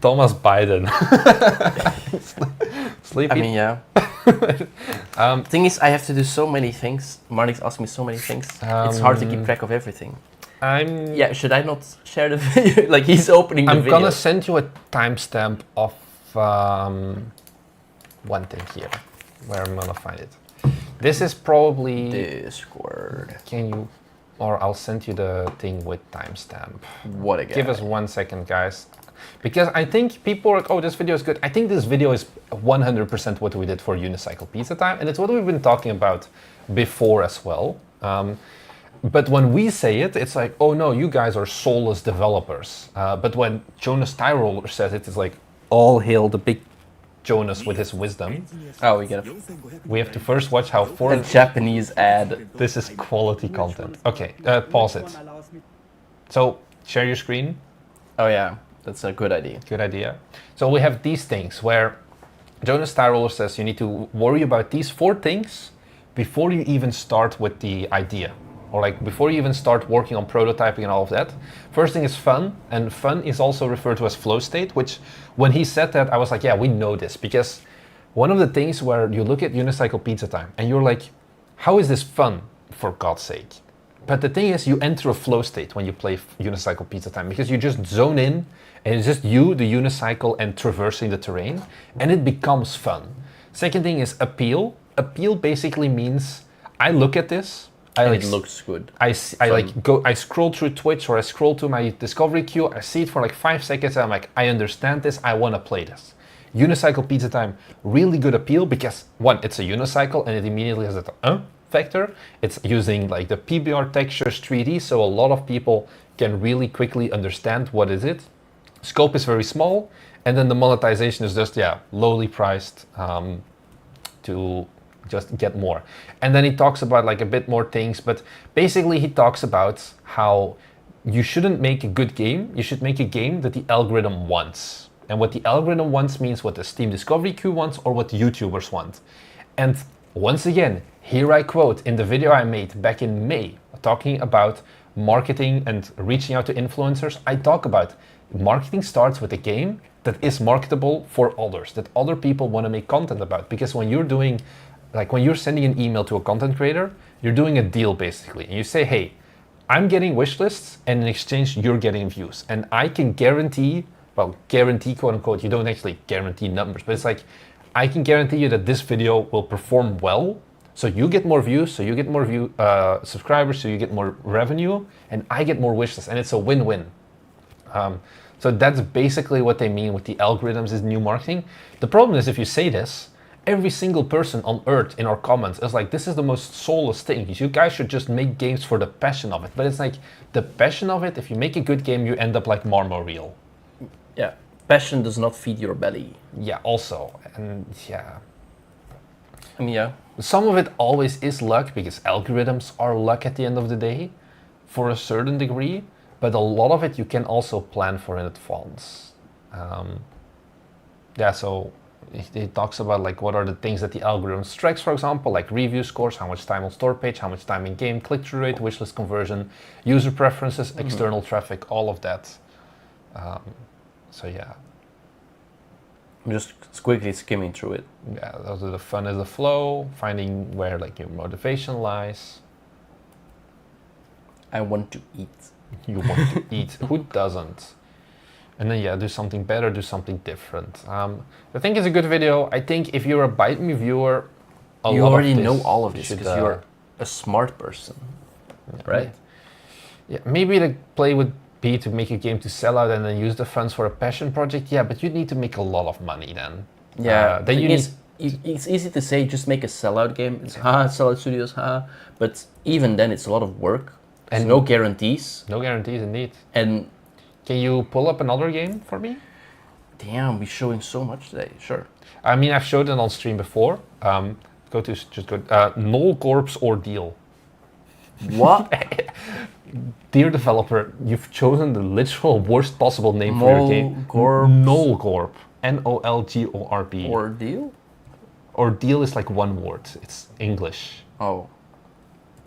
Thomas Biden. Sleepy.
I mean, yeah. Thing is, I have to do so many things. Marnix asked me so many things. It's hard to keep track of everything. Yeah, should I not share the video? Like, he's opening the video.
I'm gonna send you a timestamp of one thing here, where I'm gonna find it. This is probably
Discord.
Can you, or I'll send you the thing with timestamp.
What a guy.
Give us 1 second, guys, because I think people are like, oh, this video is good. I think this video is 100% what we did for Unicycle Pizza Time, and it's what we've been talking about before as well. But when we say it, it's like, oh no, you guys are soulless developers. But when Jonas Tyroller says it, it's like, all hail the big Jonas with his wisdom.
Oh, we get it.
We have to first watch how
A Japanese ad.
This is quality content. Okay, pause it. So, share your screen.
Oh yeah, that's a good idea.
Good idea. So we have these things where Jonas Tyroller says you need to worry about these 4 things before you even start with the idea. Or like before you even start working on prototyping and all of that. First thing is fun, and fun is also referred to as flow state, which when he said that, I was like, yeah, we know this, because one of the things where you look at Unicycle Pizza Time and you're like, how is this fun, for God's sake? But the thing is, you enter a flow state when you play Unicycle Pizza Time, because you just zone in and it's just you, the unicycle, and traversing the terrain, and it becomes fun. Second thing is appeal. Appeal basically means I look at this,
It looks good.
I scroll through Twitch, or I scroll to my discovery queue, I see it for like 5 seconds, and I'm like, I understand this, I want to play this. Unicycle Pizza Time, really good appeal, because one, it's a unicycle and it immediately has that factor. It's using like the PBR textures 3D, so a lot of people can really quickly understand what is it. Scope is very small, and then the monetization is just, yeah, lowly priced to just get more. And then he talks about like a bit more things, but basically he talks about how you shouldn't make a good game. You should make a game that the algorithm wants. And what the algorithm wants means what the Steam Discovery queue wants or what YouTubers want. And once again, here I quote in the video I made back in May, talking about marketing and reaching out to influencers. I talk about marketing starts with a game that is marketable for others, that other people want to make content about. Because when you're doing, like when you're sending an email to a content creator, you're doing a deal basically. And you say, hey, I'm getting wish lists and in exchange you're getting views. And I can guarantee, well, guarantee quote unquote, you don't actually guarantee numbers, but it's like, I can guarantee you that this video will perform well. So you get more views, so you get more subscribers, so you get more revenue, and I get more wish lists, and it's a win-win. So that's basically what they mean with the algorithms is new marketing. The problem is if you say this, every single person on earth in our comments is like, this is the most soulless thing. You guys should just make games for the passion of it. But it's like, the passion of it, if you make a good game, you end up like Marmoreal.
Yeah, passion does not feed your belly.
Yeah, also, and yeah.
I mean, yeah.
Some of it always is luck, because algorithms are luck at the end of the day, for a certain degree. But a lot of it you can also plan for in advance. Yeah, so it talks about like what are the things that the algorithm tracks, for example, like review scores, how much time on store page, how much time in game, click-through rate, wishlist conversion, user preferences, external traffic, all of that. So yeah.
I'm just quickly skimming through it.
Yeah, those are the fun is the flow, finding where like your motivation lies.
I want to eat.
You want to eat. Who doesn't? And then yeah, do something better, do something different. I think it's a good video. I think if you're a Byte Me viewer,
you already know all of this because you're a smart person, right?
Yeah, maybe the play would be to make a game to sell out and then use the funds for a passion project. Yeah, but you need to make a lot of money then.
Yeah,
then you need.
It's easy to say just make a sellout game. It's sellout studios, but even then it's a lot of work. And no guarantees.
No guarantees, indeed.
And
can you pull up another game for me?
Damn, we're showing so much today. Sure.
I mean, I've showed it on stream before. Null Corp's Ordeal.
What?
Dear developer, you've chosen the literal worst possible name for your game. Null Corp. Nolgorp.
Ordeal?
Ordeal is like one word. It's English.
Oh.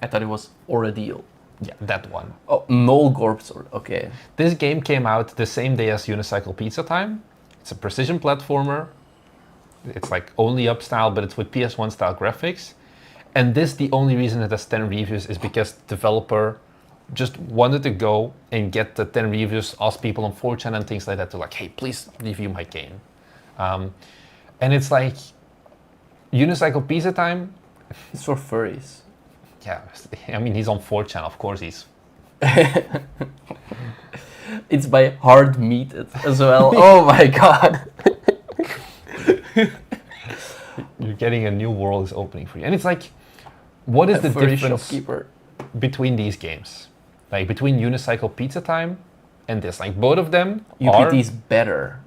I thought it was Ordeal.
Yeah, that one.
Oh, Null Gorps. Okay.
This game came out the same day as Unicycle Pizza Time. It's a precision platformer. It's like only up style, but it's with PS1 style graphics. And this, the only reason it has 10 reviews is because the developer just wanted to go and get the 10 reviews, ask people on 4chan and things like that to like, hey, please review my game. And it's like Unicycle Pizza Time.
It's for furries.
Yeah, I mean, he's on 4chan, of course he's...
It's by Hard Meat as well. Oh my god.
You're getting a new world is opening for you. And it's like, what is the difference
shopkeeper
between these games? Like, between Unicycle Pizza Time and this. Like, both of them
UPT's better.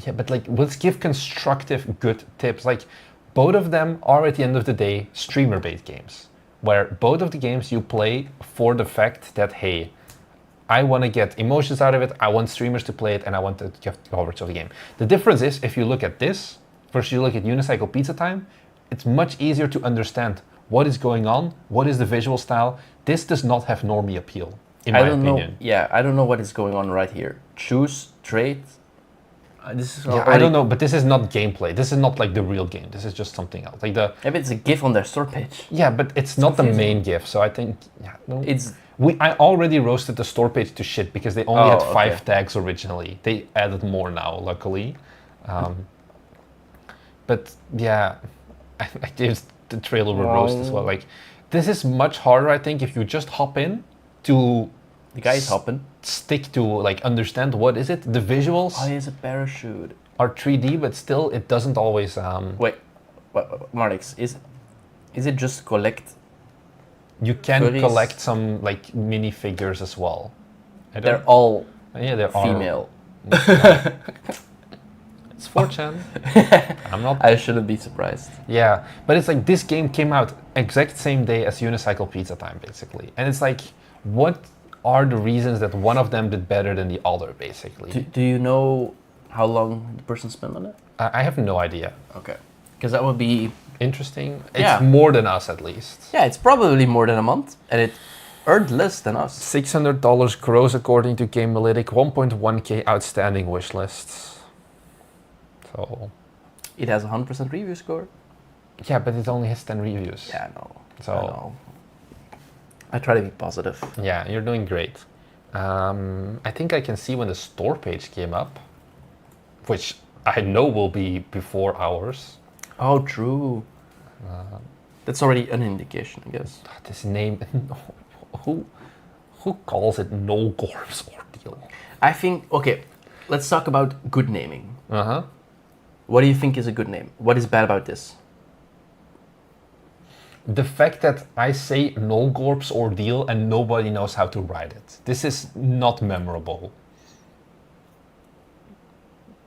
Yeah, but like, let's give constructive, good tips. Like, both of them are, at the end of the day, streamer-based games. Where both of the games you play for the fact that, hey, I want to get emotions out of it, I want streamers to play it, and I want to get coverage of the game. The difference is, if you look at this, versus you look at Unicycle Pizza Time, it's much easier to understand what is going on, what is the visual style. This does not have normie appeal, in my opinion.
I don't know what is going on right here. Choose, trade. This is
I don't know, but this is not gameplay. This is not like the real game. This is just something else. Like
but it's a GIF on their store page.
Yeah, but it's not the main GIF. So I think I already roasted the store page to shit because they only had 5 tags originally. They added more now, luckily. But yeah, I gave the trailer a roast as well. Like, this is much harder, I think, if you just hop in to.
The guy is hopping.
Stick to like understand what is it. The visuals.
Oh, he has a parachute.
Are 3D, but still it doesn't always.
Wait, Marnix, is it just collect?
You can collect some like mini figures as well.
They're all
they're
female.
It's 4chan. I'm not.
I shouldn't be surprised.
Yeah, but it's like this game came out exact same day as Unicycle Pizza Time, basically. And it's like, what are the reasons that one of them did better than the other, basically?
Do you know how long the person spent on it?
I have no idea.
Okay. Because that would be...
Interesting.
Yeah.
It's more than us, at least.
Yeah, it's probably more than a month, and it earned less than us.
$600 gross according to Gamealytic, 1.1k outstanding wish lists. So...
It has a 100% review score.
Yeah, but it only has 10 reviews.
Yeah, I know.
So...
I know. I try to be positive.
Yeah, you're doing great. I think I can see when the store page came up, which I know will be before ours.
Oh, true. That's already an indication, I guess.
This name, who calls it No Gorms Ordeal?
I think, okay, let's talk about good naming.
Uh-huh.
What do you think is a good name? What is bad about this?
The fact that I say No Gorms Ordeal and nobody knows how to write it. This is not memorable.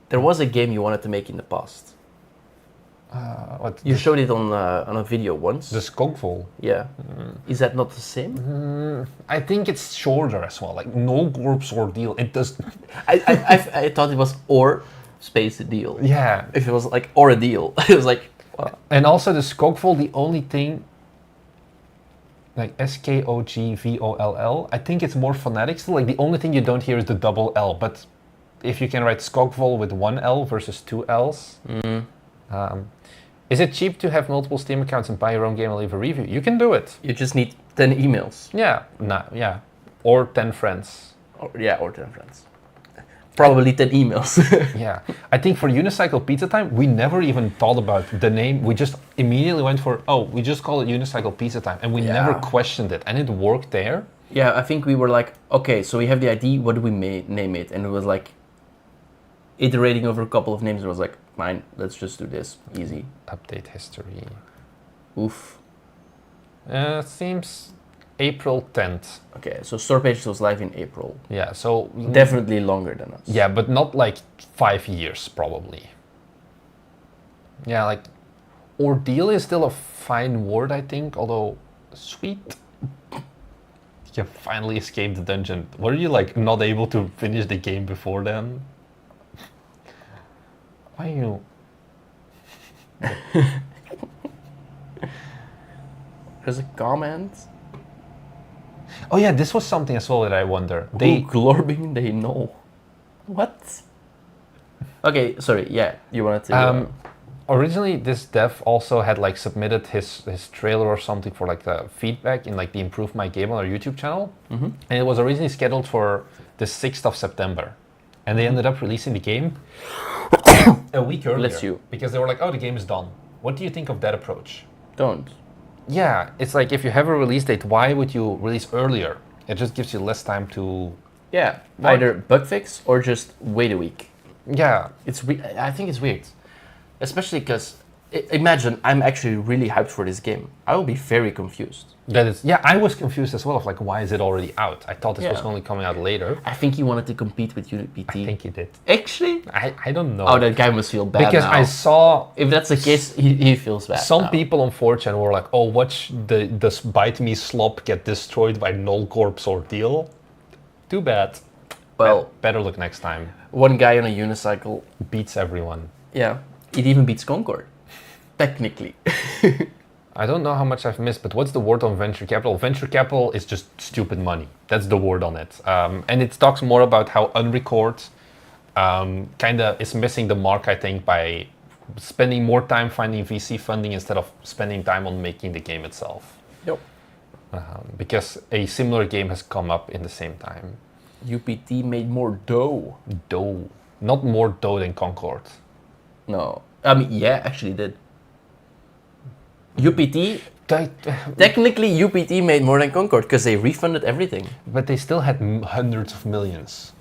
There was a game you wanted to make in the past.
What?
You showed it on a video once.
The Skogful.
Yeah. Is that not the same?
I think it's shorter as well. Like No Gorms Ordeal. It does.
I thought it was or space deal.
Yeah.
If it was like or a deal, it was like. Wow.
And also the Skogful, the only thing, like Skogvoll, I think it's more phonetic still. Like the only thing you don't hear is the double L. But if you can write Skogvoll with one L versus two L's. Is it cheap to have multiple Steam accounts and buy your own game and leave a review? You can do it.
You just need 10 emails.
Yeah. Or 10 friends.
Or 10 friends. Probably 10 emails.
Yeah. I think for Unicycle Pizza Time, we never even thought about the name. We just immediately went for, we just call it Unicycle Pizza Time. And we never questioned it. And it worked there.
Yeah, I think we were like, okay, so we have the ID, what do we name it? And it was like, iterating over a couple of names, it was like, fine, let's just do this. Easy.
Update history.
Oof.
Seems April 10th.
Okay, so store page was live in April.
Yeah, so...
Definitely longer than us.
Yeah, but not like 5 years, probably. Yeah, like... Ordeal is still a fine word, I think, although... Sweet. You finally escaped the dungeon. Were you, like, not able to finish the game before then? Why are you...
There's a comment.
Oh yeah, this was something as well that I wonder.
Glorbing, they know. What? Okay, sorry, yeah, you wanted to...
Originally, this dev also had like submitted his trailer or something for like the feedback in like the Improve My Game on our YouTube channel. And it was originally scheduled for the 6th of September. And they ended up releasing the game a week earlier.
Bless you.
Because they were like, oh, the game is done. What do you think of that approach?
Don't.
Yeah, it's like if you have a release date, why would you release earlier? It just gives you less time to...
Yeah, either bug fix or just wait a week.
Yeah.
I think it's weird. Especially because, imagine I'm actually really hyped for this game. I will be very confused.
That is, yeah, I was confused as well of like, why is it already out? I thought this was only coming out later.
I think he wanted to compete with Unity.
I think he did.
Actually?
I don't know.
Oh, that guy must feel bad
because
now.
I saw...
If that's the case, he feels bad
Some
now.
people on 4chan were like, oh, watch the Bite Me slop get destroyed by No Corpse Ordeal. Too bad.
Well,
better luck next time.
One guy on a unicycle
beats everyone.
Yeah, it even beats Concord. Technically.
I don't know how much I've missed, but what's the word on venture capital? Venture capital is just stupid money. That's the word on it. And it talks more about how Unrecord kind of is missing the mark, I think, by spending more time finding VC funding instead of spending time on making the game itself.
Yep.
Because a similar game has come up in the same time.
UPT made more dough.
Dough. Not more dough than Concord.
No. I mean, yeah, actually did. UPT, technically UPT made more than Concord because they refunded everything.
But they still had hundreds of millions.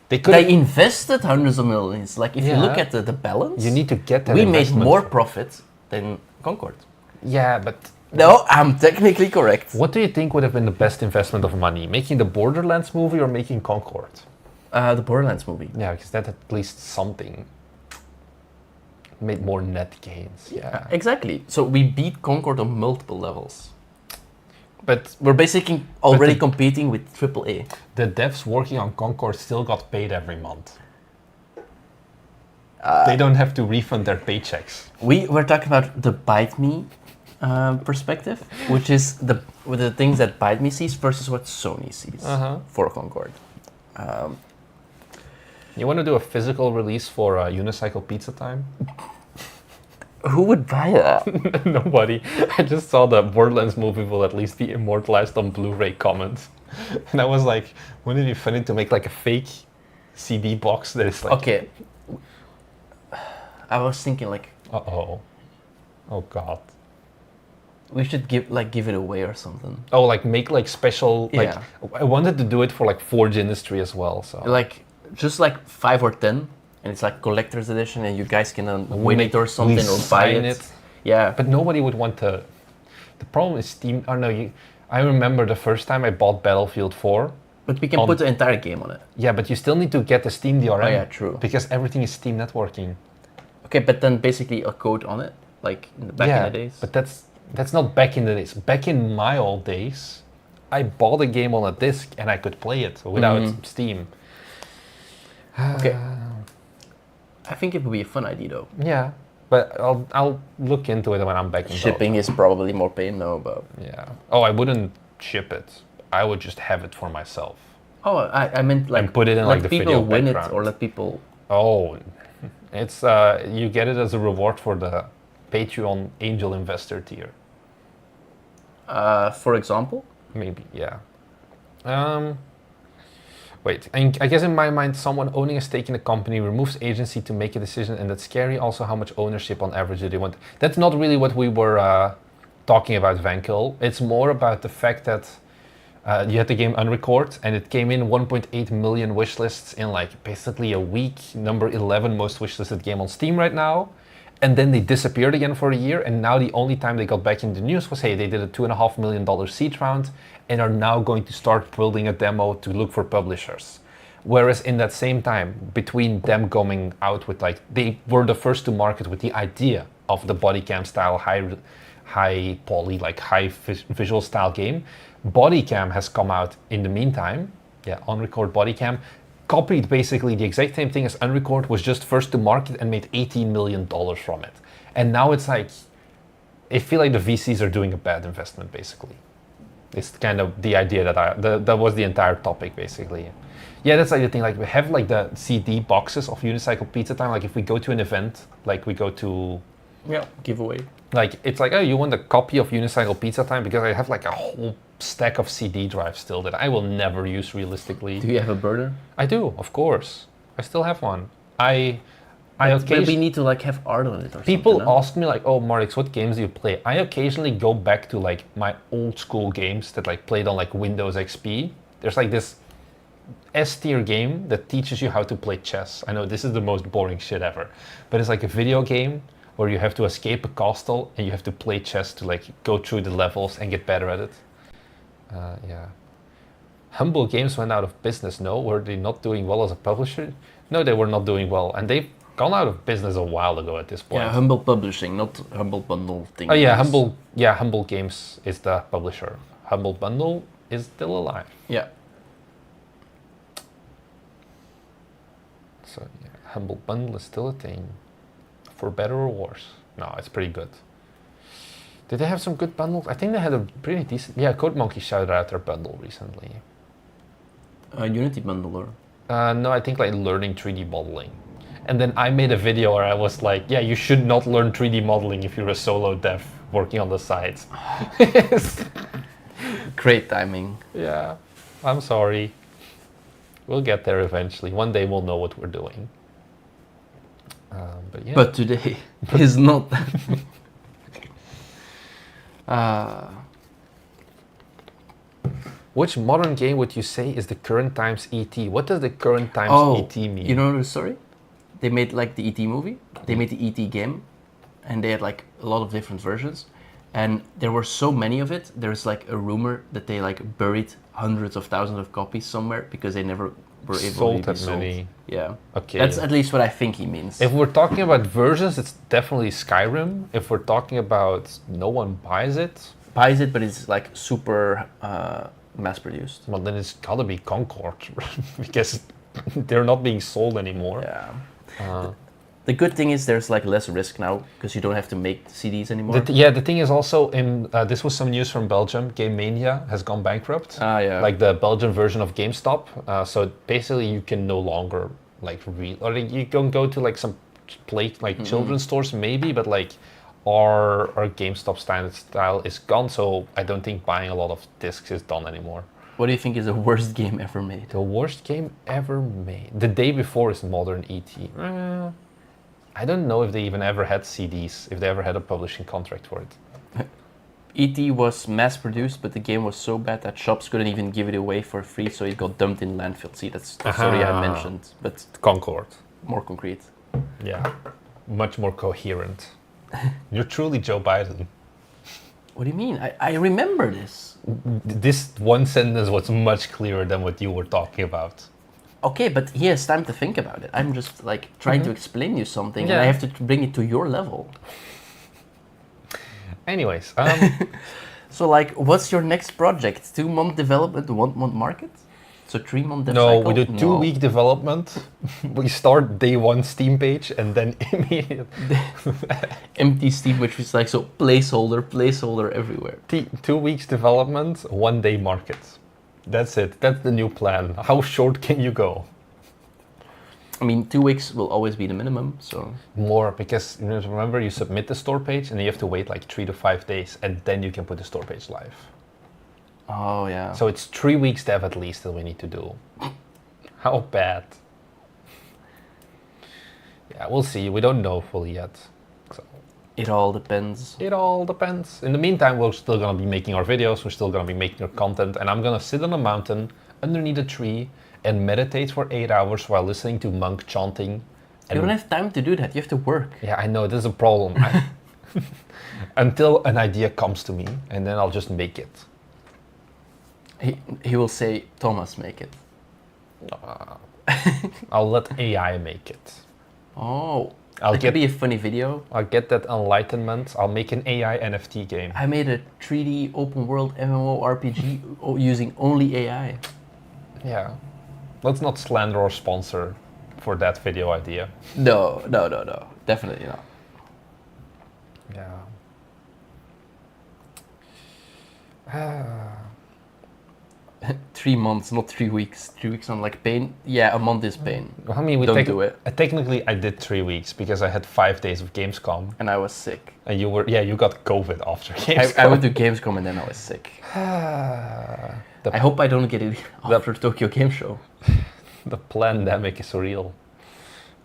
They invested hundreds of millions. Like if you look at the balance,
you need to get that.
We made more profit than Concord.
Yeah, but
no, I'm technically correct.
What do you think would have been the best investment of money? Making the Borderlands movie or making Concord?
The Borderlands movie.
Yeah, because that at least something. made more net gains. Yeah.
Exactly. So we beat Concord on multiple levels.
But
We're basically already competing with AAA.
the devs working on Concord still got paid every month. They don't have to refund their paychecks.
We were talking about the Bite Me perspective, which is the things that Bite Me sees versus what Sony sees for Concord.
You want to do a physical release for Unicycle Pizza Time?
Who would buy that?
Nobody. I just saw the Borderlands movie will at least be immortalized on Blu-ray comments. And I was like, wouldn't it be funny to make like a fake CD box that is like...
Okay. I was thinking like...
Uh-oh. Oh god.
We should give it away or something.
Oh, like make like special... Like,
Yeah.
I wanted to do it for like Forge Industry as well, so...
Like, just like 5 or 10, and it's like collector's edition, and you guys can win it or something or buy
sign
it. Yeah.
But nobody would want to... The problem is Steam... Oh no, I remember the first time I bought Battlefield 4.
But we can put the entire game on it.
Yeah, but you still need to get the Steam DRM.
Oh yeah, true.
Because everything is Steam networking.
Okay, but then basically a code on it, like back in the days.
But that's not back in the days. Back in my old days, I bought a game on a disc and I could play it without Steam.
Okay. I think it would be a fun idea though.
Yeah, but I'll look into it when I'm back in
Shipping is probably more pain now, but...
Yeah. Oh, I wouldn't ship it. I would just have it for myself.
Oh, I meant like...
And put it in like the
people
video
win
background.
it or let people...
Oh, it's you get it as a reward for the Patreon Angel Investor tier.
For example?
Maybe, yeah. Wait, I guess in my mind, someone owning a stake in a company removes agency to make a decision, and that's scary. Also, how much ownership on average do they want? That's not really what we were talking about, Vankel. It's more about the fact that you had the game Unrecord, and it came in 1.8 million wishlists in like basically a week. Number 11 most wishlisted game on Steam right now. And then they disappeared again for a year, and now the only time they got back in the news was, hey, they did a $2.5 million seed round and are now going to start building a demo to look for publishers. Whereas in that same time, between them coming out with like, they were the first to market with the idea of the body cam style, high poly, like high visual style game, Body Cam has come out in the meantime, Unrecord Body Cam, copied basically the exact same thing as Unrecord, was just first to market and made $18 million from it. And now it's like, I feel like the VCs are doing a bad investment basically. It's kind of the idea that was the entire topic basically. Yeah, that's like the thing, like we have like the CD boxes of Unicycle Pizza Time, like if we go to an event, like we go to...
Yeah, giveaway.
Like, it's like, oh, you want a copy of Unicycle Pizza Time? Because I have like a whole stack of CD drives still that I will never use realistically.
Do you have a burner?
I do, of course. I still have one.
But we need to like have art on it or something.
People ask me like, oh, Marix, what games do you play? I occasionally go back to like my old school games that like played on like Windows XP. There's like this S-tier game that teaches you how to play chess. I know this is the most boring shit ever, but it's like a video game where you have to escape a castle and you have to play chess to like go through the levels and get better at it. Yeah. Humble Games went out of business. No, were they not doing well as a publisher? No, they were not doing well, and they've gone out of business a while ago at this point.
Yeah, Humble Publishing, not Humble Bundle thing.
Oh yeah, Humble Games is the publisher. Humble Bundle is still alive.
Yeah.
So yeah, Humble Bundle is still a thing. For better or worse. No, it's pretty good. Did they have some good bundles? I think they had a pretty decent... Yeah, Code Monkey shouted out their bundle recently.
Unity Bundler.
No, I think like learning 3D modeling. And then I made a video where I was like, yeah, you should not learn 3D modeling if you're a solo dev working on the side.
Great timing.
Yeah, I'm sorry. We'll get there eventually. One day we'll know what we're doing. But yeah.
But today is not.
Which modern game would you say is the current times ET? What does the current times ET mean?
You know the story? They made like the ET movie. They made the ET game, and they had like a lot of different versions. And there were so many of it. There's like a rumor that they like buried hundreds of thousands of copies somewhere because they never super evilly
sold
be
that
sold.
many.
Yeah.
Okay.
That's at least what I think he means.
If we're talking about versions, it's definitely Skyrim. If we're talking about no one buys it,
Buys it, but it's like super mass-produced.
well, then it's gotta be Concord because they're not being sold anymore.
Yeah. The good thing is there's like less risk now because you don't have to make CDs anymore.
The thing is also this was some news from Belgium. Game Mania has gone bankrupt.
Yeah.
Like the Belgian version of GameStop. So basically, you can no longer like or you can go to like some children's stores maybe, but like our GameStop standard style is gone. So I don't think buying a lot of discs is done anymore.
What do you think is the worst game ever made?
The worst game ever made. The day before is Modern ET. I don't know if they even ever had CDs, if they ever had a publishing contract for it.
ET was mass-produced, but the game was so bad that shops couldn't even give it away for free, so it got dumped in landfill. See, that's the story I mentioned, but
Concord.
more concrete.
Yeah, much more coherent. You're truly Joe Biden.
What do you mean? I remember this.
This one sentence was much clearer than what you were talking about.
Okay, but he has time to think about it. I'm just like trying to explain you something, and
Yeah.
I have to bring it to your level.
Anyways,
So like, what's your next project? 2-month development, 1-month market? So 3-month dev
no,
cycle?
we do 2-week development. We start day 1 Steam page and then immediately
Empty Steam, which is like so placeholder everywhere.
2 weeks development, 1 day market. That's it. That's the new plan. How short can you go?
I mean, 2 weeks will always be the minimum, so...
More, because remember you submit the store page and you have to wait like 3 to 5 days and then you can put the store page live.
Oh, yeah.
So it's 3 weeks dev at least that we need to do. How bad? Yeah, we'll see. We don't know fully yet. So
It all depends.
it all depends. In the meantime, we're still gonna be making our videos. We're still gonna be making our content, and I'm gonna sit on a mountain underneath a tree and meditate for 8 hours while listening to monk chanting.
You don't have time to do that. You have to work.
Yeah, I know, this is a problem. Until an idea comes to me, and then I'll just make it.
He will say, Thomas, make it.
I'll let AI make it.
Oh,
I'll
that could be a funny video.
I'll get that enlightenment. I'll make an AI NFT game.
I made a 3D open world MMORPG using only AI.
Yeah. Let's not slander our sponsor for that video idea.
No. Definitely not.
Yeah.
3 months, not 3 weeks. 3 weeks on like pain. Yeah, a month is pain.
I mean,
Don't do it.
Technically, I did 3 weeks because I had 5 days of Gamescom.
And I was sick.
And you got COVID after Gamescom.
I went to Gamescom and then I was sick.
The
I hope I don't get it after Tokyo Game Show.
The pandemic is real.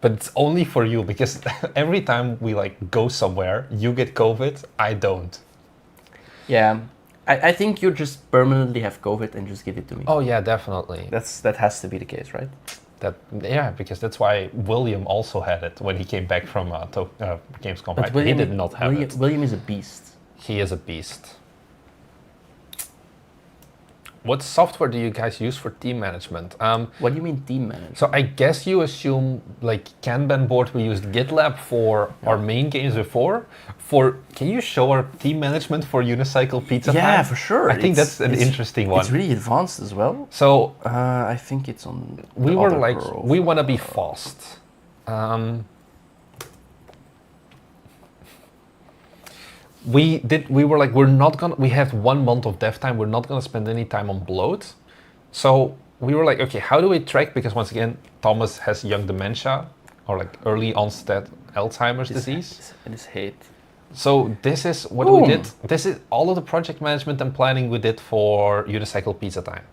But it's only for you because every time we like go somewhere, you get COVID, I don't.
Yeah, I think you just permanently have COVID and just give it to me.
Oh yeah, definitely.
That has to be the case, right?
Because that's why William also had it when he came back from Gamescom.
But
Right?
William,
He did not have it.
William is a beast.
He is a beast. What software do you guys use for team management?
What do you mean team management?
So I guess you assume like Kanban board, we used GitLab for our main games before. Can you show our team management for Unicycle Pizza Time?
Yeah, for sure.
I think that's an interesting one.
It's really advanced as well.
So
I think it's on.
we were like, we want to be fast. We have 1 month of dev time, we're not gonna spend any time on bloat. So we were like, okay, how do we track? Because once again, Thomas has young dementia or like early onset Alzheimer's disease.
It is hate.
So this is what we did. This is all of the project management and planning we did for Unicycle Pizza Time.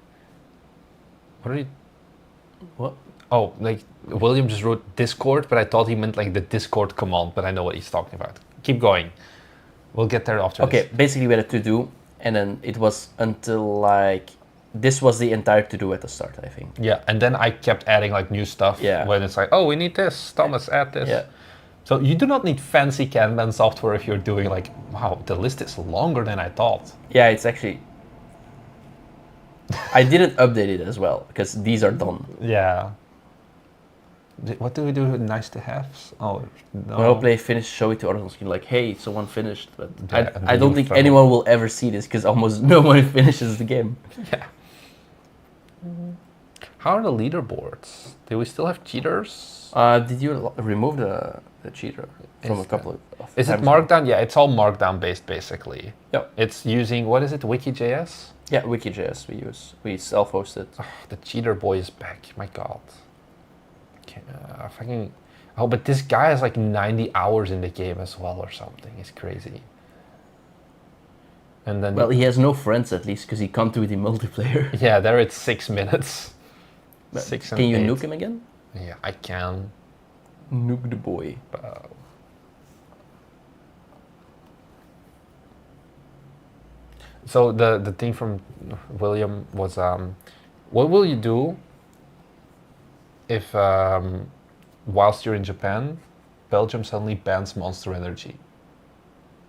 What?
Oh, like William just wrote Discord, but I thought he meant like the Discord command, but I know what he's talking about. Keep going. We'll get there after
Okay,
this.
basically we had a to-do, and then it was until like, this was the entire to-do at the start, I think.
Yeah, and then I kept adding like new stuff.
Yeah.
When it's like, oh, we need this, Thomas, add this.
Yeah.
So you do not need fancy Kanban software if you're doing like, wow, the list is longer than I thought.
Yeah, it's actually... I didn't update it as well because these are done.
Yeah. What do we do with nice to haves? Oh, no.
When I play finish, show it to others on screen like, hey, someone finished. But
Yeah,
I don't think
fail.
anyone will ever see this because almost no one finishes the game.
Yeah. How are the leaderboards? Do we still have cheaters?
Did you remove the cheater from a couple of
Is it
times
Markdown? Yeah, it's all Markdown based basically.
Yep.
It's using, what is it, Wiki.js?
Yeah, Wiki.js we use. We self-host it.
Oh, the cheater boy is back. My God. Fucking. Oh, but this guy has like 90 hours in the game as well or something. It's crazy. And then.
Well, he has no friends at least because he can't do the multiplayer.
Yeah, there it's 6 minutes.
But
6 and
can you
8.
nuke him again?
Yeah, I can.
Nuke the boy.
So the thing from William was, what will you do if, whilst you're in Japan, Belgium suddenly bans Monster Energy?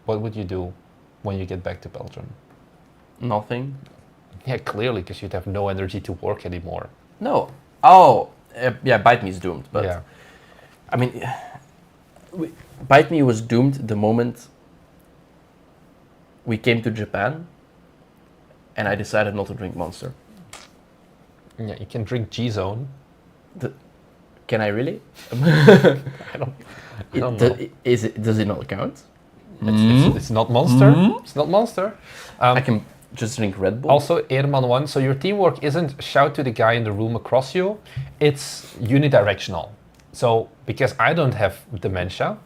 What would you do when you get back to Belgium?
Nothing.
Yeah, clearly, because you'd have no energy to work anymore.
No. Oh, yeah, Bite Me is doomed. But
yeah.
I mean, Bite Me was doomed the moment we came to Japan and I decided not to drink Monster.
Yeah, you can drink G-Zone.
Can I really?
I don't know.
Does it not count?
It's not Monster. It's not Monster.
I can just drink Red Bull.
Also, Ehrman1, so your teamwork isn't shout to the guy in the room across you, it's unidirectional. So, because I don't have dementia,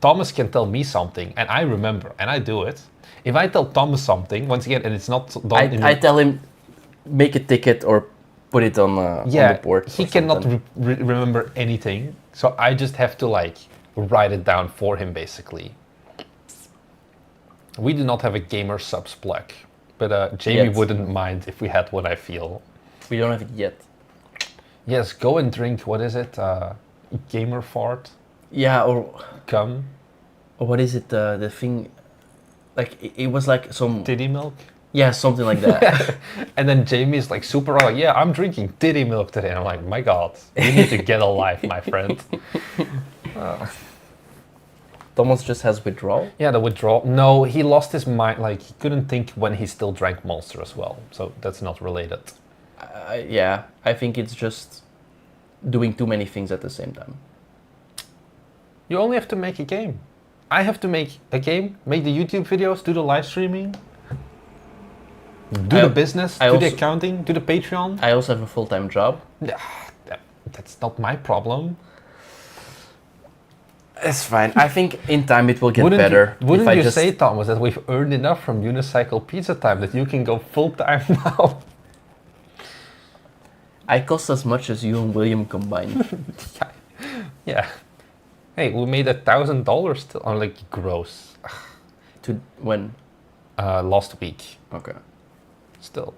Thomas can tell me something, and I remember, and I do it. If I tell Thomas something, once again, and it's not done
I tell him, make a ticket or put it on the board.
He cannot remember anything, so I just have to like write it down for him, basically. We do not have a gamer subs plug, but Jamie wouldn't mind if we had one, I feel.
We don't have it yet.
Yes, go and drink, what is it? Gamer fart?
Yeah, or...
Cum?
Or what is it, the thing... Like, it was like some...
Titty milk?
Yeah, something like that.
And then Jamie's like super like, yeah, I'm drinking titty milk today. And I'm like, my God, you need to get a life, my friend.
Thomas just has withdrawal?
Yeah, the withdrawal. No, he lost his mind. Like, he couldn't think when he still drank Monster as well. So that's not related.
Yeah, I think it's just doing too many things at the same time.
You only have to make a game. I have to make a game, make the YouTube videos, do the live streaming, do the business, do the accounting, do the Patreon.
I also have a full-time job.
That's not my problem.
It's fine. I think in time it will get
Wouldn't
better.
Wouldn't you say, Thomas, that we've earned enough from Unicycle Pizza Time that you can go full-time now?
I cost as much as you and William combined.
Yeah. Hey, we made $1,000 still, on like gross.
To when?
Last week.
Okay.
Still.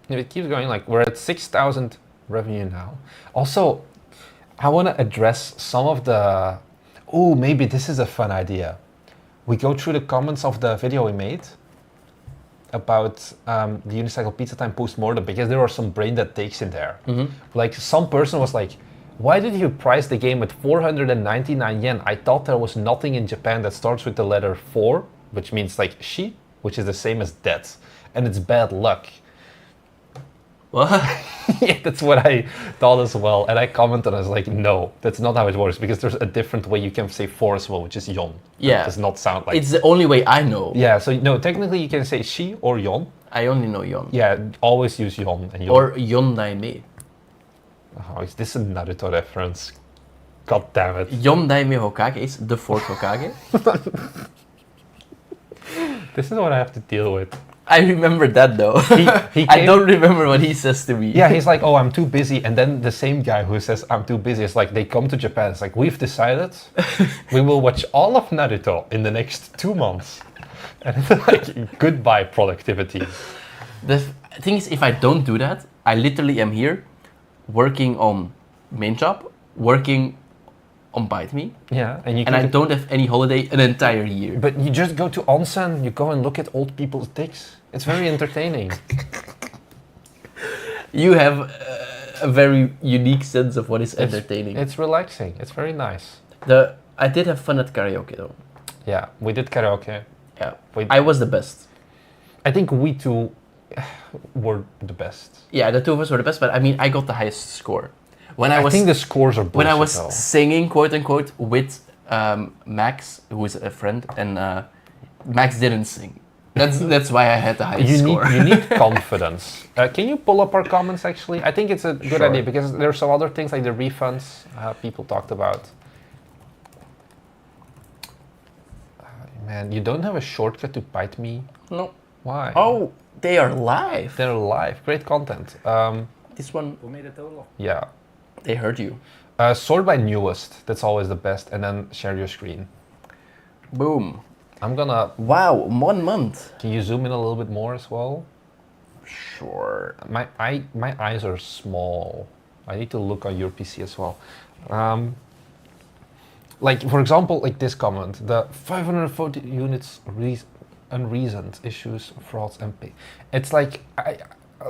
If it keeps going, like we're at 6,000 revenue now. Also, I want to address some of the... Oh, maybe this is a fun idea. We go through the comments of the video we made about the Unicycle Pizza Time post-mortem, because there are some brain dead takes in there.
Mm-hmm.
Like some person was like, why did you price the game at 499 yen? I thought there was nothing in Japan that starts with the letter 4, which means like shi, which is the same as death. And it's bad luck.
What?
Yeah, that's what I thought as well. And I commented, I was like, no, that's not how it works, because there's a different way you can say 4 as well, which is yon.
Yeah.
It does not sound like...
It's the only way I know.
Yeah, so no, technically you can say shi or yon.
I only know yon.
Yeah, always use yon. And yon.
Or Yondai Me.
Oh, is this a Naruto reference? God damn it.
Yondai Me Hokage is the fourth Hokage.
This is what I have to deal with.
I remember that though. I don't remember what he says to me.
Yeah, he's like, oh, I'm too busy. And then the same guy who says, I'm too busy, is like, they come to Japan. It's like, we've decided we will watch all of Naruto in the next 2 months. And it's like, goodbye productivity.
The thing is, if I don't do that, I literally am here working on main job, working on Bite Me.
Yeah,
and I don't have any holiday an entire year.
But you just go to onsen, you go and look at old people's dicks. It's very entertaining.
You have a very unique sense of what is entertaining.
It's relaxing. It's very nice.
I did have fun at karaoke though.
Yeah, we did karaoke.
Yeah,
We-
I was the best.
I think we two were the best.
Yeah, the two of us were the best, but I mean, I got the highest score. When I
I
was
think the scores are bullshit,
when I was
though.
singing, quote unquote, with Max, who is a friend, and Max didn't sing. That's why I had the highest score.
You need confidence. Can you pull up our comments, actually? I think it's a good
Sure.
idea, because there's some other things like the refunds people talked about. Man, you don't have a shortcut to bite me?
No.
Why?
Oh, they are live.
They're live. Great content.
This one,
Who made a total?
Yeah.
they heard you.
Sort by newest. That's always the best. And then share your screen.
Boom.
I'm gonna...
Wow, 1 month.
Can you zoom in a little bit more as well?
Sure.
My eyes are small. I need to look on your PC as well. Like, for example, like this comment, the 540 units unreasoned issues, frauds, MP. It's like,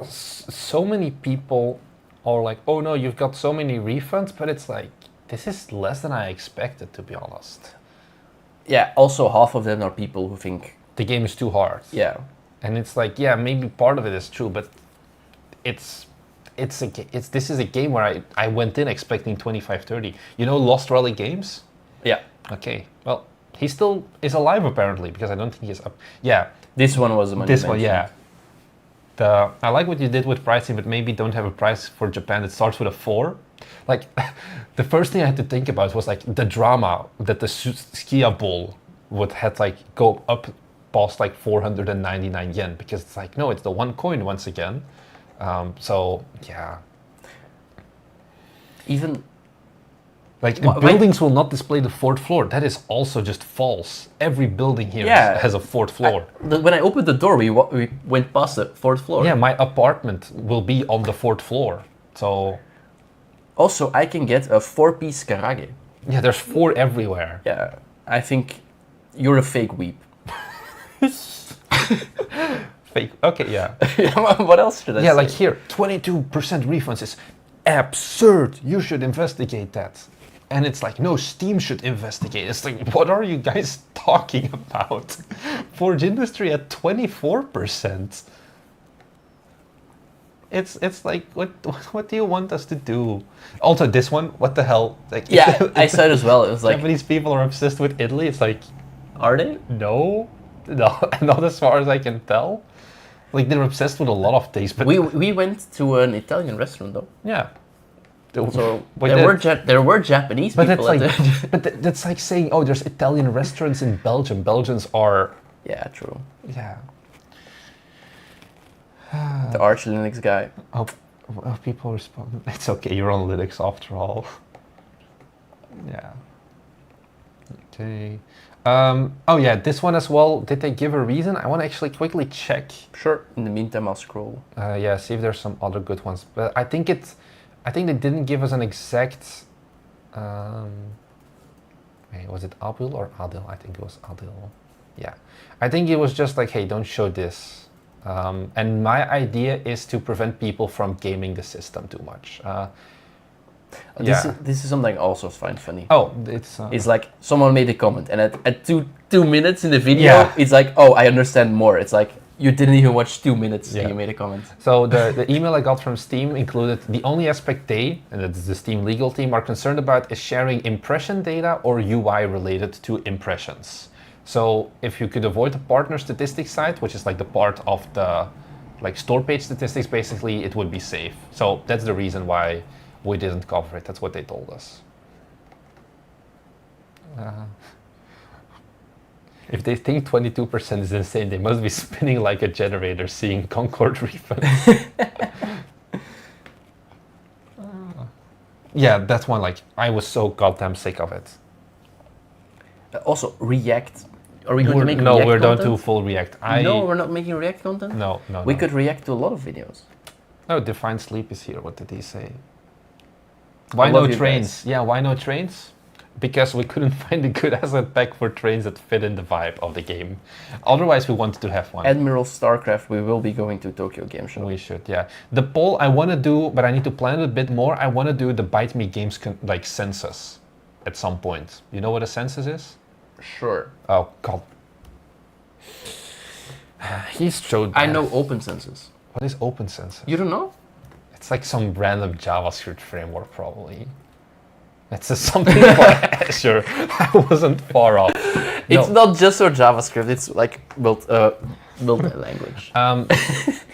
so many people are like, oh no, you've got so many refunds, but it's like, this is less than I expected, to be honest.
Yeah, also half of them are people who think,
The game is too hard.
yeah.
And it's like, yeah, maybe part of it is true, but this is a game where I went in expecting 25, 30. You know Lost Rally Games?
Yeah.
Okay, well, he still is alive apparently, because I don't think he's up. Yeah,
This one was the one.
this
you
one,
mentioned.
yeah. I like what you did with pricing, but maybe don't have a price for Japan that starts with a 4. Like, the first thing I had to think about was like the drama that the Skia Bowl would had like go up past like 499 yen, because it's like, no, it's the one coin once again. So yeah,
Even
like
Why-
buildings will not display the 4th floor. That is also just false. Every building here
Yeah.
has a 4th floor.
when I opened the door, we went past the 4th floor.
Yeah, my apartment will be on the 4th floor. So
Also, I can get a 4-piece karage.
yeah, there's 4 everywhere.
Yeah. I think you're a fake weep.
Fake. Okay, yeah.
What else should I say?
Yeah, like here, 22% refunds is absurd. You should investigate that. And it's like, no, Steam should investigate. It's like, what are you guys talking about? Forge Industry at 24%. It's like, what do you want us to do? Also, this one, what the hell? Like,
Yeah, I saw it as well. It was like,
Japanese people are obsessed with Italy. It's like,
are they?
no, not as far as I can tell. Like, they're obsessed with a lot of things, but
We went to an Italian restaurant though.
yeah.
So
But
there were Japanese
But
people
that's
at
like,
the...
but that's like saying, oh, there's Italian restaurants in Belgium. Belgians are,
Yeah, true.
yeah.
The Arch Linux guy.
Oh, people respond. It's okay. You're on Linux after all. Yeah. Okay. Oh yeah, this one as well. Did they give a reason? I want to actually quickly check.
Sure. In the meantime, I'll scroll.
Yeah, see if there's some other good ones. But I think they didn't give us an exact. Wait, was it Abil or Adil? I think it was Adil. Yeah, I think it was just like, hey, don't show this. And my idea is to prevent people from gaming the system too much.
This is something I also find funny.
Oh, it's.
It's like someone made a comment, and at two minutes in the video,
Yeah.
it's like, oh, I understand more. It's like you didn't even watch 2 minutes
Yeah.
and you made a comment.
So the email I got from Steam included the only aspect they, and it's the Steam legal team, are concerned about is sharing impression data or UI related to impressions. So if you could avoid the partner statistics site, which is like the part of the like store page statistics, basically it would be safe. So that's the reason why we didn't cover it. That's what they told us. If they think 22% is insane, they must be spinning like a generator seeing Concord refunds. Yeah, that's one, like, I was so goddamn sick of it.
Also, React. Are we going to make
No,
React
we're
content?
don't do full React.
No, we're not making React content?
No.
We could react to a lot of videos.
No, Define Sleep is here. What did he say? Why
I
no
love you
trains?
guys.
Yeah, why no trains? because we couldn't find a good asset pack for trains that fit in the vibe of the game. Otherwise, we wanted to have one.
Admiral StarCraft, we will be going to Tokyo Game Show.
We should, yeah. The poll I want to do, but I need to plan it a bit more. I want to do the Bite Me Games like census at some point. You know what a census is?
Sure.
Oh God. He's so
I know Open Census.
What is Open Census?
You don't know?
It's like some random JavaScript framework, probably. It's something for Azure. I wasn't far off.
It's not just for JavaScript. It's like built language.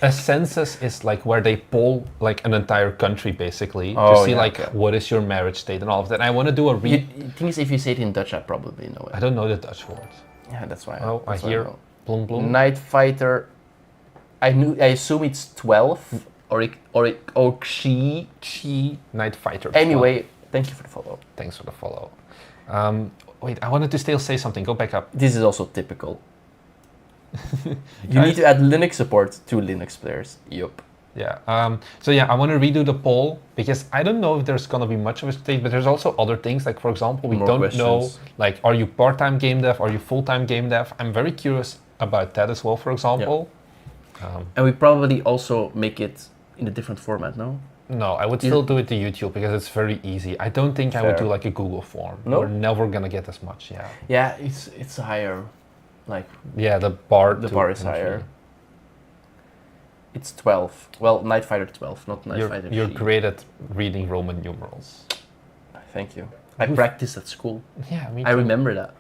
A census is like where they poll like an entire country basically to
Oh,
see
yeah,
like
okay.
what is your marriage state and all of that. And I want to do a
The thing is, if you say it in Dutch, I probably know it.
I don't know the Dutch word.
Yeah, that's why.
Oh, I
that's why
hear
know.
bloom bloom.
Night Fighter. I assume it's 12 or Xi.
Chi Night Fighter.
Anyway, thank you for the follow.
Thanks for the follow. Wait, I wanted to still say something. Go back up.
This is also typical. You need to add Linux support to Linux players. Yup.
Yeah. So yeah, I want to redo the poll because I don't know if there's gonna be much of a state, but there's also other things. Like for example, we
More
don't
questions.
know. Like, are you part-time game dev? Are you full-time game dev? I'm very curious about that as well. For example.
And we probably also make it in a different format, no?
No, I would still do it to YouTube because it's very easy. I don't think I would
Fair.
do like a Google form.
No?
We're never gonna get as much. Yeah.
Yeah, it's higher. Like
Yeah, the bar.
the
to
bar is
entry.
higher. It's 12. Well, Night Fighter 12, not Night Fighter.
You're
Xi.
great at reading Roman numerals.
Thank you. I practiced at school.
Yeah, me
I
too.
remember that.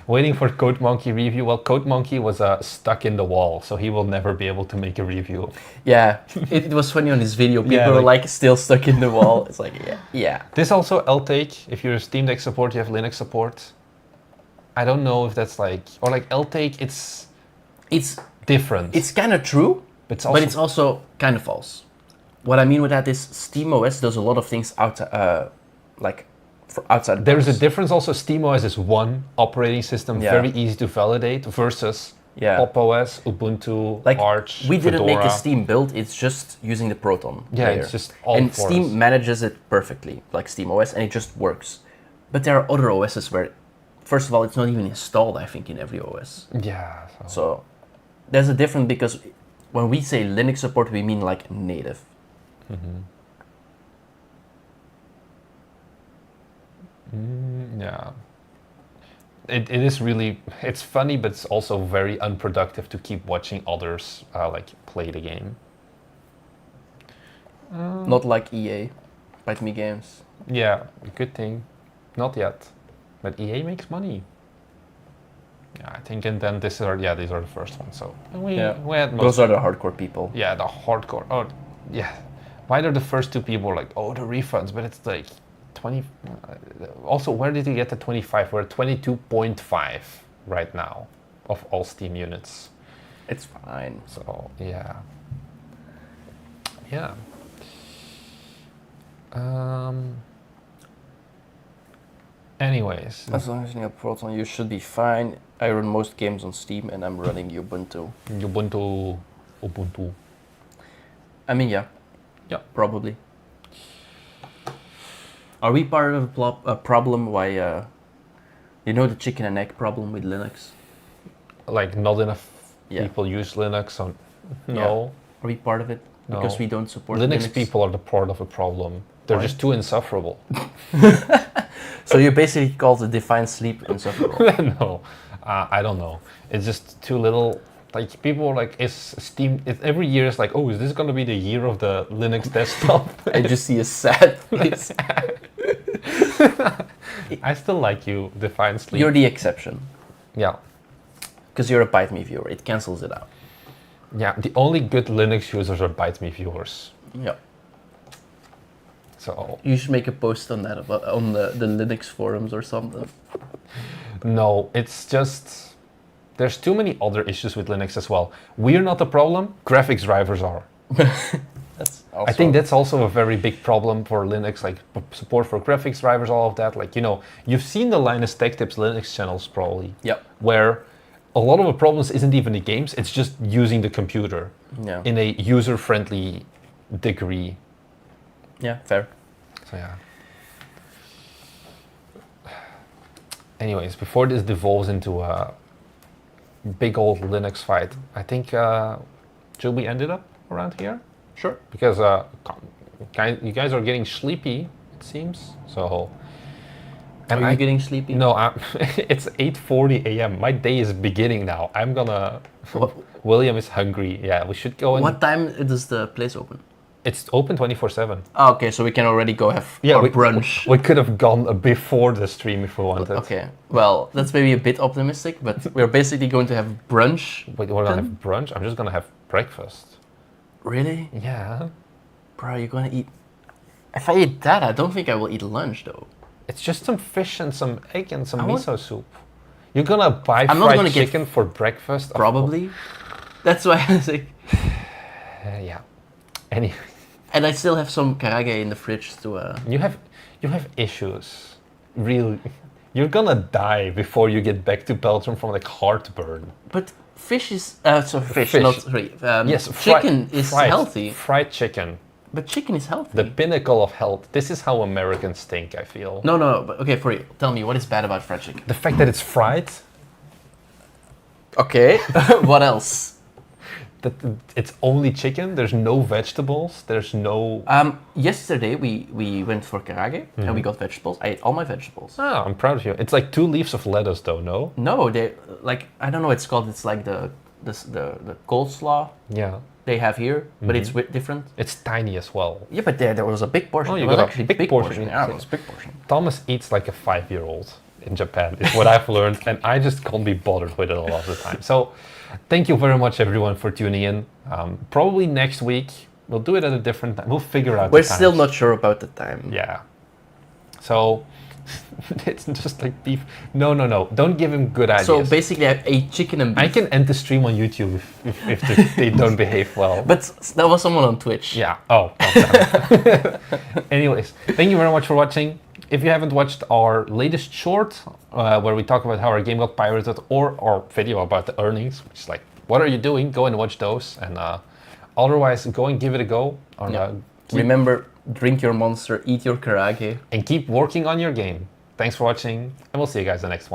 Waiting for Code Monkey review. Well, Code Monkey was stuck in the wall, so he will never be able to make a review.
Yeah, it was funny on his video. People
Yeah,
were like still stuck in the wall. It's like, yeah.
This also LTake. If you're a Steam Deck support, you have Linux support. I don't know if that's like or like LTake. It's different.
It's kind of true,
but
but it's also kind of false. What I mean with that is SteamOS does a lot of things outside, like for outside.
There's a difference also. SteamOS is one operating system,
Yeah.
very easy to validate, versus Pop OS, Ubuntu,
Like
Arch,
we didn't make
Fedora.
a Steam build. It's just using the Proton.
Yeah,
layer.
it's just all
and
for
Steam
us.
manages it perfectly, like SteamOS, and it just works. But there are other OSs where, first of all, it's not even installed. I think in every OS.
Yeah.
So there's a difference because when we say Linux support, we mean like native.
Yeah. It is really, it's funny, but it's also very unproductive to keep watching others like play the game.
Not like EA, Bite Me Games.
Yeah, good thing. Not yet. But EA makes money. Yeah, I think, and then these are the first ones. So we had most.
Those are the hardcore people.
Yeah, the hardcore. Oh, yeah. Why are the first two people like, oh, the refunds? But it's like 20. Also, where did you get the 25? We're at 22.5 right now of all Steam units.
It's fine.
So yeah. Yeah. Anyways,
As long as you have Proton, you should be fine. I run most games on Steam, and I'm running Ubuntu.
Ubuntu.
I mean, yeah.
Yeah.
Probably. Are we part of a problem why, you know the chicken and egg problem with Linux?
Like not enough
Yeah.
people use Linux, so no.
Yeah. Are we part of it?
No.
Because we don't support
Linux people are the part of a problem. They're
Why?
just too insufferable.
So you basically call the Define Sleep insufferable.
No, I don't know. It's just too little. Like people are like, is Steam? Every year it's like, oh, is this gonna be the year of the Linux desktop?
I just see a sad face.
I still like you, Define Sleep.
You're the exception.
Yeah,
Because you're a Bite Me viewer. It cancels it out.
yeah. The only good Linux users are BiteMe viewers.
Yeah.
So
You should make a post on that, about on the Linux forums or something.
no, it's just there's too many other issues with Linux as well. We're not the problem. Graphics drivers are.
That's also,
I think that's also a very big problem for Linux, like support for graphics drivers, all of that. Like, you know, you've seen the Linus Tech Tips Linux channels probably,
Yep.
where a lot of the problems isn't even the games, it's just using the computer
Yeah.
in a user-friendly degree.
Yeah, fair.
So yeah. Anyways, before this devolves into a big old Linux fight, I think should we end it up around here?
Sure.
Because you guys are getting sleepy, it seems. So.
And are you getting sleepy?
No, it's 8:40 a.m. My day is beginning now. I'm gonna. William is hungry. Yeah, we should go.
What time does the place open?
It's open 24/7.
Oh, okay, so we can already go have our brunch.
We could have gone before the stream if we wanted.
Okay, well, that's maybe a bit optimistic, but we're basically going to have brunch.
Wait, we're gonna have brunch? I'm just gonna have breakfast.
Really?
Yeah.
Bro, you're gonna eat... If I eat that, I don't think I will eat lunch, though.
It's just some fish and some egg and some miso soup. You're gonna buy
I'm not
fried
gonna
chicken for breakfast?
Probably. That's why I was like...
Yeah. Anyway.
And I still have some karage in the fridge to...
You have issues. Real. You're gonna die before you get back to Belgium from like heartburn.
But fish is... fish. Not... Sorry.
Yes,
chicken is healthy.
Fried chicken.
But chicken is healthy.
The pinnacle of health. This is how Americans think, I feel.
No, but okay, for you. Tell me, what is bad about fried chicken?
The fact that it's fried.
Okay. What else?
That it's only chicken. There's no vegetables. There's no.
Yesterday we went for karage and we got vegetables. I ate all my vegetables.
Ah, I'm proud of you. It's like 2 leaves of lettuce, though. No.
No, they like I don't know what it's called. It's like the coleslaw.
Yeah.
They have here, but it's different.
It's tiny as well.
Yeah, but there was a big portion.
Oh, you
was
got
actually
a big portion.
Yeah, it was a big portion.
Thomas eats like a 5-year-old in Japan, is what I've learned, and I just can't be bothered with it a lot of the time. So, thank you very much, everyone, for tuning in. Probably next week we'll do it at a different time. We'll figure out.
We're still not sure about the time.
Yeah. So. It's just like beef. No. Don't give him good ideas.
So basically, I ate chicken and beef.
I can end the stream on YouTube if they don't behave well.
But that was someone on Twitch.
Yeah. Oh. Anyways, thank you very much for watching. If you haven't watched our latest short, where we talk about how our game got pirated, or our video about the earnings, which is like, what are you doing? Go and watch those. And otherwise, go and give it a go. Or,
remember, drink your monster, eat your karage.
And keep working on your game. Thanks for watching, and we'll see you guys in the next one.